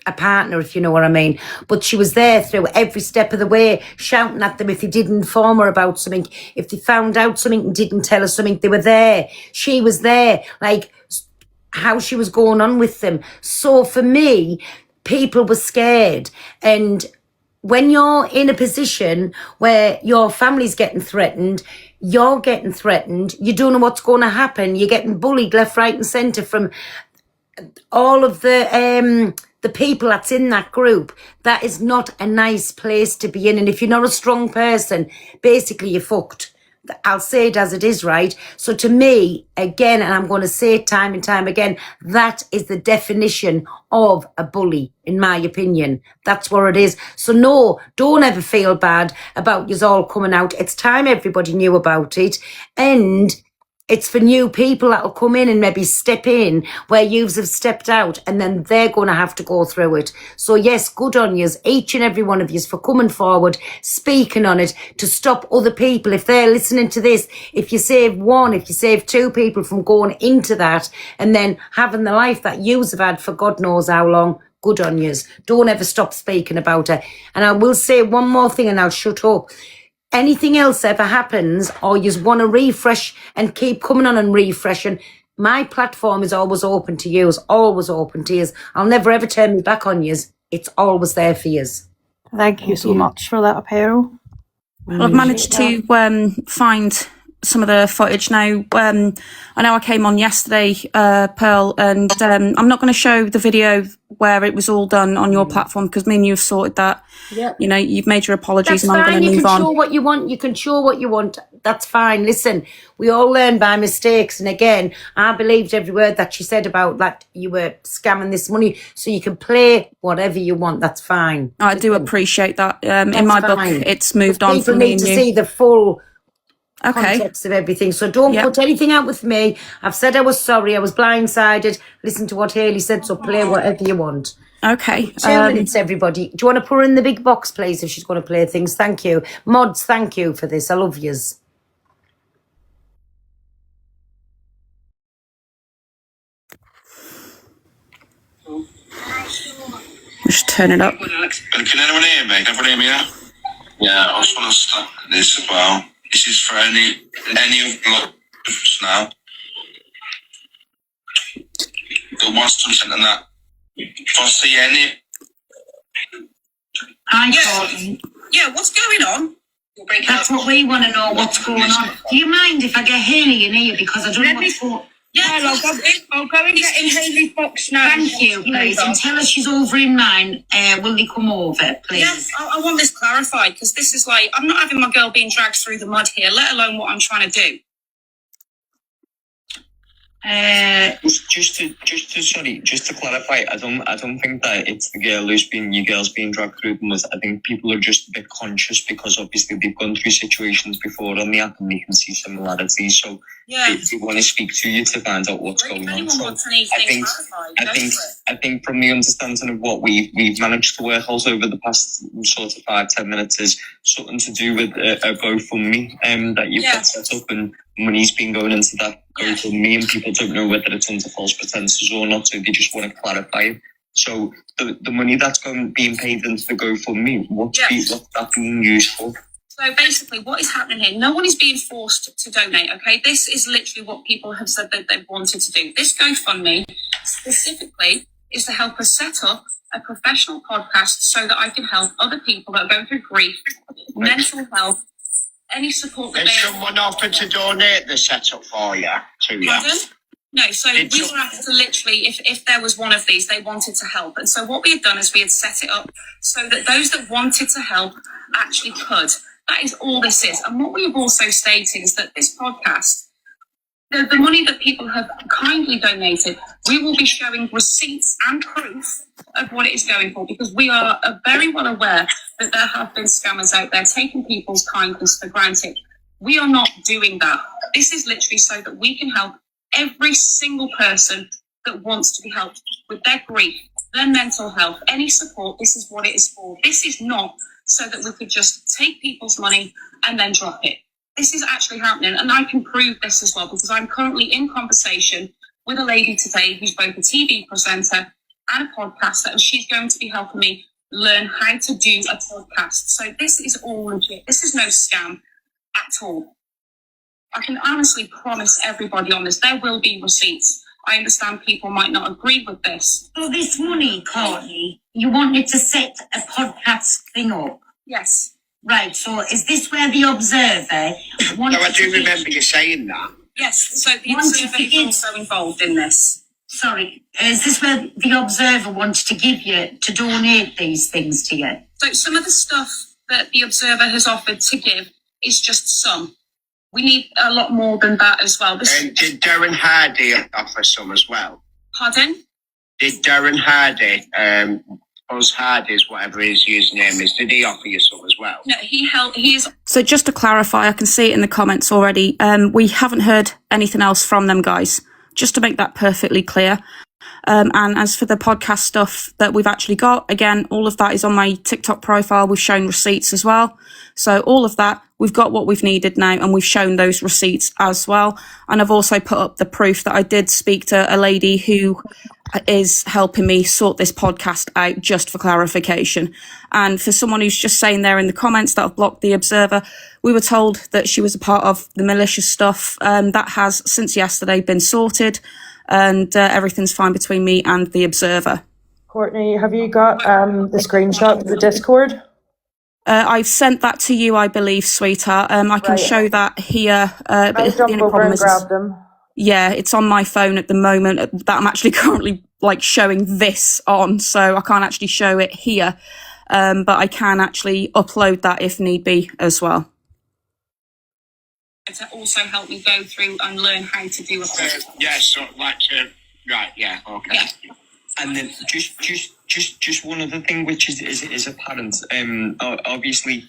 a partner, if you know what I mean. But she was there through every step of the way, shouting at them if they didn't inform her about something, if they found out something and didn't tell her something, they were there. She was there, like how she was going on with them. So for me, people were scared. And when you're in a position where your family's getting threatened, you're getting threatened, you don't know what's going to happen, you're getting bullied left, right and centre from all of the people that's in that group. That is not a nice place to be in. And if you're not a strong person, basically you're fucked. I'll say it as it is, right? So to me, again, and I'm going to say it time and time again, that is the definition of a bully, in my opinion. That's what it is. So no, don't ever feel bad about yous all coming out. It's time everybody knew about it. And it's for new people that'll come in and maybe step in where yous have stepped out, and then they're going to have to go through it. So yes, good on yous, each and every one of yous, for coming forward, speaking on it, to stop other people, if they're listening to this, if you save one, if you save 2 people from going into that and then having the life that yous have had for God knows how long, good on yous. Don't ever stop speaking about it. And I will say one more thing and I'll shut up. anything else ever happens, or you just want to refresh and keep coming on and refreshing, my platform is always open to you. Always open to you. I'll never ever turn me back on you. It's always there for you. Thank you so much for that, Pearl. Well, I've managed to find some of the footage now. I know I came on yesterday, Pearl, and I'm not going to show the video where it was all done on your platform because me and you have sorted that. Yeah. You know, you've made your apologies, That's and I'm fine. going to You move can on. show what you want. You can show what you want. That's fine. Listen, we all learn by mistakes. And again, I believed every word that she said about that you were scamming this money. So you can play whatever you want. That's fine. I do appreciate that. In That's my book, fine. it's moved But on people from me need and to you. see the full Okay. context of everything. So don't put anything out with me. I've said I was sorry. I was blindsided. Listen to what Hayley said. So play whatever you want. Okay. 2 minutes, everybody. Do you want to put her in the big box, please, if she's going to play things? Thank you. Mods, thank you for this. I love yous. Just turn it up. Can anyone hear me? Can everyone hear me now? Yeah, I just want to start this as well. This is for any of the now. The wants something and that. If I see any. Yeah, what's going on? That's what we want to know, what's going on. Do you mind if I get Hayley in here because I don't know what's going on? Yeah, I'll go and get in Hayley's box now. Thank you, please. And tell her she's over in mine. Will they come over, please? Yes, I want this clarified because this is like, I'm not having my girl being dragged through the mud here, let alone what I'm trying to do. Just to clarify, I don't think that it's the girl who's been your girl's being dragged through the mud. I think people are just a bit conscious because obviously they've gone through situations before on the app and they can see similarities. So they want to speak to you to find out what's going on. So I think from the understanding of what we've managed to work out over the past sort of 5-10 minutes is something to do with a GoFundMe that you've got set up, and money's been going into that GoFundMe, and people don't know whether it's under false pretenses or not, so they just want to clarify it. So the money that's being paid into the GoFundMe, what's that being used for? So basically what is happening here, no one is being forced to donate, okay? This is literally what people have said that they've wanted to do. This GoFundMe specifically is to help us set up a professional podcast so that I can help other people that are going through grief, mental health, any support that Has someone offered to donate the setup for you? Pardon? No, so we were asked to literally, if there was one of these, they wanted to help. And so what we had done is we had set it up so that those that wanted to help actually could. That is all this is. And what we have also stated is that this podcast, the money that people have kindly donated, we will be showing receipts and proof of what it is going for, because we are very well aware that there have been scammers out there taking people's kindness for granted. We are not doing that. This is literally so that we can help every single person that wants to be helped with their grief, their mental health, any support. This is what it is for. This is not so that we could just take people's money and then drop it. This is actually happening, and I can prove this as well because I'm currently in conversation with a lady today who's both a TV presenter and a podcaster, and she's going to be helping me learn how to do a podcast. So this is all legit. This is no scam at all. I can honestly promise everybody on this, there will be receipts. I understand people might not agree with this. So this money, Courtney, you wanted to set a podcast thing up? Yes. Right, so is this where the Observer wanted No, I do to remember you saying that. Yes, so the Observer is also involved in this. Sorry, is this where the Observer wanted to give you, to donate these things to you? So some of the stuff that the Observer has offered to give is just some. We need a lot more than that as well. And did Darren Hardy offer some as well? Pardon? Did Darren Hardy, Buzz Hardy's, whatever his username is, did he offer you some as well? No, he is. So just to clarify, I can see it in the comments already. We haven't heard anything else from them, guys. Just to make that perfectly clear. And as for the podcast stuff that we've actually got, again, all of that is on my TikTok profile. We've shown receipts as well. So all of that, we've got what we've needed now, and we've shown those receipts as well. And I've also put up the proof that I did speak to a lady who is helping me sort this podcast out, just for clarification. And for someone who's just saying there in the comments that I've blocked the Observer, we were told that she was a part of the malicious stuff. That has since yesterday been sorted, and everything's fine between me and the Observer. Courtney, have you got the screenshot of the Discord? I've sent that to you, I believe, sweetheart. I can show that here. But I'll the jump only over problem and is, grab them. yeah, it's on my phone at the moment that I'm actually currently like showing this on, so I can't actually show it here. But I can actually upload that if need be as well. To also help me go through and learn how to do a So right, yeah, okay. Yeah. And then just one other thing, which is apparent. Obviously,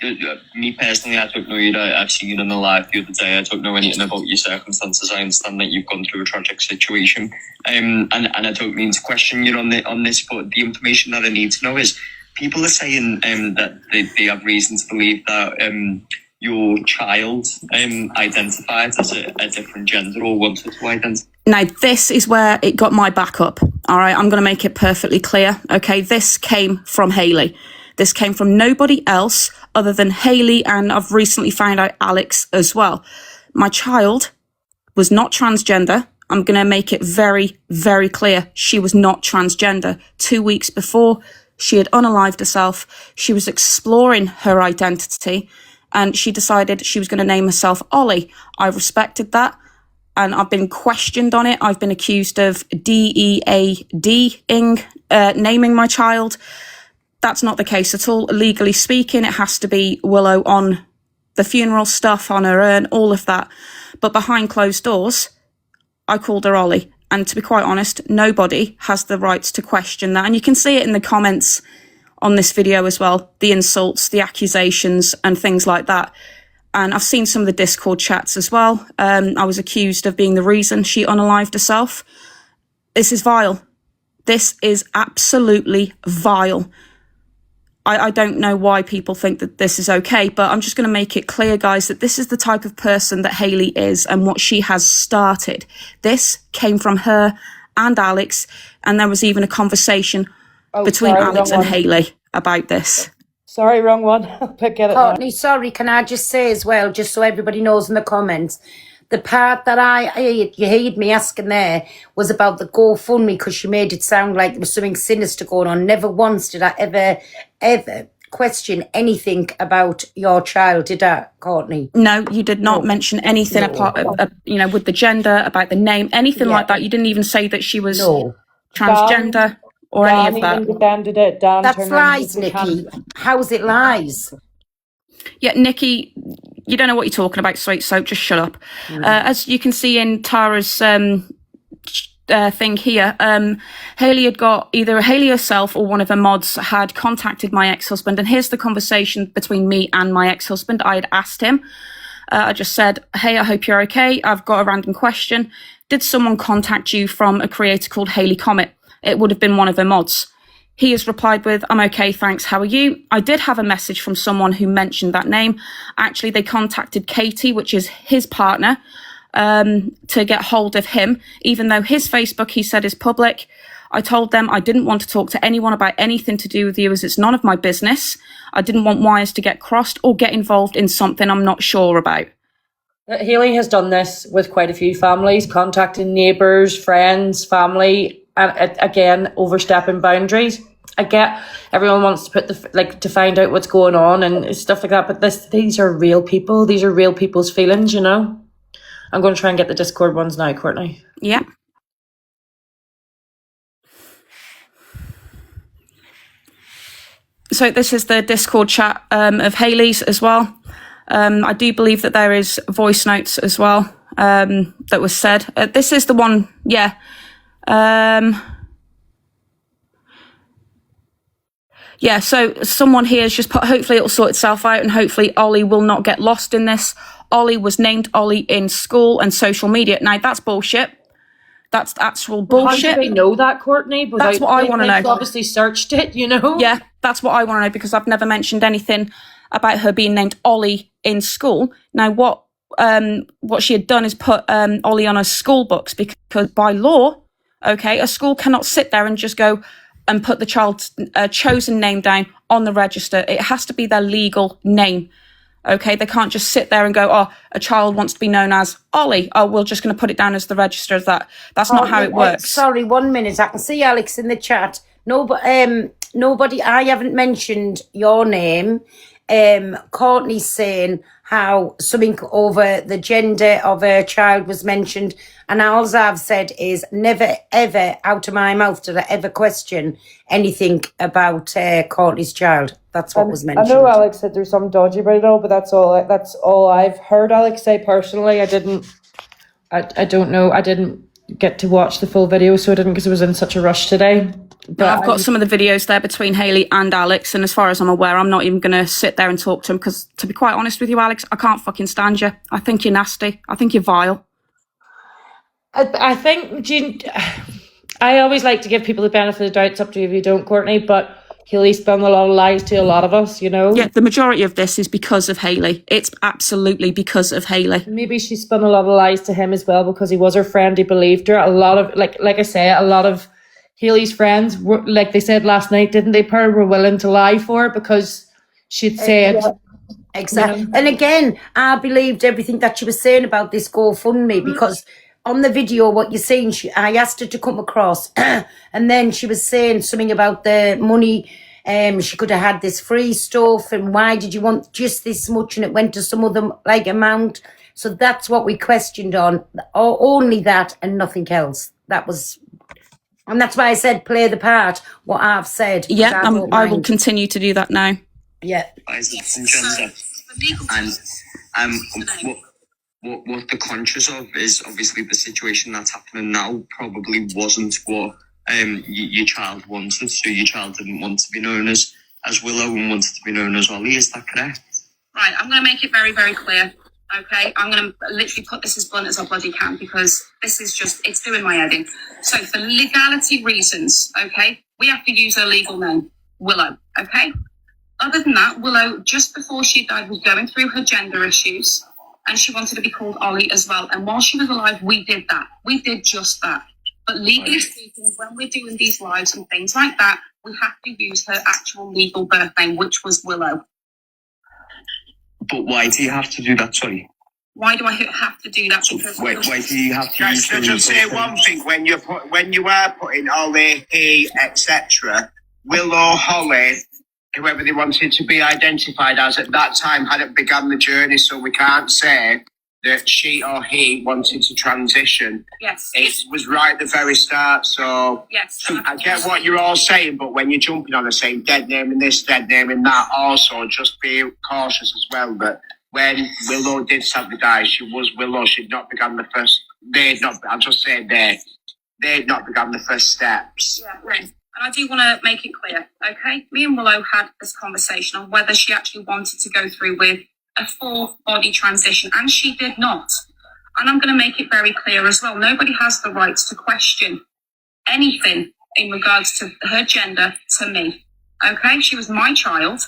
me personally, I don't know you. I've seen you on the live the other day. I don't know anything about your circumstances. I understand that you've gone through a tragic situation. And I don't mean to question you on this, but the information that I need to know is people are saying that they have reason to believe that your child identified as a different gender or wanted to identify. Now, this is where it got my backup. All right, I'm going to make it perfectly clear. Okay, this came from Hayley. This came from nobody else other than Hayley, and I've recently found out Alex as well. My child was not transgender. I'm going to make it very, very clear. She was not transgender. 2 weeks before, she had unalived herself. She was exploring her identity, and she decided she was going to name herself Ollie. I respected that, and I've been questioned on it. I've been accused of DEAD-ing, naming my child. That's not the case at all. Legally speaking, it has to be Willow on the funeral stuff, on her urn, all of that. But behind closed doors, I called her Ollie. And to be quite honest, nobody has the right to question that. And you can see it in the comments on this video as well, the insults, the accusations and things like that. And I've seen some of the Discord chats as well. I was accused of being the reason she unalived herself. This is vile. This is absolutely vile. I don't know why people think that this is okay, but I'm just going to make it clear, guys, that this is the type of person that Hayley is and what she has started. This came from her and Alex, and there was even a conversation between Alex and Hayley about this. Sorry, wrong one. I'll get it now. Courtney, sorry, can I just say as well, just so everybody knows in the comments, the part that you heard me asking there was about the GoFundMe, because she made it sound like there was something sinister going on. Never once did I ever question anything about your child, did I, Courtney? No, you did not mention anything apart, with the gender, about the name, anything like that. You didn't even say that she was transgender or any of that. Defended it. Dan That's turned around lies, and said, Nikki. How's it lies? Yeah, Nikki, you don't know what you're talking about, sweet soap. Just shut up. As you can see in Tara's thing here, Hayley had got either Hayley herself or one of her mods had contacted my ex-husband, and here's the conversation between me and my ex-husband. I had asked him, I just said, hey, I hope you're okay. I've got a random question. Did someone contact you from a creator called Hayley Comet? It would have been one of her mods. He has replied with, I'm okay, thanks, how are you? I did have a message from someone who mentioned that name. Actually, they contacted Katie, which is his partner, to get hold of him, even though his Facebook, he said, is public. I told them I didn't want to talk to anyone about anything to do with you, as it's none of my business. I didn't want wires to get crossed or get involved in something I'm not sure about. Hayley has done this with quite a few families, contacting neighbours, friends, family, and again, overstepping boundaries. I get everyone wants to put to find out what's going on and stuff like that, but these are real people. These are real people's feelings, you know. I'm going to try and get the Discord ones now, Courtney. Yeah. So this is the Discord chat of Hayley's as well. I do believe that there is voice notes as well that was said. This is the one, yeah. Yeah, so someone here has just put, hopefully it'll sort itself out and hopefully Ollie will not get lost in this. Ollie was named Ollie in school and social media. Now, that's bullshit. That's actual Well, how bullshit. do they know that, Courtney? That's what I want to They've know. obviously searched it, you know? Yeah, that's what I want to know, because I've never mentioned anything about her being named Ollie in school. Now, what she had done is put Ollie on her school books, because by law, okay, a school cannot sit there and just go and put the child's chosen name down on the register. It has to be their legal name. Okay, they can't just sit there and go, oh, a child wants to be known as Ollie. Oh, we're just going to put it down as the register as that. That's not how it works. Sorry, 1 minute. I can see Alex in the chat. Nobody, I haven't mentioned your name. Courtney's saying how something over the gender of her child was mentioned, and all I've said is never ever out of my mouth did I ever question anything about Courtney's child. That's what was mentioned. I know Alex said there's some dodgy about it all, but that's all I've heard Alex say personally. I don't know. I didn't get to watch the full video, so I didn't, because I was in such a rush today. But I've got some of the videos there between Hayley and Alex, and as far as I'm aware, I'm not even going to sit there and talk to him, because, to be quite honest with you, Alex, I can't fucking stand you. I think you're nasty. I think you're vile. I think, I always like to give people the benefit of the doubt. It's up to you if you don't, Courtney, but Hayley spun a lot of lies to a lot of us, you know? Yeah, the majority of this is because of Hayley. It's absolutely because of Hayley. Maybe she spun a lot of lies to him as well, because he was her friend, he believed her. A lot of, like I say, a lot of Hayley's friends were, like they said last night, didn't they, Per, were willing to lie for her because she'd said... Exactly. And again, I believed everything that she was saying about this GoFundMe, because on the video, what you're saying, I asked her to come across, and then she was saying something about the money. She could have had this free stuff, and why did you want just this much, and it went to some other amount. So that's what we questioned on, only that and nothing else. That was, and that's why I said play the part, what I've said. Yeah, I will continue to do that now. Yeah. And what they're conscious of is obviously the situation that's happening now probably wasn't what your child wanted. So your child didn't want to be known as Willow and wanted to be known as Ollie. Is that correct? Right, I'm going to make it very, very clear. Okay, I'm going to literally put this as blunt as I bloody can, because this is just, it's doing my head in. So for legality reasons, okay, we have to use her legal name, Willow, okay? Other than that, Willow, just before she died, was going through her gender issues, and she wanted to be called Ollie as well. And while she was alive, we did that. We did just that. But legally speaking, when we're doing these lives and things like that, we have to use her actual legal birth name, which was Willow. But why do you have to do that? Sorry. Why do I have to do that? Because why do you have to? Just say one thing: when you are putting Ollie, he, etc., Willow, Holly, whoever they wanted to be identified as at that time hadn't begun the journey, so we can't say that she or he wanted to transition. Yes. It was right at the very start, so yes. I get what you're all saying, but when you're jumping on the same dead name and this, dead name and that, also just be cautious as well that when Willow did sadly die, she was Willow. She'd not begun the first, they'd not begun the first steps. Yeah, right. And I do want to make it clear, okay? Me and Willow had this conversation on whether she actually wanted to go through with a full body transition, and she did not. And I'm going to make it very clear as well. Nobody has the right to question anything in regards to her gender to me, okay? She was my child,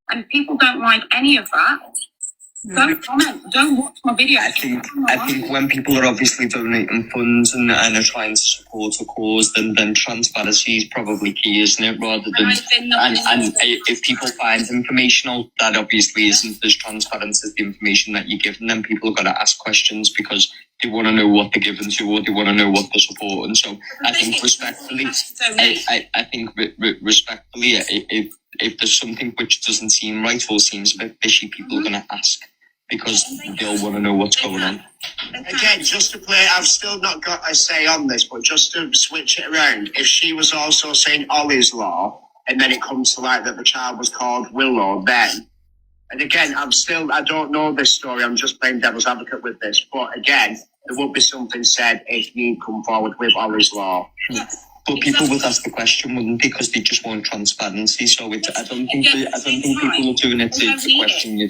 and if people don't like any of that, don't comment, don't watch my video. I think when people are obviously donating funds and are trying to support a cause, then transparency is probably key, isn't it? Rather than and if people find informational that obviously isn't as transparent as the information that you're giving, then people have got to ask questions because they want to know what they're giving to or they want to know what they're supporting. So I think respectfully, if there's something which doesn't seem right or seems a bit fishy, people are going to ask because they'll want to know what's going on. Again, just to play, I've still not got a say on this, but just to switch it around, if she was also saying Ollie's Law, and then it comes to light that the child was called Willow, then, and again, I don't know this story, I'm just playing devil's advocate with this, but again, there would be something said if you come forward with Ollie's Law. But people would ask the question, wouldn't they? Because they just want transparency. So I don't think people are doing it to question you.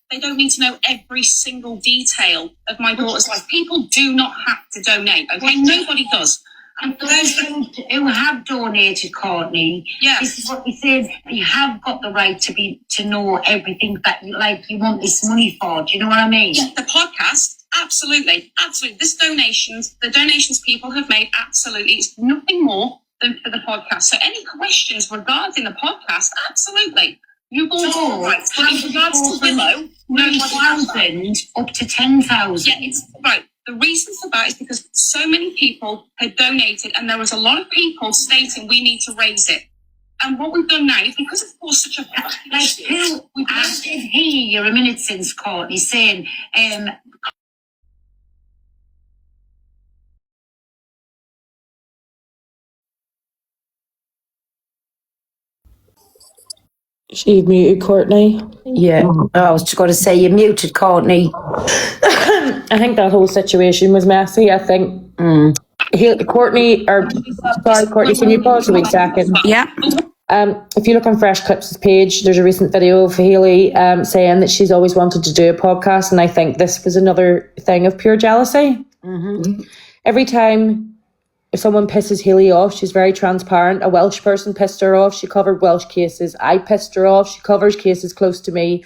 They don't need to know every single detail of my daughter's life. People do not have to donate, okay? Nobody does. And for those who have donated, Courtney, this is what we said. You have got the right to know everything that you want this money for. Do you know what I mean? Yeah, the podcast, absolutely. The donations people have made, absolutely. It's nothing more than for the podcast. So any questions regarding the podcast, absolutely. You've all got rights. But in regards to Willow, 9,000 up to 10,000. Yeah, it's right. The reason for that is because so many people had donated, and there was a lot of people stating we need to raise it. And what we've done now is because it's for such a I did hear you a minute since, Courtney, saying She muted Courtney. Yeah. I was just going to say you muted Courtney. I think that whole situation was messy. I think Courtney, can you pause a wee second? Yeah. If you look on Fresh Clips' page, there's a recent video of Hayley saying that she's always wanted to do a podcast, and I think this was another thing of pure jealousy. Mm-hmm. Every time if someone pisses Hayley off, she's very transparent. A Welsh person pissed her off, she covered Welsh cases. I pissed her off, she covers cases close to me.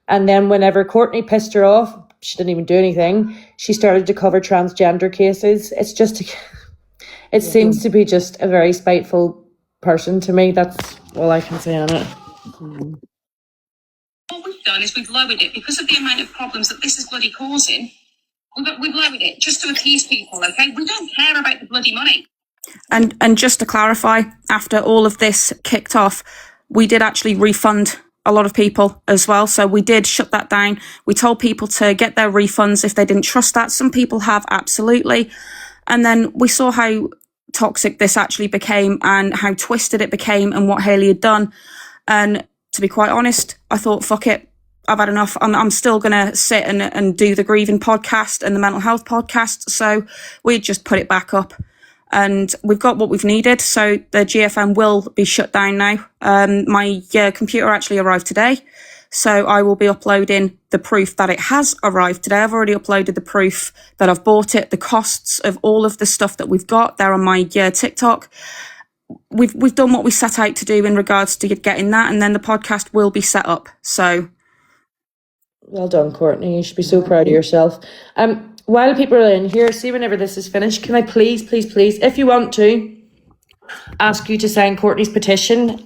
And then whenever Courtney pissed her off, she didn't even do anything, she started to cover transgender cases. It's just, it seems to be just a very spiteful person to me. That's all I can say on it. What we've done is we've lowered it because of the amount of problems that this is bloody causing. We've lowered it just to appease people, okay? We don't care about the bloody money. And just to clarify, after all of this kicked off, we did actually refund a lot of people as well. So we did shut that down. We told people to get their refunds if they didn't trust that. Some people have, absolutely. And then we saw how toxic this actually became and how twisted it became and what Hayley had done. And to be quite honest, I thought, fuck it. I've had enough. I'm still going to sit and do the grieving podcast and the mental health podcast. So we just put it back up and we've got what we've needed. So the GFM will be shut down now. My computer actually arrived today. So I will be uploading the proof that it has arrived today. I've already uploaded the proof that I've bought it, the costs of all of the stuff that we've got there on my TikTok. We've done what we set out to do in regards to getting that. And then the podcast will be set up. So well done, Courtney. You should be so proud of yourself. While people are in here, see whenever this is finished, can I please, if you want to, ask you to sign Courtney's petition,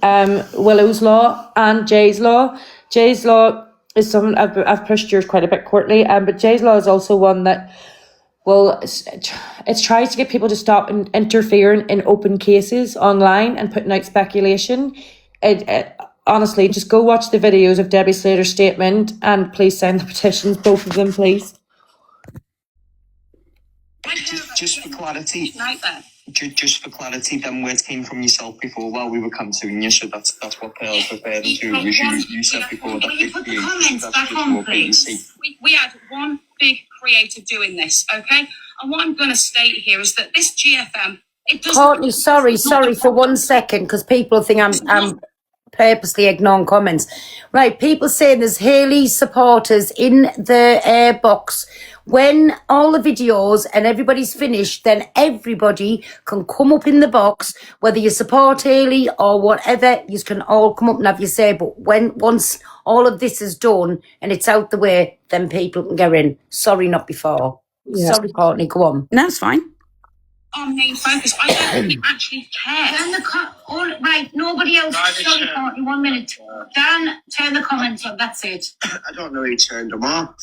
Willow's Law and Jay's Law. Jay's Law is something I've pushed yours quite a bit, Courtney, but Jay's Law is also one that it tries to get people to stop interfering in open cases online and putting out speculation. Honestly, just go watch the videos of Debbie Slater's statement and please sign the petitions, both of them, please. Just for clarity, them words came from yourself before while we were cancelling you, so that's what Pearl's referring to. You said before that we put the comments back on, please. We had one big creator doing this, okay? And what I'm going to state here is that this GFM, it doesn't... Courtney, sorry for 1 second, because people think I'm purposely ignoring comments. Right, people saying there's Hayley supporters in the box. When all the videos and everybody's finished, then everybody can come up in the box, whether you support Hayley or whatever, you can all come up and have your say. But once all of this is done and it's out the way, then people can get in. Sorry, not before. Yeah. Sorry, Courtney, go on. No, it's fine. Our main focus. I don't really actually care. Right, nobody else. Sorry, Courtney, 1 minute. Dan, turn the comments on. That's it. I don't know who turned them off.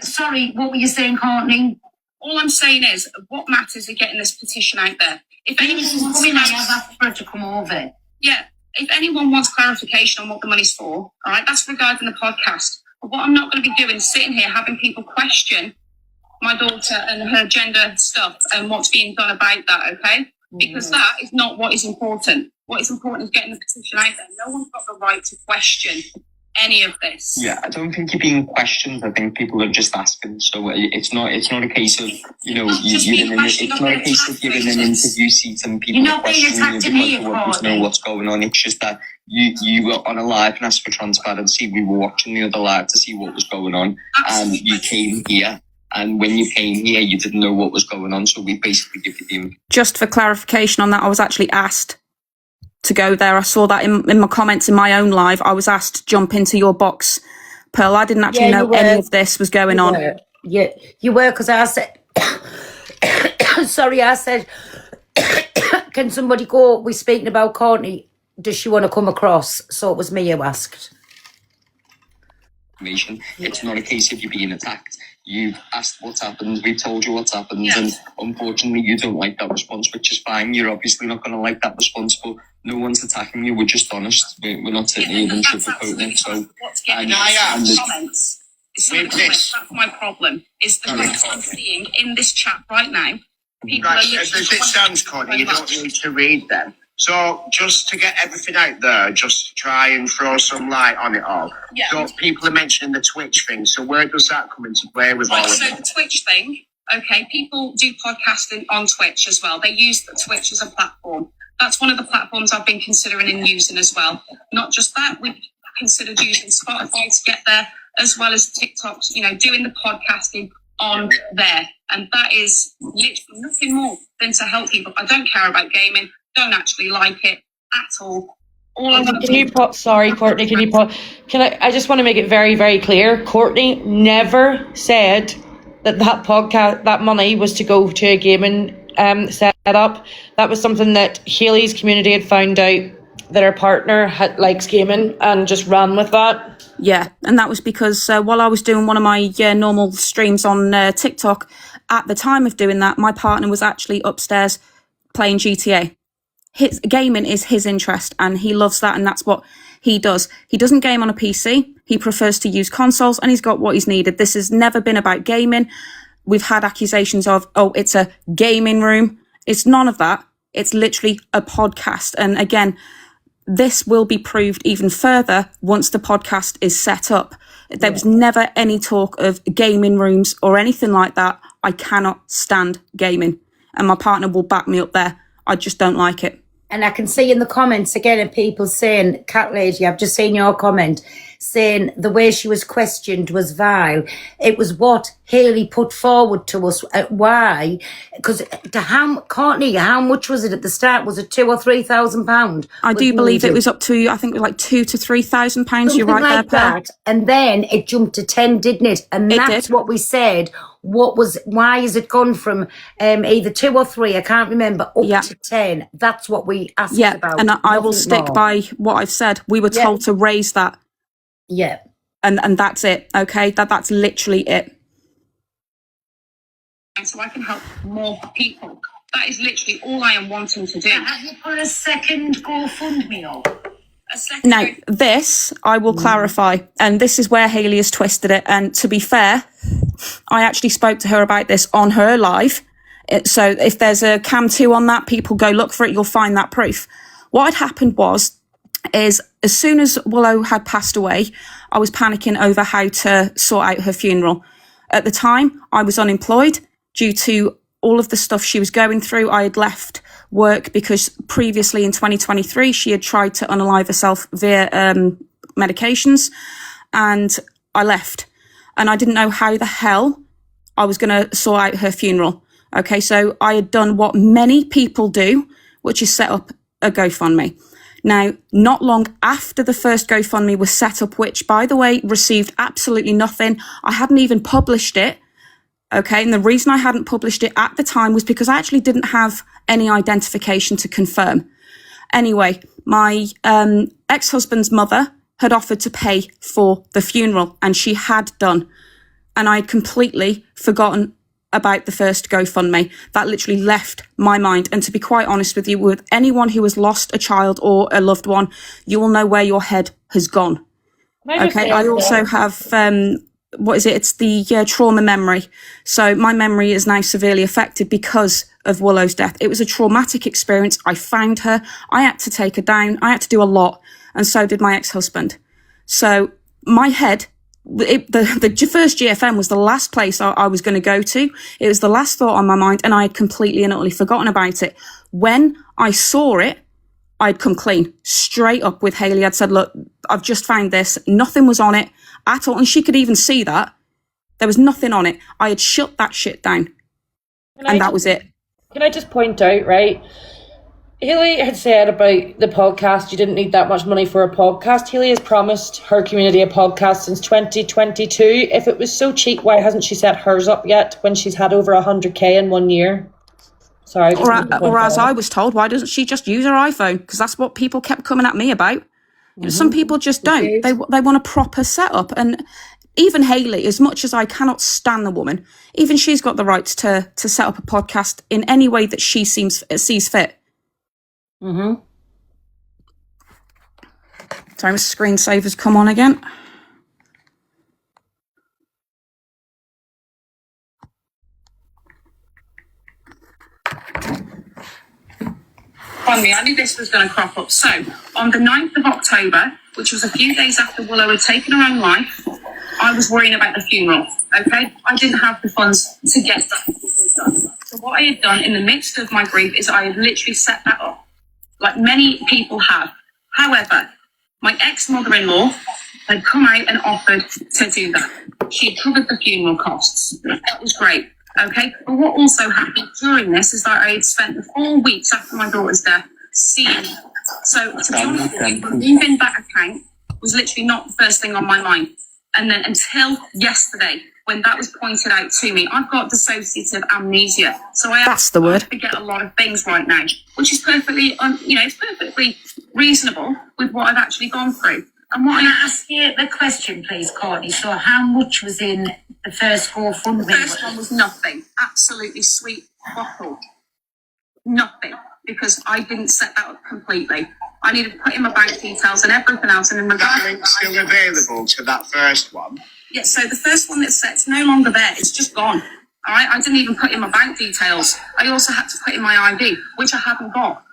Sorry, what were you saying, Courtney? All I'm saying is, what matters is getting this petition out there. If anyone's coming, I have asked for her to come over. Yeah, if anyone wants clarification on what the money's for, all right, that's regarding the podcast. But what I'm not going to be doing is sitting here having people question my daughter and her gender stuff and what's being done about that, okay? Because that is not what is important. What is important is getting the petition out there. No one's got the right to question any of this. Yeah, I don't think you're being questioned. I think people are just asking. So it's not a case of, you know, it's not a case of you're in an interview seat and people are questioning you because they want to know what's going on. It's just that you were on a live and asked for transparency. We were watching the other live to see what was going on. Absolutely. And you came here. And when you came here, you didn't know what was going on. So we basically give you the... Just for clarification on that, I was actually asked to go there. I saw that in my comments in my own live. I was asked to jump into your box. Pearl, I didn't actually know any of this was going on. Yeah, you were, because I said... Sorry, I said... Can somebody go? We're speaking about Courtney. Does she want to come across? So it was me who asked. It's not a case of you being attacked. You've asked what's happened, we've told you what's happened, and unfortunately you don't like that response, which is fine. You're obviously not going to like that response, but no one's attacking you. We're just honest. We're not sitting here and sugarcoating it. So, Comments. That's my problem. Is the comments I'm seeing in this chat right now. People Right, are as it stands, Courtney, you don't need to read them. So just to get everything out there, just to try and throw some light on it all. Yeah. So people are mentioning the Twitch thing. So where does that come into play with all Right, of so it? the Twitch thing, okay, people do podcasting on Twitch as well. They use the Twitch as a platform. That's one of the platforms I've been considering and using as well. Not just that, we've considered using Spotify to get there, as well as TikTok, you know, doing the podcasting on there. And that is literally nothing more than to help people. I don't care about gaming, don't actually like it at all. All I want to Can you put, sorry, Courtney, I just want to make it very, very clear. Courtney never said that podcast, that money was to go to a gaming setup. That was something that Hayley's community had found out that her partner likes gaming and just ran with that. Yeah, and that was because while I was doing one of my normal streams on TikTok, at the time of doing that, my partner was actually upstairs playing GTA. His gaming is his interest and he loves that, and that's what he does. He doesn't game on a PC. He prefers to use consoles, and he's got what he's needed. This has never been about gaming. We've had accusations of, oh, it's a gaming room. It's none of that. It's literally a podcast. And again, this will be proved even further once the podcast is set up. There was never any talk of gaming rooms or anything like that. I cannot stand gaming, and my partner will back me up there. I just don't like it. And I can see in the comments again of people saying, Cat Lady, I've just seen your comment, saying the way she was questioned was vile. It was what Hayley put forward to us. Why? Because Courtney, how much was it at the start? Was it £2,000 or £3,000? I do believe it was up to, I think, like £2,000 to £3,000. You're right like there, Pearl. that. And then it jumped to 10, didn't it? And that's what we said. Why is it gone from either 2 or 3, I can't remember, up to 10? That's what we asked about. And I will Nothing stick more. by what I've said. We were told to raise that. Yeah. And that's it, okay? That's literally it. So I can help more people. That is literally all I am wanting to do. Have you put a second GoFundMe up? Now, this, I will clarify, and this is where Hayley has twisted it. And to be fair, I actually spoke to her about this on her live. So if there's a cam 2 on that, people go look for it, you'll find that proof. What had happened is as soon as Willow had passed away, I was panicking over how to sort out her funeral. At the time, I was unemployed due to all of the stuff she was going through. I had left work because previously in 2023, she had tried to unalive herself via medications, and I left. And I didn't know how the hell I was going to sort out her funeral. Okay, so I had done what many people do, which is set up a GoFundMe. Now, not long after the first GoFundMe was set up, which, by the way, received absolutely nothing, I hadn't even published it. Okay, and the reason I hadn't published it at the time was because I actually didn't have any identification to confirm. Anyway, my ex-husband's mother had offered to pay for the funeral, and she had done. And I had completely forgotten about the first GoFundMe. That literally left my mind. And to be quite honest with you, with anyone who has lost a child or a loved one, you will know where your head has gone. Okay, I also have... what is it? It's the trauma memory. So my memory is now severely affected because of Willow's death. It was a traumatic experience. I found her. I had to take her down. I had to do a lot. And so did my ex-husband. So my head, the first GFM was the last place I was going to go to. It was the last thought on my mind, and I had completely and utterly forgotten about it. When I saw it, I'd come clean, straight up with Hayley. I'd said, look, I've just found this. Nothing was on it at all. And she could even see that. There was nothing on it. I had shut that shit down. And that was it. Can I just point out, right? Hayley had said about the podcast, you didn't need that much money for a podcast. Hayley has promised her community a podcast since 2022. If it was so cheap, why hasn't she set hers up yet when she's had over 100k in 1 year? Sorry. Or as I was told, why doesn't she just use her iPhone? Because that's what people kept coming at me about. You know, some people just don't. They want a proper setup. And even Hayley, as much as I cannot stand the woman, even she's got the right to set up a podcast in any way that she sees fit. Mm-hmm. Sorry, my screensaver's come on again. I knew this was going to crop up. So, on the 9th of October, which was a few days after Willow had taken her own life, I was worrying about the funeral, okay? I didn't have the funds to get that done. So what I had done in the midst of my grief is I had literally set that up, like many people have. However, my ex-mother-in-law had come out and offered to do that. She had covered the funeral costs. That was great. Okay, but what also happened during this is that I had spent the 4 weeks after my daughter's death seeing her. So to be honest with you, moving that account was literally not the first thing on my mind. And then until yesterday, when that was pointed out to me, I've got dissociative amnesia. So I forget a lot of things right now, which is perfectly, it's perfectly reasonable with what I've actually gone through. And what Can I ask you the question, please, Courtney? So how much was in the first GoFundMe? The first one was nothing. Absolutely sweet bottle. Nothing. Because I didn't set that up completely. I needed to put in my bank details and everything else. And in regards that link still available to that first one? Yeah, so the first one that's set's no longer there. It's just gone. All right? I didn't even put in my bank details. I also had to put in my ID, which I haven't got.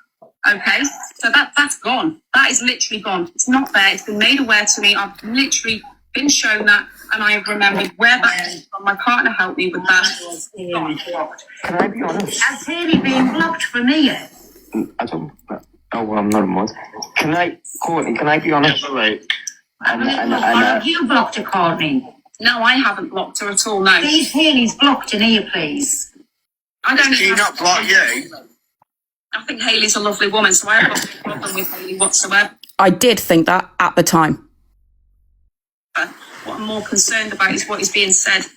Okay, so that's gone. That is literally gone. It's not there. It's been made aware to me. I've literally been shown that, and I have remembered where that is from. My partner helped me with that. Can I be honest? Has Hayley been blocked from here? I don't. Oh, well, I'm not a mod. Courtney, can I be honest? Have you blocked her, Courtney? No, I haven't blocked her at all, no. Please, Hayley's blocked in here, please. I don't. Can you not block you? I think Hayley's a lovely woman, so I have got no problem with Hayley whatsoever. I did think that at the time. What I'm more concerned about is what is being said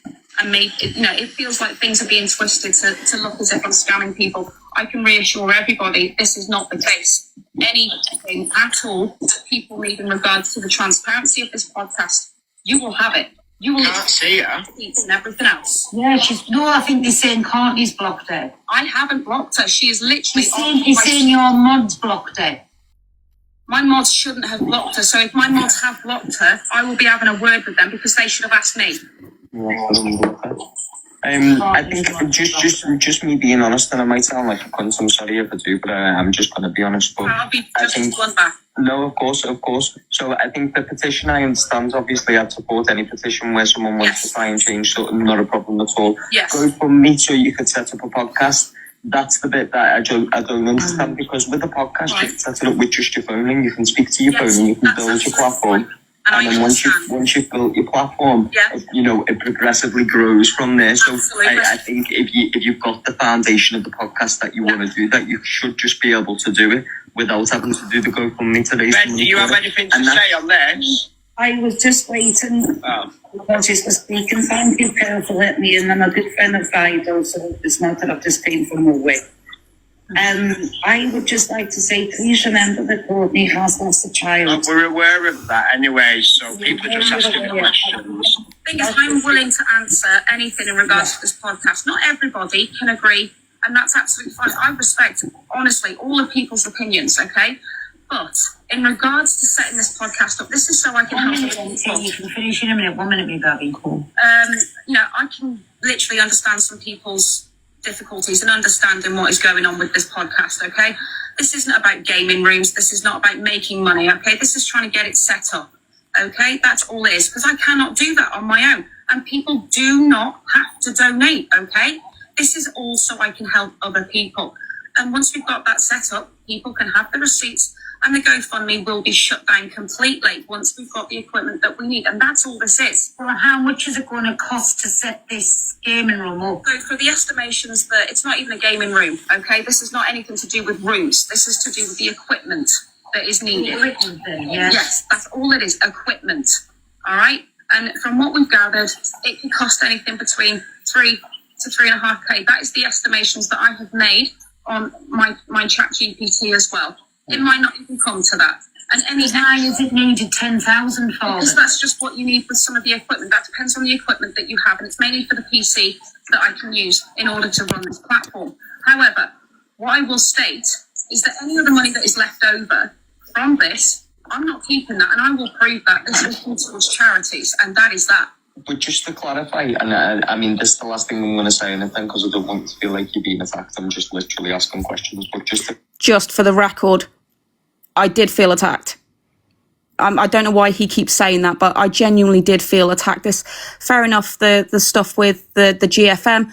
and made. It feels like things are being twisted to look as if I'm scamming people. I can reassure everybody this is not the case. Anything at all that people need in regards to the transparency of this podcast, you will have it. You will see her. And everything else. Yeah, I think they're saying Courtney's blocked her. I haven't blocked her. She is literally They're saying your mods blocked her. My mods shouldn't have blocked her. So if my mods have blocked her, I will be having a word with them because they should have asked me. I think just me being honest, and I might sound like a cunt, I'm sorry if I do, but I'm just going to be honest. But I'll be just one back. No, of course. So I think the petition, I understand, obviously I'd support any petition where someone wants to try and change something, not a problem at all. Yes. Go from me so you could set up a podcast. That's the bit that I don't understand, because with the podcast, you can set it up with just your phone and you can speak to your phone and you can build your platform. And then once you've built your platform, it progressively grows from there. So I think if you've got the foundation of the podcast that you want to do, that you should just be able to do it without having to do the GoFundMe today. Ben, do you have anything to say on this? I was just waiting. Because she was speaking. Thank you, Carol, for letting me in. I'm a good friend of Fido, so it's not that I've just been from away. I would just like to say, please remember that Courtney has lost a child. We're aware of that anyway, so people are just asking questions. The thing is, I'm willing to answer anything in regards to this podcast. Not everybody can agree, and that's absolutely fine. I respect, honestly, all of people's opinions, okay? But in regards to setting this podcast up, this is so I can help people. You can finish in a minute. 1 minute, me, Bobby. Cool. I can literally understand some people's difficulties and understanding what is going on with this podcast, okay? This isn't about gaming rooms. This is not about making money, okay? This is trying to get it set up. Okay, that's all it is, because I cannot do that on my own. And people do not have to donate, okay? This is all so I can help other people. And once we've got that set up, people can have the receipts and the GoFundMe will be shut down completely once we've got the equipment that we need. And that's all this is. Well, how much is it going to cost to set this gaming room up? So for the estimations that it's not even a gaming room, okay? This is not anything to do with rooms. This is to do with the equipment that is needed. Equipment then, yes. Yes, that's all it is, equipment. All right? And from what we've gathered, it could cost anything between 3 to 3.5K. That is the estimations that I have made on my chat GPT as well. It might not even come to that. And any why is it needed 10,000 for? Because that's just what you need with some of the equipment. That depends on the equipment that you have, and it's mainly for the PC that I can use in order to run this platform. However, what I will state is that any other money that is left over from this, I'm not keeping that, and I will prove that this will come towards charities, and that is that. But just to clarify, and I mean, this is the last thing I'm going to say, and then because I don't want to feel like you're being attacked, I'm just literally asking questions. But just for the record, I did feel attacked. I don't know why he keeps saying that, but I genuinely did feel attacked. This, fair enough, the stuff with the GFM,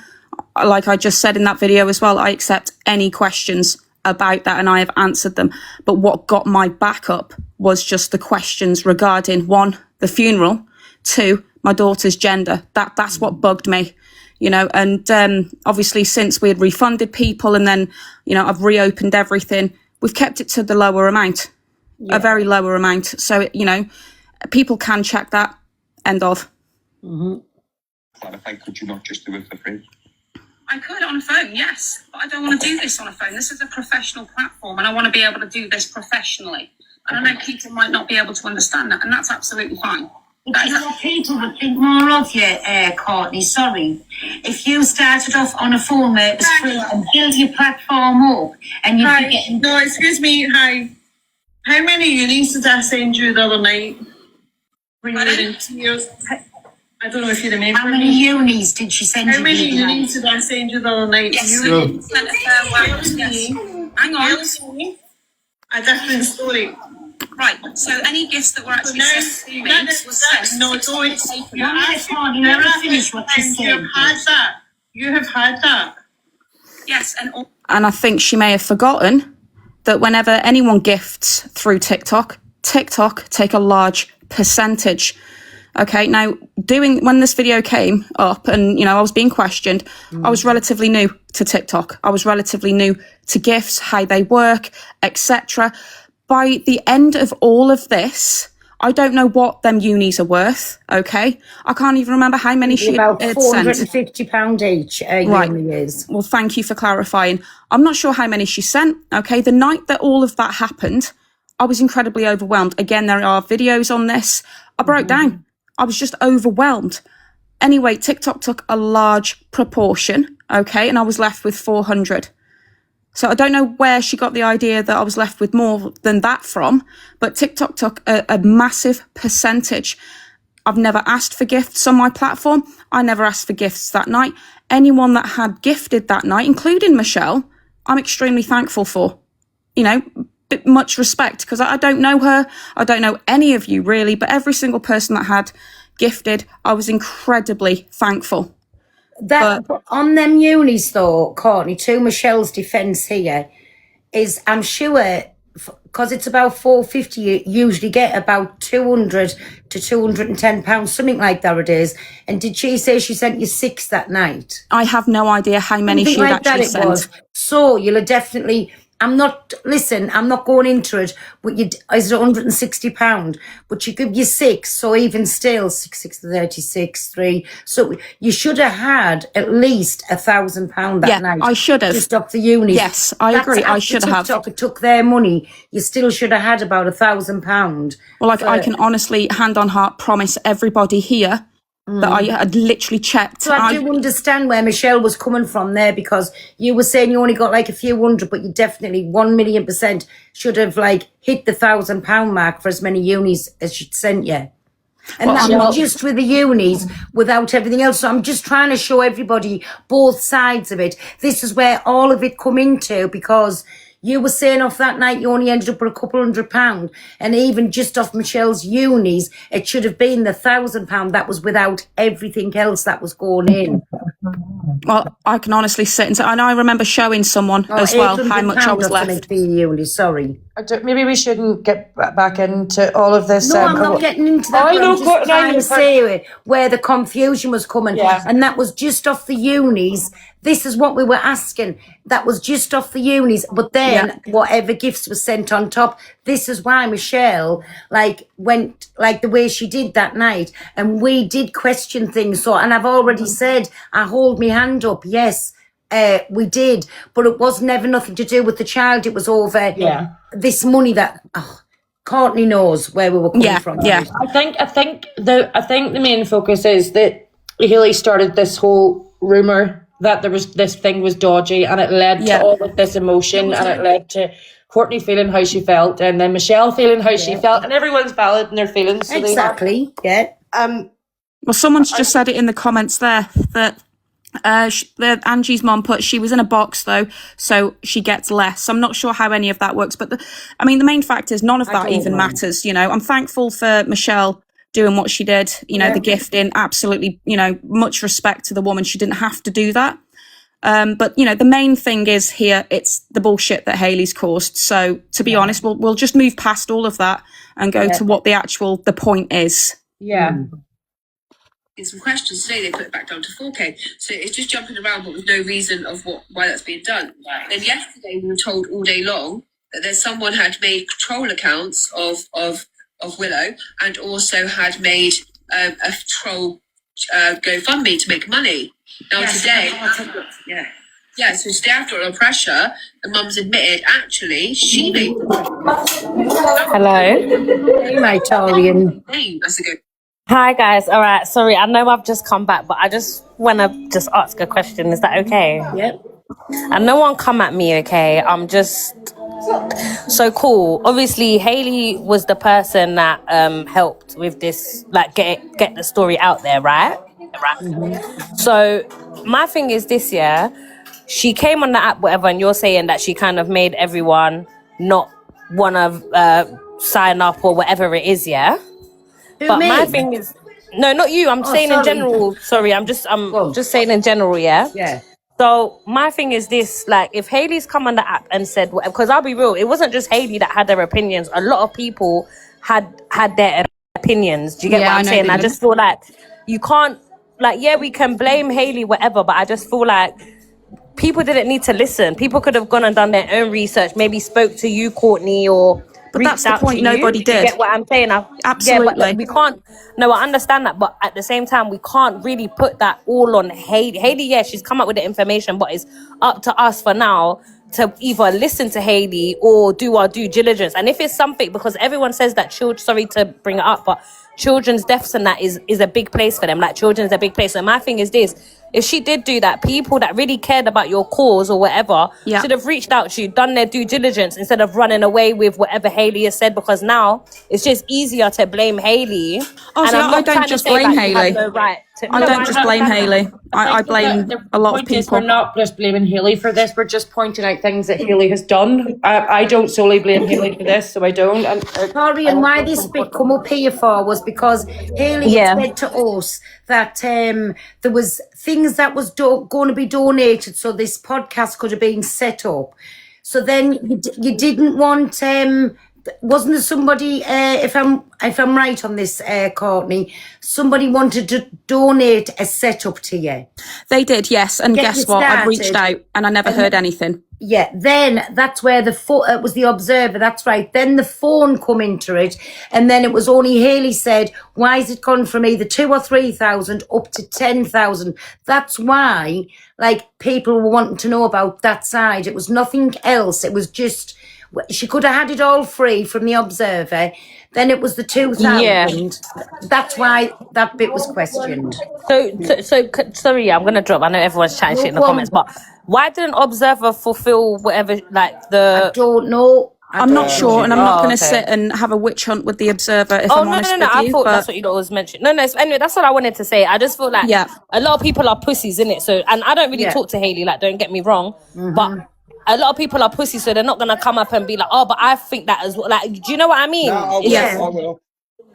like I just said in that video as well, I accept any questions about that and I have answered them. But what got my back up was just the questions regarding, 1, the funeral, 2, my daughter's gender. That's what bugged me, you know. And obviously since we had refunded people and then, you know, I've reopened everything, we've kept it to the lower amount, a very lower amount. So, you know, people can check that. End of. Clarify, could you not just do it for free? I could on a phone, yes, but I don't want to do this on a phone. This is a professional platform and I want to be able to do this professionally. And I know people might not be able to understand that, and that's absolutely fine. Do you know what people would think more of you, Courtney? Sorry. If you started off on a phone where it was free and build your platform up and you'd be getting... No, excuse me, hi. How many unis did I send you the other night? When you were in tears? I don't know if you remember. How many unis did she send you? How many unis did I send you the other night? Yes, You sent a farewell. Yes. Hang on. A different story. Right, so any gifts that were actually sent to me was sent. No, don't. You haven't finished what you said. You've had that. You have had that. Yes, And I think she may have forgotten that whenever anyone gifts through TikTok take a large percentage. Okay, now when this video came up and, you know, I was being questioned, I was relatively new to TikTok. I was relatively new to gifts, how they work, etc. By the end of all of this, I don't know what them unis are worth, okay? I can't even remember how many she about had sent. £450 each Right. uni is. Well, thank you for clarifying. I'm not sure how many she sent, okay? The night that all of that happened, I was incredibly overwhelmed. Again, there are videos on this. I broke down. I was just overwhelmed. Anyway, TikTok took a large proportion, okay? And I was left with 400. So I don't know where she got the idea that I was left with more than that from, but TikTok took a massive percentage. I've never asked for gifts on my platform. I never asked for gifts that night. Anyone that had gifted that night, including Michelle, I'm extremely thankful for. You know, much respect, because I don't know her. I don't know any of you really, but every single person that had gifted, I was incredibly thankful. That on them unis though, Courtney, to Michelle's defence here, is I'm sure because it's about $450, you usually get about £200 to £210, something like that it is. And did she say she sent you 6 that night? I have no idea how many Something she like actually that it was. sent. So you'll have definitely. I'm not going into it, but is it £160? But you give you 6, so even still, 6 to 36, 3. So you should have had at least £1,000 that night. I should have. Just off the unis. Yes, I agree. I should have. TikTok took their money. You still should have had about £1,000. Well, like I can honestly, hand on heart, promise everybody here that I had literally checked. So I do understand where Michelle was coming from there, because you were saying you only got like a few hundred, but you definitely 1,000,000% should have like hit the £1,000 mark for as many unis as she'd sent you. And that was just with the unis, without everything else. So I'm just trying to show everybody both sides of it. This is where all of it come into, because You were saying off that night you only ended up with £200, and even just off Michelle's unis, it should have been the £1,000 that was without everything else that was going in. Well, I can honestly sit and say, and I remember showing someone as well how much I was left. For uni, sorry. Maybe we shouldn't get back into all of this. No, I'm not getting into that. I'm just trying to say where the confusion was coming. Yeah. And that was just off the unis. This is what we were asking. That was just off the unis. But then whatever gifts were sent on top. This is why Michelle went like the way she did that night. And we did question things. So, and I've already said, I hold my hand up. Yes, we did. But it was never nothing to do with the child. It was over this money that Courtney knows where we were coming from. Yeah. I think the main focus is that Hayley started this whole rumor that this thing was dodgy, and it led to all of this emotion, and it led to Courtney feeling how she felt, and then Michelle feeling how she felt, and everyone's valid in their feelings. So exactly. Well, someone's just said it in the comments there that Angie's mom put she was in a box though, so she gets less. So I'm not sure how any of that works, but the main fact is none of that even matters. You know, I'm thankful for Michelle doing what she did. You know, the gifting, absolutely. You know, much respect to the woman. She didn't have to do that. But you know, the main thing is here, it's the bullshit that Hayley's caused. So to be honest, we'll just move past all of that and go to what the point is. Yeah. In some questions today, they put it back down to 4K. So it's just jumping around, but with no reason of why that's being done. Then yesterday we were told all day long that there's someone had made troll accounts of Willow, and also had made a troll GoFundMe to make money. Now today, so today after a lot of pressure, the mum's admitted actually she made. Hello. Hey, my Torian. That's a good. Hi guys. All right. Sorry, I know I've just come back, but I just want to just ask a question. Is that okay? Yep. And no one come at me, okay? I'm just so cool. Obviously, Hayley was the person that helped with this, like get the story out there, right? So my thing is this year, she came on the app, whatever, and you're saying that she kind of made everyone not want to sign up or whatever it is, yeah? But my thing is, no, not you. I'm saying in general. Sorry, I'm just saying in general, yeah? Yeah. So my thing is this, like, if Hayley's come on the app and said, because I'll be real, it wasn't just Hayley that had their opinions. A lot of people had their opinions. Do you get what I'm saying? I just feel like you can't, like, we can blame Hayley, whatever, but I just feel like people didn't need to listen. People could have gone and done their own research, maybe spoke to you, Courtney, or but that's the point. Nobody did. You get what I'm saying? Absolutely. Yeah, but we can't. No, I understand that, but at the same time, we can't really put that all on Hayley. Hayley, she's come up with the information, but it's up to us for now to either listen to Hayley or do our due diligence. And if it's something, because everyone says that sorry to bring it up, but children's deaths and that is a big place for them. Like, children's a big place. So my thing is this. If she did do that, people that really cared about your cause or whatever should have reached out to you, done their due diligence instead of running away with whatever Hayley has said, because now it's just easier to blame Hayley. Oh, and so I don't just blame Hayley. I don't just blame Hayley. I blame a lot of people. We're not just blaming Hayley for this. We're just pointing out things that Hayley has done. I don't solely blame Hayley for this, so I don't. Sorry, and why this bit come up here for was because Hayley had said to us that there was things that was going to be donated, so this podcast could have been set up. So then you didn't want. Wasn't there somebody? If I'm right on this, Courtney, somebody wanted to donate a setup to you. They did, yes. And guess what? I reached out and I never heard anything. Yeah, then that's where it was the Observer, that's right. Then the phone come into it, and then it was only Hayley said, why is it gone from either 2,000 or 3,000 up to 10,000? That's why, like, people were wanting to know about that side. It was nothing else. It was just, she could have had it all free from the Observer. Then it was the 2,000. Yeah. That's why that bit was questioned. So sorry, I'm gonna drop. I know everyone's chatting shit in the comments, but why didn't Observer fulfill whatever, like the? I don't know. I'm not sure, and I'm not going to sit and have a witch hunt with the Observer. If I'm honest with you, I thought that's what you'd always mention. No. Anyway, that's what I wanted to say. I just feel like a lot of people are pussies, innit? So, and I don't really talk to Hayley. Like, don't get me wrong, but a lot of people are pussy, so they're not gonna come up and be like, oh, but I think that as well. Like, do you know what I mean? No, I will. It's- I will.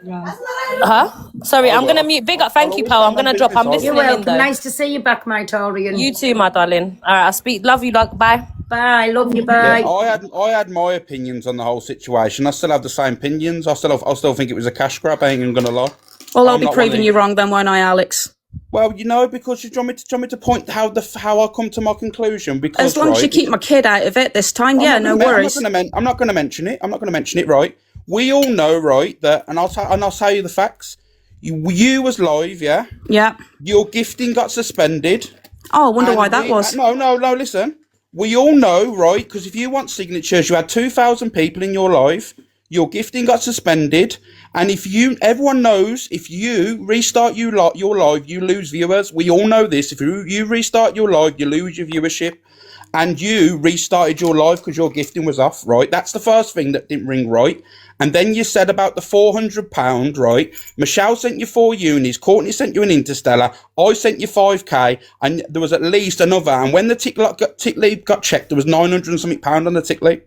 Huh? Sorry, I'm gonna mute. Big up, thank you, pal. I'm gonna drop. I'm listening You're in welcome. though. Nice to see you back, my Torian. You too, my darling. All right, I'll speak. Love you, love. Bye. Bye. Love you. Bye. Yeah, I had my opinions on the whole situation. I still have the same opinions. I still think it was a cash grab. I ain't even gonna lie. Well, I'll I'm be not proving one you of- wrong then, won't I, Alex? Well, because you want me to point how I come to my conclusion. Because As long as you keep my kid out of it this time, yeah, no worries. I'm not going to mention it. I'm not going to mention it. Right? We all know, right? That, and I'll tell you the facts. You was live, yeah. Yeah. Your gifting got suspended. Oh, I wonder and why that was. No. Listen, we all know, right? Because if you want signatures, you had 2,000 people in your live. Your gifting got suspended, and everyone knows, if you restart your live, you lose viewers. We all know this. If you restart your live, you lose your viewership, and you restarted your live because your gifting was off, right? That's the first thing that didn't ring right. And then you said about the £400, right? Michelle sent you 4 unis, Courtney sent you an Interstellar, I sent you 5k, and there was at least another. And when the tick lead got checked, there was 900 and something pound on the tick lead.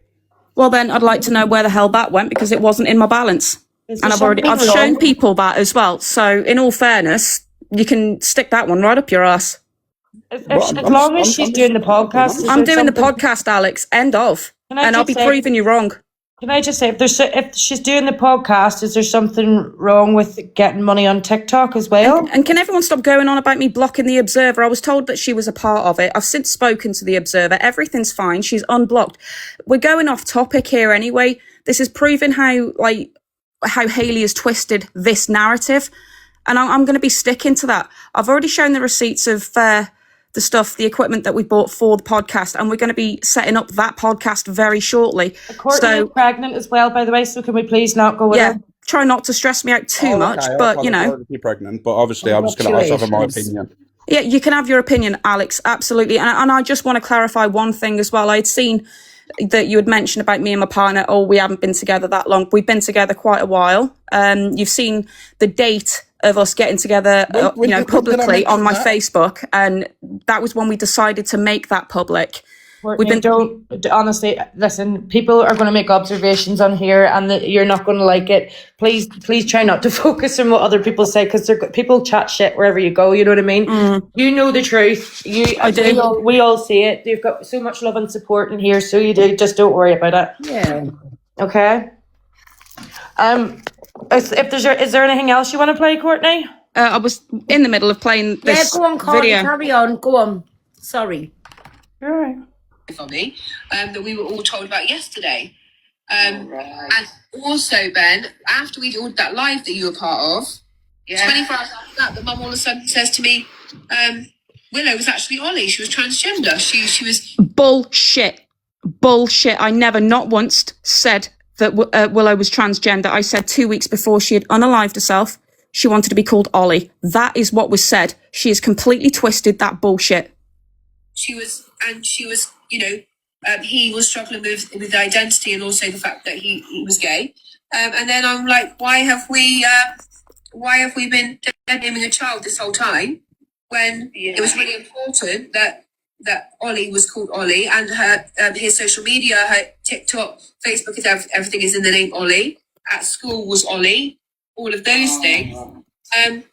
Well, then I'd like to know where the hell that went, because it wasn't in my balance. Is And there I've something shown wrong? people that as well. So in all fairness, you can stick that one right up your ass. As long as she's doing the podcast. is I'm there doing the something- podcast, Alex. End of. Can I And I'll just be say- proving you wrong. Can I just say, if she's doing the podcast, is there something wrong with getting money on TikTok as well? And can everyone stop going on about me blocking the Observer? I was told that she was a part of it. I've since spoken to the Observer. Everything's fine. She's unblocked. We're going off topic here anyway. This is proving how Hayley has twisted this narrative. And I'm going to be sticking to that. I've already shown the receipts of the stuff, the equipment that we bought for the podcast, and we're going to be setting up that podcast very shortly. Courtney is pregnant as well, by the way, so can we please not go with yeah, her? try not to stress me out too much, Okay, but I'll you know. probably be pregnant, but obviously I'm just going to have my opinion. Yeah, you can have your opinion, Alex, absolutely. And I just want to clarify one thing as well. I'd seen that you had mentioned about me and my partner, oh, we haven't been together that long. We've been together quite a while. You've seen the date of us getting together, When did I publicly on my mention that? Facebook. And that was when we decided to make that public. Courtney, honestly, listen, people are going to make observations on here and you're not going to like it. Please try not to focus on what other people say, because people chat shit wherever you go, you know what I mean? You know the truth. I do. We all see it. You've got so much love and support in here, so you do. Just don't worry about it. Yeah. Okay? Is there anything else you want to play, Courtney? I was in the middle of playing this go on, Courtney, video. carry on. Go on. Sorry. All right. For me, that we were all told about yesterday. And also, Ben, after we did that live that you were part of, 24 hours after that, the mum all of a sudden says to me, Willow was actually Ollie. She was transgender. She was... Bullshit. I never, not once, said that Willow was transgender. I said 2 weeks before she had unalived herself, she wanted to be called Ollie. That is what was said. She has completely twisted that bullshit. She was, you know, he was struggling with identity and also the fact that he was gay. And then I'm like, why have we been naming a child this whole time when it was really important that Ollie was called Ollie, and her his social media, her TikTok, Facebook, everything is in the name Ollie. At school was Ollie. All of those things. And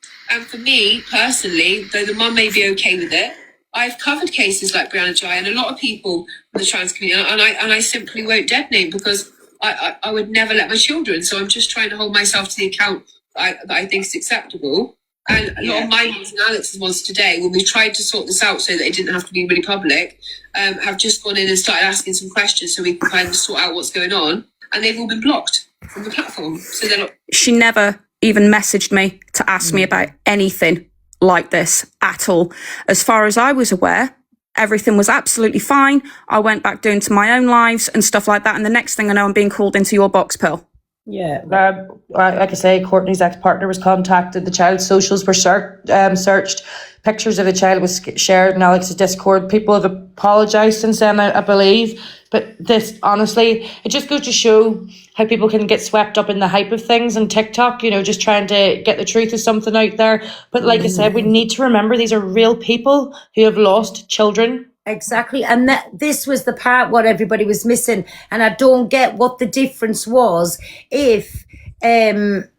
for me personally, though the mum may be okay with it, I've covered cases like Brianna Jai and a lot of people in the trans community, and I simply won't dead name because I would never let my children. So I'm just trying to hold myself to the account that I think is acceptable. And a lot of my ones and Alex's ones today, when we tried to sort this out so that it didn't have to be really public, have just gone in and started asking some questions so we can kind of sort out what's going on. And they've all been blocked from the platform. So they're not. She never even messaged me to ask me about anything like this at all. As far as I was aware, everything was absolutely fine. I went back doing to my own lives and stuff like that. And the next thing I know, I'm being called into your box, Pearl. Yeah. Like I say, Courtney's ex-partner was contacted. The child's socials were searched. Pictures of the child was shared in Alex's Discord. People have apologised since then, I believe. But this, honestly, it just goes to show how people can get swept up in the hype of things on TikTok, you know, just trying to get the truth of something out there. But like I said, we need to remember these are real people who have lost children Exactly. And this was the part what everybody was missing. And I don't get what the difference was if, and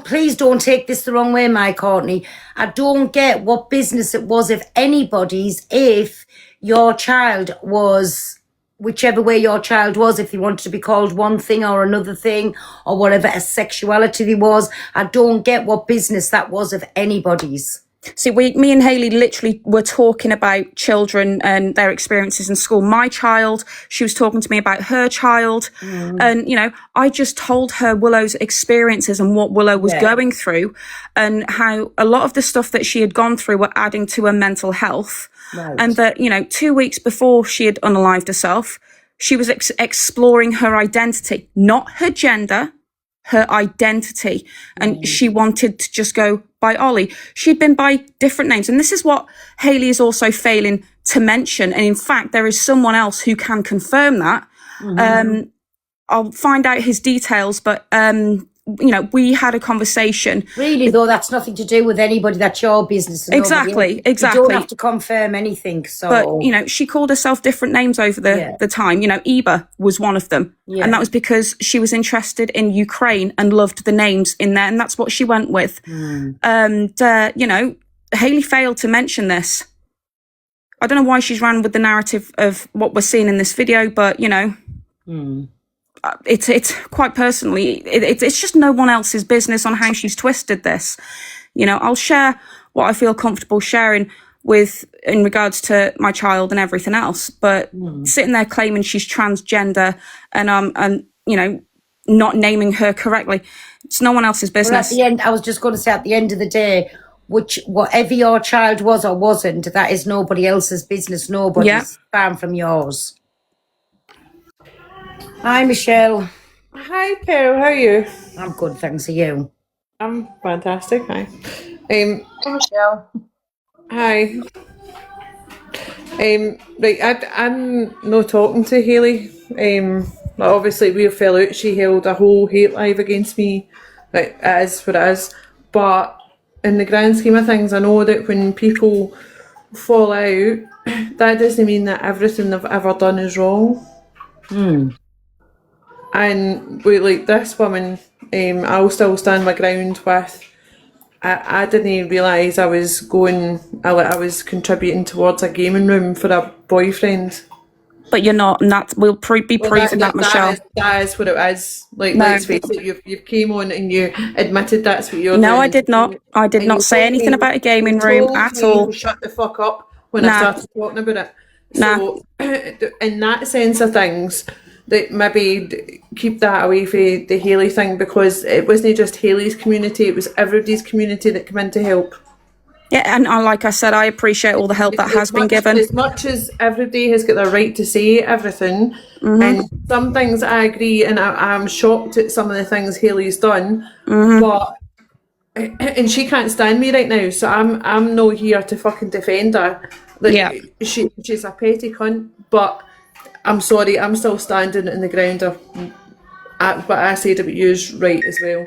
please don't take this the wrong way, Mike Courtney. I don't get what business it was, if anybody's, if your child was, whichever way your child was, if he wanted to be called one thing or another thing or whatever a sexuality there was. I don't get what business that was of anybody's. See, me and Hayley literally were talking about children and their experiences in school. My child, she was talking to me about her child. And, you know, I just told her Willow's experiences and what Willow was going through and how a lot of the stuff that she had gone through were adding to her mental health. Right. And that, you know, 2 weeks before she had unalived herself, she was exploring her identity, not her gender, her identity. And she wanted to just go by Ollie. She'd been by different names. And this is what Hayley is also failing to mention. And in fact, there is someone else who can confirm that. I'll find out his details, but, you know, we had a conversation. Really, though, that's nothing to do with anybody. That's your business. Exactly. You don't have to confirm anything. So, but, you know, she called herself different names over the time. You know, Eva was one of them. Yeah. And that was because she was interested in Ukraine and loved the names in there. And that's what she went with. And, you know, Hayley failed to mention this. I don't know why she's ran with the narrative of what we're seeing in this video, but, you know, it's quite personally, it's just no one else's business on how she's twisted this. You know, I'll share what I feel comfortable sharing with in regards to my child and everything else, but sitting there claiming she's transgender and you know, not naming her correctly, it's no one else's business. Well, at the end, I was just going to say, at the end of the day, whatever your child was or wasn't, that is nobody else's business. Nobody's far from yours. Hi, Michelle. Hi, Carol. How are you? I'm good, thanks. Are you? I'm fantastic. Hi. Hi, Michelle. Hi. Right, I'm not talking to Hayley. Obviously we fell out. She held a whole hate live against me. Right, it is what it is. But in the grand scheme of things, I know that when people fall out, that doesn't mean that everything they've ever done is wrong. And like this woman, I'll still stand my ground with. I didn't realise I was contributing towards a gaming room for a boyfriend. But you're not, and that will be proving that, Michelle. That is what it is. Like, let's face it, you've came on and you admitted that's what you're doing. No, I did not. I did not say anything about a gaming room at all. Shut the fuck up when I started talking about it. So, in that sense of things, that maybe keep that away from the Hayley thing, because it wasn't just Hayley's community, it was everybody's community that came in to help. Yeah, and like I said, I appreciate all the help that has been given. As much as everybody has got the right to say everything, and some things I agree, and I'm shocked at some of the things Hayley's done, but and she can't stand me right now, so I'm not here to fucking defend her. Like, she's a petty cunt, but I'm sorry, I'm still standing in the ground of what I said about you is right as well.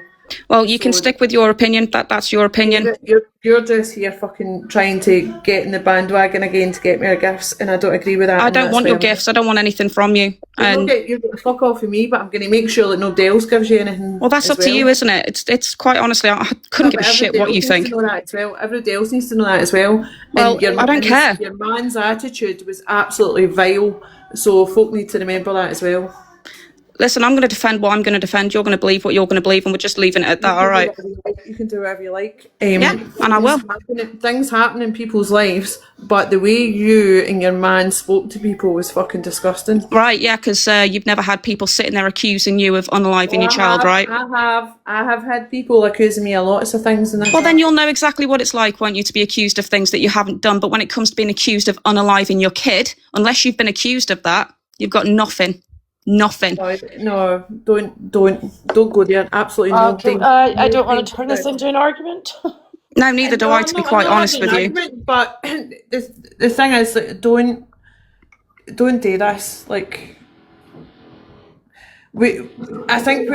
Well, you can stick with your opinion. That's your opinion. You're just here fucking trying to get in the bandwagon again to get me gifts, and I don't agree with that. I don't want your gifts. I don't want anything from you. You're going to fuck off of me, but I'm going to make sure that nobody else gives you anything. Well, that's up to you, isn't it? It's quite honestly, I couldn't give a shit what you think. Everybody else needs to know that as well. Well, I don't care. Your man's attitude was absolutely vile, so folk need to remember that as well. Listen, I'm going to defend what I'm going to defend. You're going to believe what you're going to believe, and we're just leaving it at that, all right? You can do whatever you like. Yeah, and I will. Things happen in people's lives, but the way you and your man spoke to people was fucking disgusting. Right, yeah, because you've never had people sitting there accusing you of unaliving your child, right? I have had people accusing me of lots of things. Well, then you'll know exactly what it's like, won't you, to be accused of things that you haven't done. But when it comes to being accused of unaliving your kid, unless you've been accused of that, you've got nothing. Nothing. No, don't go there. Absolutely nothing. I don't want to turn this into an argument. No, neither do I, to be quite honest with you. But the thing is, like, don't do this. Like, I think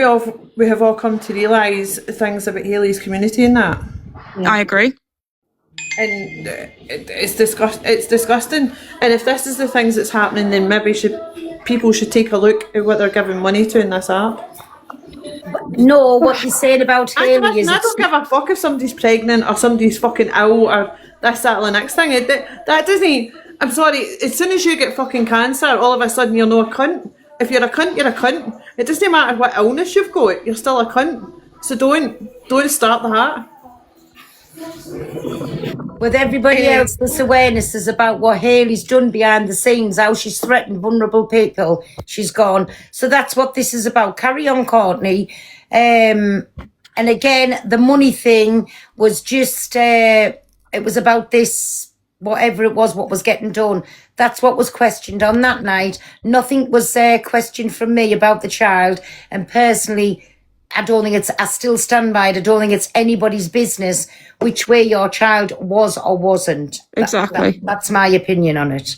we have all come to realise things about Hayley's community and that. I agree. and it's disgusting. And if this is the things that's happening, then maybe people should take a look at what they're giving money to in this app. No, what you're saying about Hayley is I don't give a fuck if somebody's pregnant or somebody's fucking ill or this, that, or the next thing. That doesn't. I'm sorry. As soon as you get fucking cancer, all of a sudden you're no a cunt. If you're a cunt, you're a cunt. It doesn't matter what illness you've got. You're still a cunt. So don't start that. With everybody else, this awareness is about what Hayley's done behind the scenes, how she's threatened vulnerable people. She's gone. So that's what this is about. Carry on, Courtney. And again, the money thing was just, it was about this, whatever it was, what was getting done. That's what was questioned on that night. Nothing was questioned from me about the child. And personally, I don't think I still stand by it. I don't think it's anybody's business which way your child was or wasn't. Exactly. That's my opinion on it.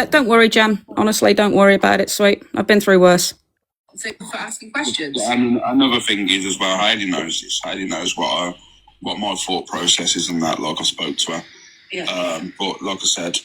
Don't worry, Jem. Honestly, don't worry about it, sweet. I've been through worse. Thank you for asking questions. And another thing is as well, Heidi knows this. Heidi knows what my thought process is and that. Like I spoke to her. Yeah. But like I said,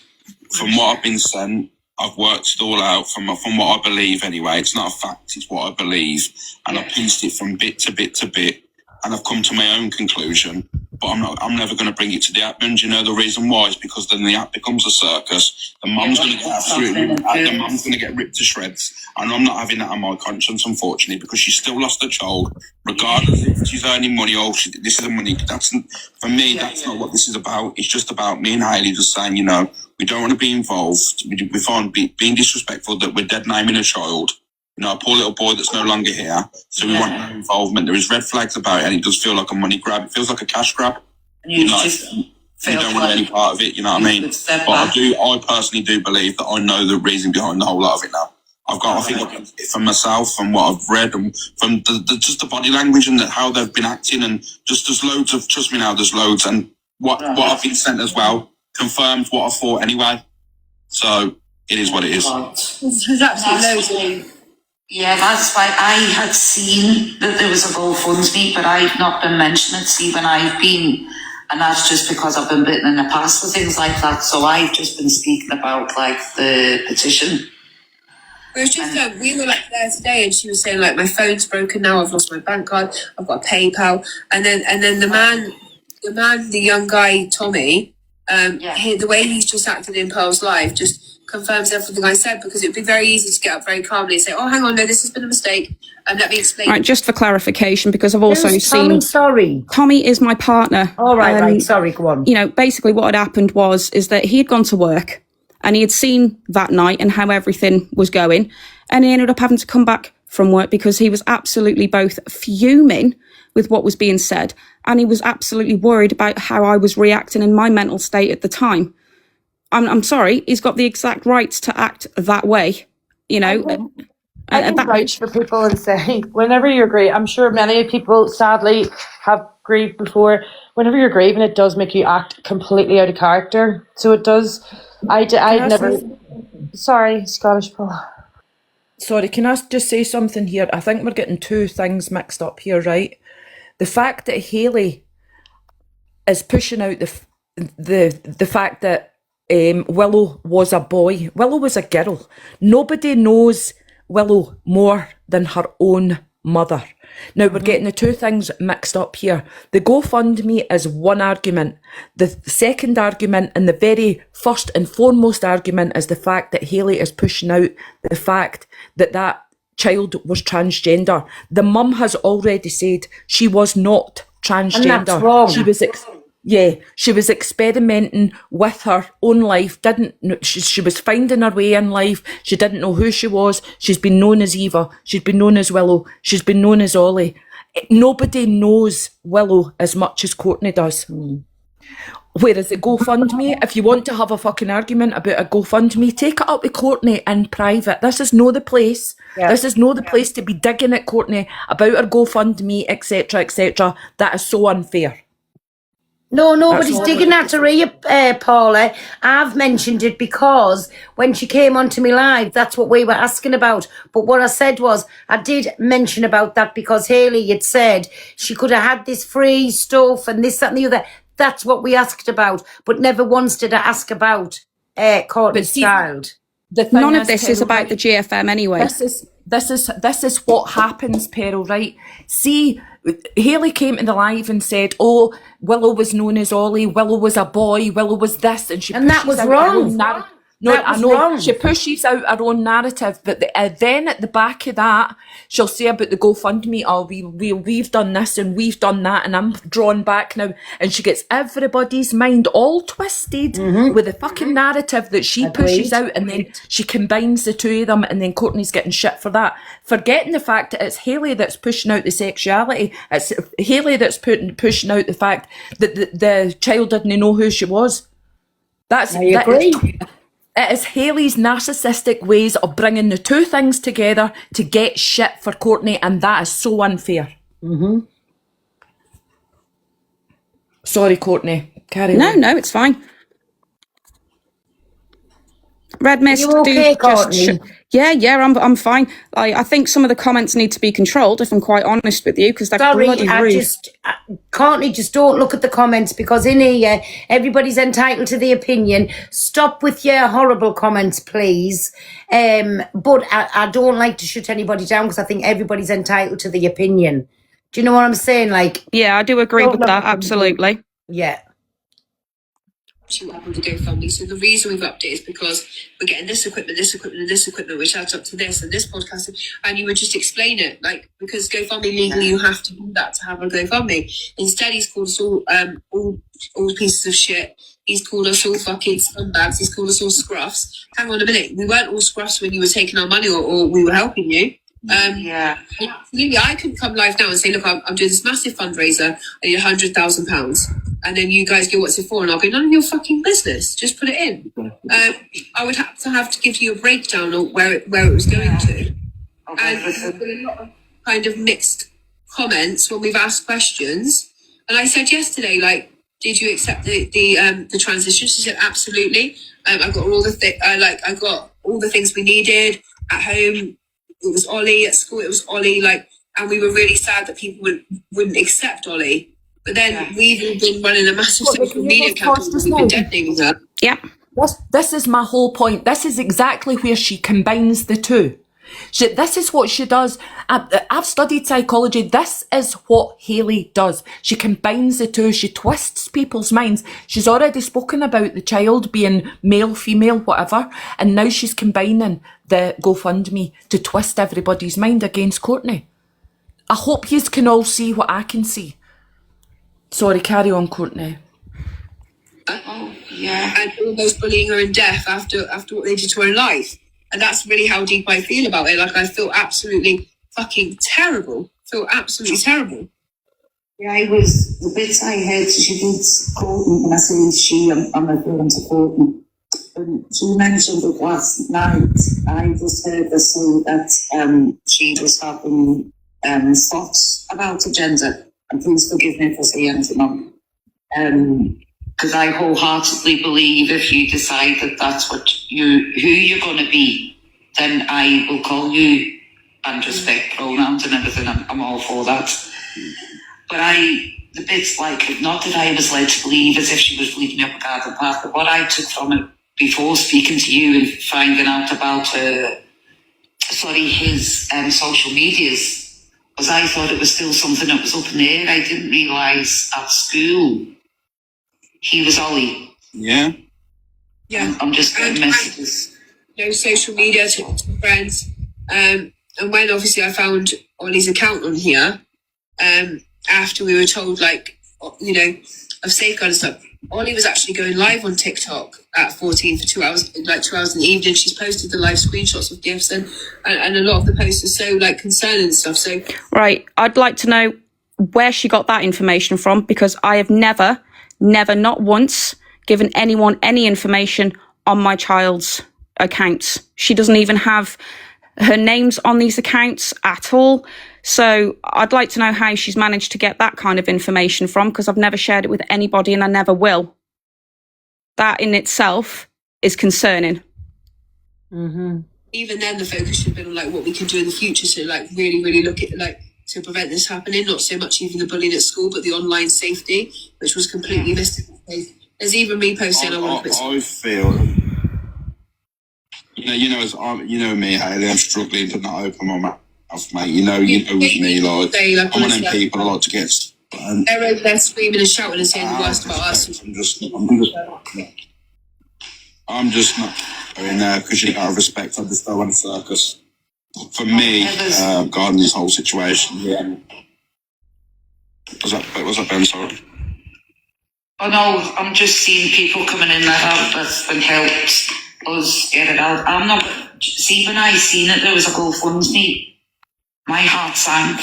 from what I've been sent, I've worked it all out from what I believe anyway. It's not a fact, it's what I believe. And I've pieced it from bit to bit to bit. And I've come to my own conclusion. But I'm never going to bring it to the app. And you know the reason why is because then the app becomes a circus. The mum's going to get ripped to shreds. And I'm not having that on my conscience, unfortunately, because she still lost her child, regardless if she's earning money or this is the money. That's not what this is about. It's just about me and Hayley just saying, you know, we don't want to be involved. We find being disrespectful that we're dead naming a child. You know, a poor little boy that's no longer here. So we want no involvement. There is red flags about it, and it does feel like a money grab. It feels like a cash grab. You don't want any part of it, you know what I mean? But I personally do believe that I know the reason behind the whole lot of it now. I think for myself and what I've read and from just the body language and how they've been acting and just there's loads of, trust me now, there's loads. And what I've been sent as well confirms what I thought anyway. So it is what it is. There's absolutely loads. Yeah, that's why I had seen that there was a GoFundMe, but I've not been mentioning it, Stephen. And that's just because I've been bitten in the past with things like that. So I've just been speaking about like the petition. It was just we were like there today, and she was saying like my phone's broken now. I've lost my bank card. I've got a PayPal, and then the young guy Tommy, the way he's just acted in Pearl's life just confirms everything I said, because it would be very easy to get up very calmly and say, "Oh, hang on, no, this has been a mistake." Let me explain. Right, just for clarification, because I've also seen Sorry, Tommy is my partner. All right, right. Sorry, go on. You know, basically what had happened is that he had gone to work and he had seen that night and how everything was going, and he ended up having to come back from work because he was absolutely both fuming with what was being said, and he was absolutely worried about how I was reacting in my mental state at the time. I'm sorry, he's got the exact rights to act that way, you know. I can vouch for people and say, whenever you're grieving, I'm sure many people sadly have grieved before. Whenever you're grieving, it does make you act completely out of character. So it does. I'd never. Sorry, Scottish Paul. Sorry, can I just say something here? I think we're getting two things mixed up here, right? The fact that Hayley is pushing out the fact that Willow was a boy. Willow was a girl. Nobody knows Willow more than her own mother. Now we're getting the two things mixed up here. The GoFundMe is one argument. The second argument and the very first and foremost argument is the fact that Hayley is pushing out the fact that that child was transgender. The mum has already said she was not transgender. And that's wrong. She was experimenting with her own life. She was finding her way in life. She didn't know who she was. She's been known as Eva. She's been known as Willow. She's been known as Ollie. Nobody knows Willow as much as Courtney does. Whereas the GoFundMe, if you want to have a fucking argument about a GoFundMe, take it up with Courtney in private. This is no the place. Yeah. This is no the place to be digging at Courtney about her GoFundMe, etc., etc. That is so unfair. No, nobody's digging at her ear, Paula. I've mentioned it because when she came onto me live, that's what we were asking about. But what I said was, I did mention about that because Hayley had said she could have had this free stuff and this, that and the other. that's what we asked about, but never once did I ask about Courtney's child. The thing None of is, this is Peril, about the GFM anyway. This is what happens, Peril, right? See, Hayley came to the live and said, "Oh, Willow was known as Ollie. Willow was a boy. Willow was this," and she And that pushes was out her wrong. own No, That I was know wrong. she pushes out her own narrative, but then at the back of that, she'll say about the GoFundMe, "Oh, we've done this and we've done that, and I'm drawn back now," and she gets everybody's mind all twisted with the fucking narrative that she pushes out, and then she combines the two of them, and then Courtney's getting shit for that, forgetting the fact that it's Hayley that's pushing out the sexuality. It's Hayley that's pushing out the fact that the child didn't know who she was. I agree. It is Hayley's narcissistic ways of bringing the two things together to get shit for Courtney, and that is so unfair. Sorry, Courtney. Carry on. No, it's fine. Red Mist, you okay, Courtney? yeah, I'm fine. I think some of the comments need to be controlled, if I'm quite honest with you, because they're Sorry, bloody rude. Courtney, just don't look at the comments, because in here, everybody's entitled to the opinion. Stop with your horrible comments, please. But I don't like to shut anybody down, because I think everybody's entitled to the opinion. Do you know what I'm saying? Like, Yeah, I do agree with that, absolutely. yeah. To the GoFundMe. So the reason we've upped it is because we're getting this equipment, and this equipment, which adds up to this and this podcast. And you would just explain it, like, because GoFundMe legally you have to do that to have a GoFundMe. Instead, he's called us all pieces of shit. He's called us all fucking scumbags. He's called us all scruffs. Hang on a minute, we weren't all scruffs when you were taking our money or we were helping you. Absolutely, I could come live now and say, look, I'm doing this massive fundraiser. I need £100,000, and then you guys go, what's it for? And I'll go, none of your fucking business. Just put it in. I would have to give you a breakdown of where it was going to. And there's been a lot of kind of mixed comments when we've asked questions. And I said yesterday, like, did you accept the transition? She said, absolutely. I got all the I got all the things we needed at home. It was Ollie at school. It was Ollie, and we were really sad that people wouldn't accept Ollie. But then we've been running a massive social media campaign. We've been detonating her. Yeah. This is my whole point. This is exactly where she combines the two. This is what she does. I've studied psychology. This is what Hayley does. She combines the two. She twists people's minds. She's already spoken about the child being male, female, whatever. And now she's combining the GoFundMe to twist everybody's mind against Courtney. I hope you can all see what I can see. Sorry, carry on, Courtney. And almost bullying her in death after what they did to her in life. And that's really how deep I feel about it. Like, I feel absolutely fucking terrible. Yeah, the bits I heard, she did Courtney, and I said she, I'm referring to Courtney. She mentioned it last night. I just heard her say that she was having thoughts about her gender. And please forgive me for saying anything wrong. Because I wholeheartedly believe if you decide that that's who you're going to be, then I will call you and respect pronouns and everything. I'm all for that. But the bits like, not that I was led to believe as if she was leading up a garden path, but what I took from it before speaking to you and finding out about his social medias, was I thought it was still something that was up in the air. I didn't realise at school he was Ollie. Yeah. Yeah. I'm just getting messages. Social media to friends. And when obviously I found Ollie's account on here, after we were told, of safeguard stuff, Ollie was actually going live on TikTok at 14 for 2 hours, 2 hours in the evening. She's posted the live screenshots of gifts and a lot of the posts are so concerning and stuff. So Right, I'd like to know where she got that information from, because I have never, not once, given anyone any information on my child's accounts. She doesn't even have her names on these accounts at all. So I'd like to know how she's managed to get that kind of information from, because I've never shared it with anybody and I never will. That in itself is concerning. even then the focus should have been on what we can do in the future to really, really look at to prevent this happening. Not so much even the bullying at school, but the online safety, which was completely missed. There's even me posting. I feel, you know me, Hayley. I'm struggling to not open my mouth, mate. You know with me, like I'm one of them people I like to get. They're over there screaming and shouting and saying the worst about us. I'm just not going there because out of respect, I just don't want a circus. For me, regarding this whole situation, was that Ben? Sorry. Oh no, I'm just seeing people coming in that's been helped us get it out. I'm not. See, when I seen it, there was a GoFundMe. My heart sank.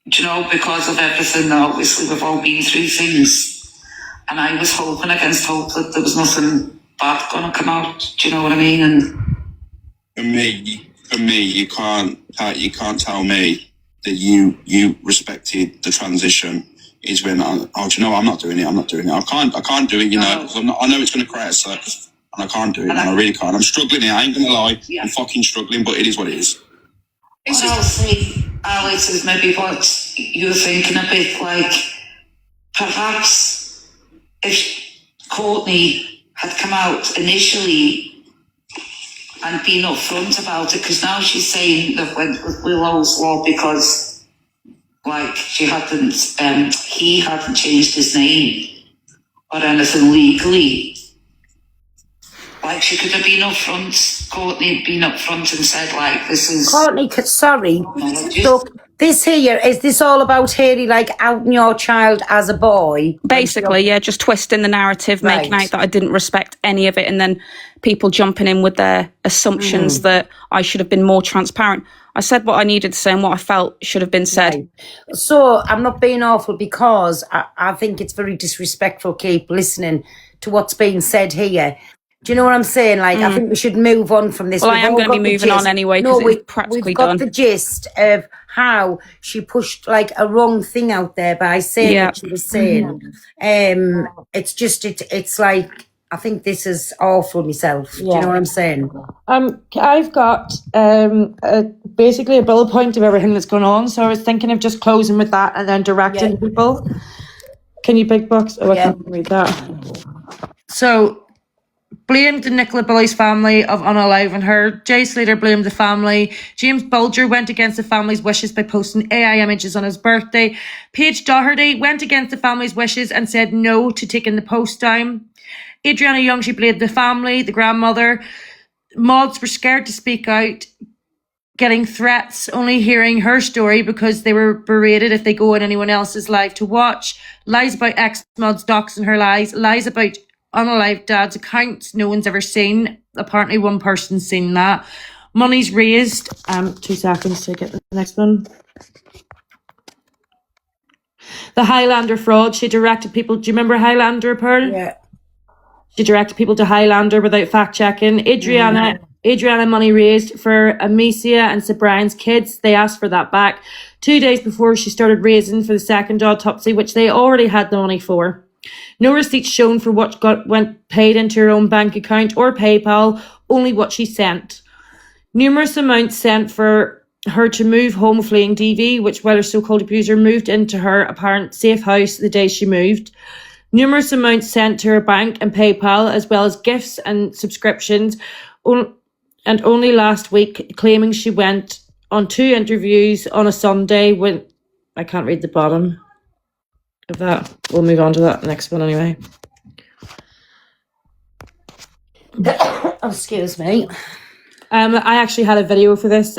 Do you know, because of everything. Obviously, we've all been through things, and I was hoping against hope that there was nothing bad going to come out. Do you know what I mean? And for me, you can't tell me that you respected the transition. Is when I'm not doing it. I can't do it. Because I know it's going to create a circus, and I can't do it. And I really can't. I'm struggling here. I ain't gonna lie. Yeah. I'm fucking struggling, but it is what it is. What I'll say, Alex, is maybe what you're thinking a bit like, perhaps if Courtney had come out initially and been upfront about it, because now she's saying that went with Willow's law because, like, he hadn't changed his name or anything legally. Like, she could have been upfront, Courtney been upfront and said, like, this is... Courtney, sorry. So this here, is this all about Hayley, like, outing your child as a boy? Basically, yeah, just twisting the narrative, making out that I didn't respect any of it, and then people jumping in with their assumptions that I should have been more transparent. I said what I needed to say and what I felt should have been said. Right. So I'm not being awful because I think it's very disrespectful, keep listening to what's being said here. Do you know what I'm saying? Like, I think we should move on from this. Well, I am going to be moving on anyway because it's practically done. We've got the gist of how she pushed, like, a wrong thing out there by saying what she was saying. It's just, it's like, I think this is awful myself. Do you know what I'm saying? I've got basically a bullet point of everything that's going on. So I was thinking of just closing with that and then directing people. Can you big box? Oh, I can't read that. So, blamed the Nicola Bulley's family of unaliving her. Jay Slater blamed the family. James Bulger went against the family's wishes by posting AI images on his birthday. Paige Doherty went against the family's wishes and said no to taking the post down. Adriana Young, she blamed the family, the grandmother. Mods were scared to speak out, getting threats, only hearing her story because they were berated if they go on anyone else's live to watch. Lies about ex-mods doxing her lies. Lies about unalived dad's accounts no one's ever seen. Apparently one person's seen that. Money's raised. 2 seconds to get the next one. The Highlander fraud. She directed people. Do you remember Highlander, Pearl? Yeah. She directed people to Highlander without fact checking. Adriana money raised for Amicia and Sir Brian's kids. They asked for that back 2 days before she started raising for the second autopsy, which they already had the money for. No receipts shown for what went paid into her own bank account or PayPal, only what she sent. Numerous amounts sent for her to move home fleeing DV, which while her so-called abuser moved into her apparent safe house the day she moved. Numerous amounts sent to her bank and PayPal, as well as gifts and subscriptions, and only last week claiming she went on 2 interviews on a Sunday when... I can't read the bottom of that. We'll move on to that next one anyway. Excuse me. I actually had a video for this.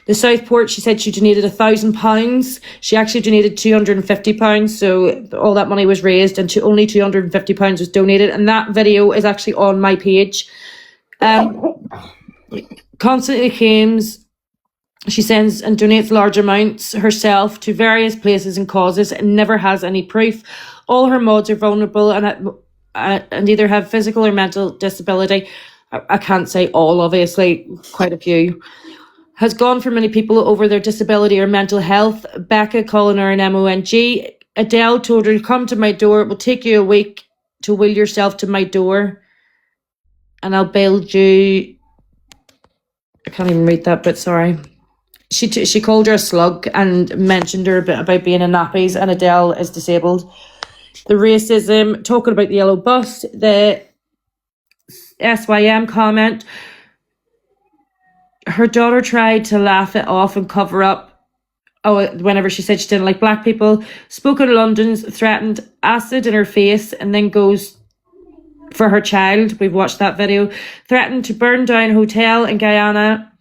The Southport, she said she donated £1,000. She actually donated £250, so all that money was raised and only £250 was donated, and that video is actually on my page. Constantly claims she sends and donates large amounts herself to various places and causes and never has any proof. All her mods are vulnerable and either have physical or mental disability. I can't say all, obviously, quite a few. Has gone for many people over their disability or mental health. Becca calling her an MONG. Adele told her, come to my door. It will take you a week to will yourself to my door. And I'll build you... I can't even read that, but sorry. she called her a slug and mentioned her a bit about being in nappies, and Adele is disabled. The racism, talking about the yellow bus, the SYM comment. Her daughter tried to laugh it off and cover up. Whenever she said she didn't like black people. Spoke in London, threatened acid in her face, and then goes for her child. We've watched that video. Threatened to burn down hotel in Guyana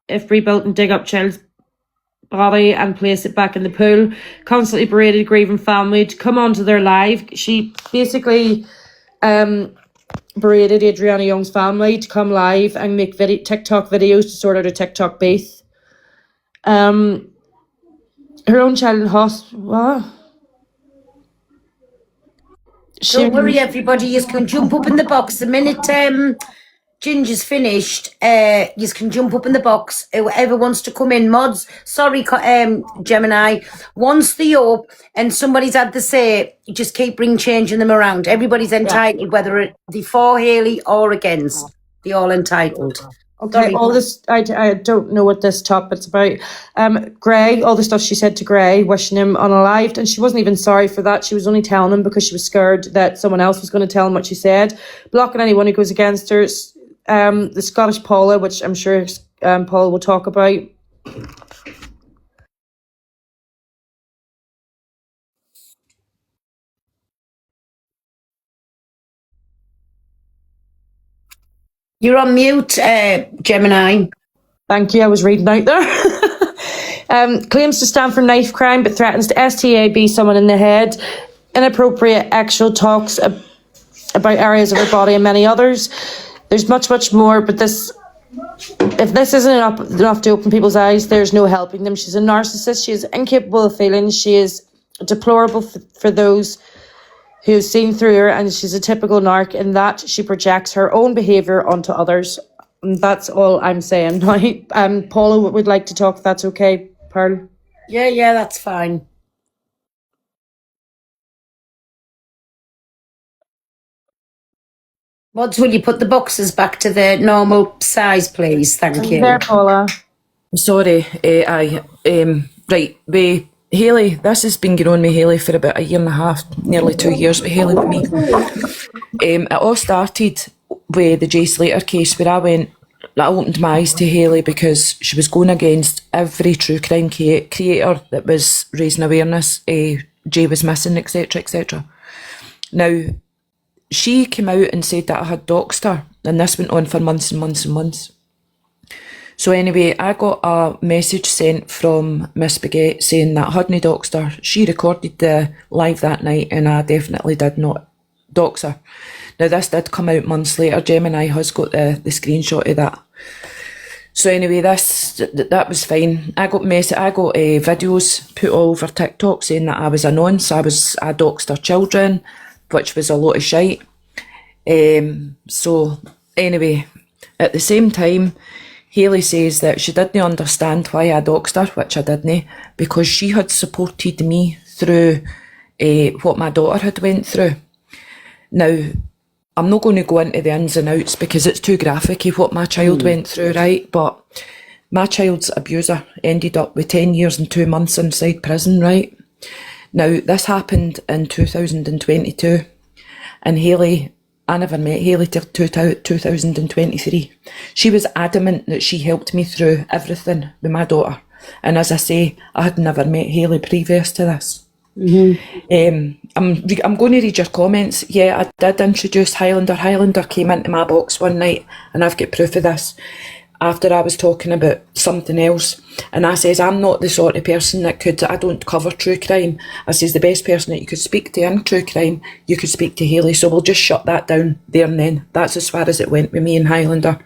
if rebuilt and dig up child's body and place it back in the pool. Constantly berated grieving family to come onto their live. She basically berated Adriana Young's family to come live and make TikTok videos to sort out a TikTok beef. Her own child in hospital. Don't worry, everybody. You can jump up in the box the minute Ginger's finished. You can jump up in the box. Whoever wants to come in, mods. Sorry, Gemini. Once they're up and somebody's had the say, you just keep changing them around. Everybody's entitled, whether they're for Hayley or against. They're all entitled. Okay, Sorry. all this, I don't know what this topic's about. Gray, all the stuff she said to Gray, wishing him unalived, and she wasn't even sorry for that. She was only telling him because she was scared that someone else was going to tell him what she said. Blocking anyone who goes against her. The Scottish Paula, which I'm sure Paula will talk about. You're on mute, Gemini. Thank you, I was reading out there. Claims to stand for knife crime but threatens to STAB someone in the head. Inappropriate actual talks about areas of her body and many others. There's much, much more, but if this isn't enough to open people's eyes, there's no helping them. She's a narcissist. She is incapable of feeling. She is deplorable for those who have seen through her, and she's a typical narc in that she projects her own behaviour onto others. And that's all I'm saying. Paula would like to talk, if that's okay, Pearl? Yeah, that's fine. Mods, will you put the boxes back to their normal size, please? Thank you. There, Paula. Sorry, right, with Hayley, this has been going on with Hayley for about 1.5 years, nearly 2 years with Hayley with me. It all started with the Jay Slater case, where I opened my eyes to Hayley because she was going against every true crime creator that was raising awareness. Jay was missing, etc., etc. Now, she came out and said that I had doxed her, and this went on for months and months and months. So anyway, I got a message sent from Miss Baguette saying that I hadn't doxed her. She recorded the live that night, and I definitely did not dox her. Now, this did come out months later. Gemini has got the screenshot of that. So anyway, that was fine. I got videos put all over TikTok saying that I was a nonce. I doxed her children, which was a lot of shite. So anyway, at the same time, Hayley says that she didn't understand why I doxed her, which I didn't, because she had supported me through what my daughter had went through. Now, I'm not going to go into the ins and outs because it's too graphic of what my child went through, right? But my child's abuser ended up with 10 years and 2 months inside prison, right? Now, this happened in 2022, and Hayley, I never met Hayley till 2023. She was adamant that she helped me through everything with my daughter. And as I say, I had never met Hayley previous to this. I'm going to read your comments. Yeah, I did introduce Highlander. Highlander came into my box one night, and I've got proof of this, after I was talking about something else. And I says, I'm not the sort of person I don't cover true crime. I says, the best person that you could speak to in true crime, you could speak to Hayley. So we'll just shut that down there and then. That's as far as it went with me and Highlander.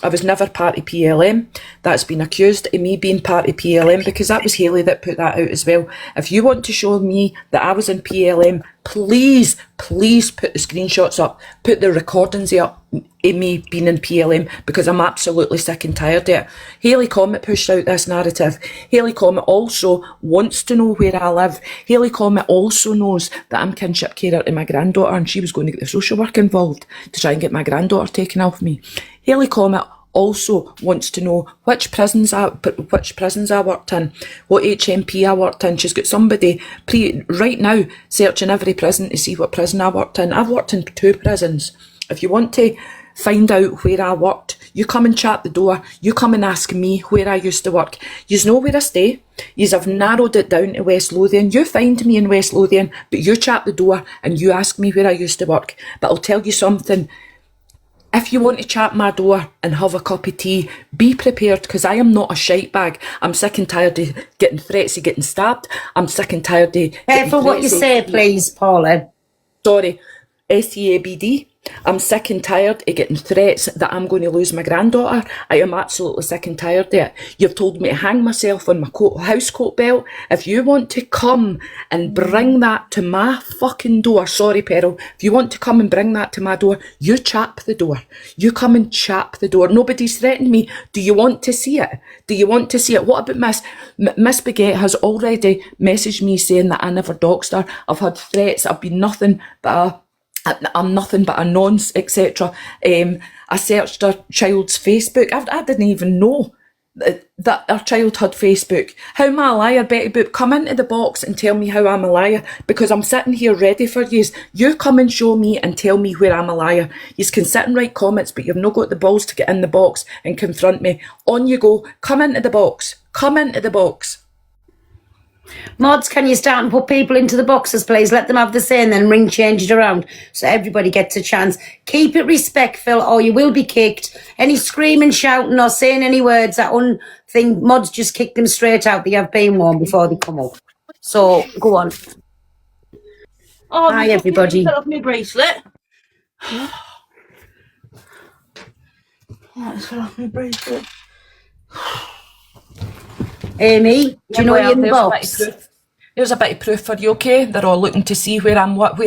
I was never part of PLM. That's been accused of me being part of PLM, because that was Hayley that put that out as well. If you want to show me that I was in PLM, please put the screenshots up, put the recordings up of me being in PLM, because I'm absolutely sick and tired of it. Hayley Comet pushed out this narrative. Hayley Comet also wants to know where I live. Hayley Comet also knows that I'm kinship carer to my granddaughter, and she was going to get the social work involved to try and get my granddaughter taken off me. Hayley Comet also wants to know which prisons I worked in, what HMP I worked in. She's got somebody right now searching every prison to see what prison I worked in. I've worked in 2 prisons. If you want to find out where I worked, you come and chat the door. You come and ask me where I used to work. Yous know where I stay. Yous have narrowed it down to West Lothian. You find me in West Lothian, but you chat the door and you ask me where I used to work. But I'll tell you something. If you want to chat my door and have a cup of tea, be prepared, because I am not a shite bag. I'm sick and tired of getting threats of getting stabbed. I'm sick and tired of Careful what you say, please, Paula. Sorry, SEABD. I'm sick and tired of getting threats that I'm going to lose my granddaughter. I am absolutely sick and tired of it. You've told me to hang myself on my house coat belt. If you want to come and bring that to my fucking door, sorry, Peril, if you want to come and bring that to my door, you chap the door. You come and chap the door. Nobody's threatened me. Do you want to see it? Do you want to see it? What about Miss Baguette has already messaged me saying that I never doxed her. I've had threats. I've been nothing but I'm nothing but a nonce, etc. I searched our child's Facebook. I didn't even know that our child had Facebook. How am I a liar, Betty Boop? Come into the box and tell me how I'm a liar, because I'm sitting here ready for yous. You come and show me and tell me where I'm a liar. Yous can sit and write comments, but you've not got the balls to get in the box and confront me. On you go. Come into the box. Come into the box. Mods, can you start and put people into the boxes, please? Let them have the say and then ring change it around so everybody gets a chance. Keep it respectful or you will be kicked. Any screaming, shouting or saying any words that thing, Mods just kick them straight out. They have been warned before they come up. So, go on. Oh, hi, everybody. Fill up my bracelet. Let's fill up my bracelet. Amy, do you know you're in the box? There's a bit of proof for you, okay? They're all looking to see where I work.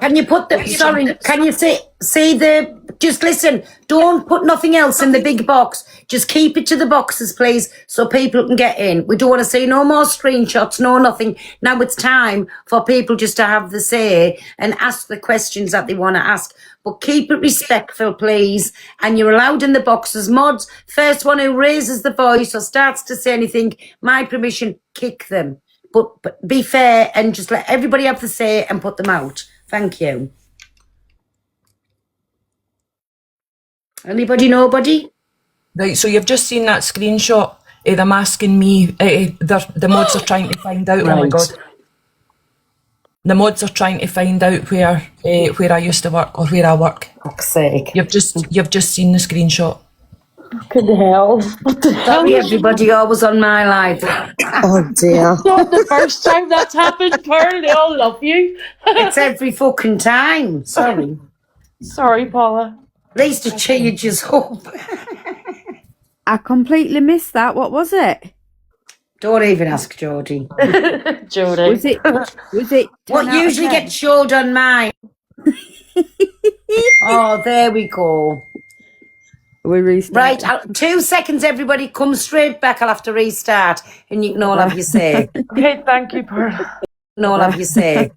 Can you put can you say just listen, don't put nothing else in the big box. Just keep it to the boxes, please, so people can get in. We don't want to see no more screenshots, no nothing. Now it's time for people just to have the say and ask the questions that they want to ask. But keep it respectful, please. And you're allowed in the boxes. Mods, first one who raises the voice or starts to say anything, my permission, kick them. But be fair and just let everybody have the say and put them out. Thank you. Anybody, nobody? Right, so you've just seen that screenshot of them asking me, the mods are trying to find out, right. Oh my God. The mods are trying to find out where I used to work or where I work. Fuck's sake. You've just seen the screenshot. Fucking hell. What the hell? Sorry, everybody, always on my live. Oh, dear. Not the first time that's happened, Pearl. They all love you. It's every fucking time. Sorry. Sorry, Paula. At least it changes up. I completely missed that. What was it? Don't even ask Geordie. Geordie. Was it what usually gets showed on mine? Oh, there we go. We restart. Right, 2 seconds, everybody. Come straight back. I'll have to restart, and you can all have your say. Okay, thank you, Pearl. And all have your say.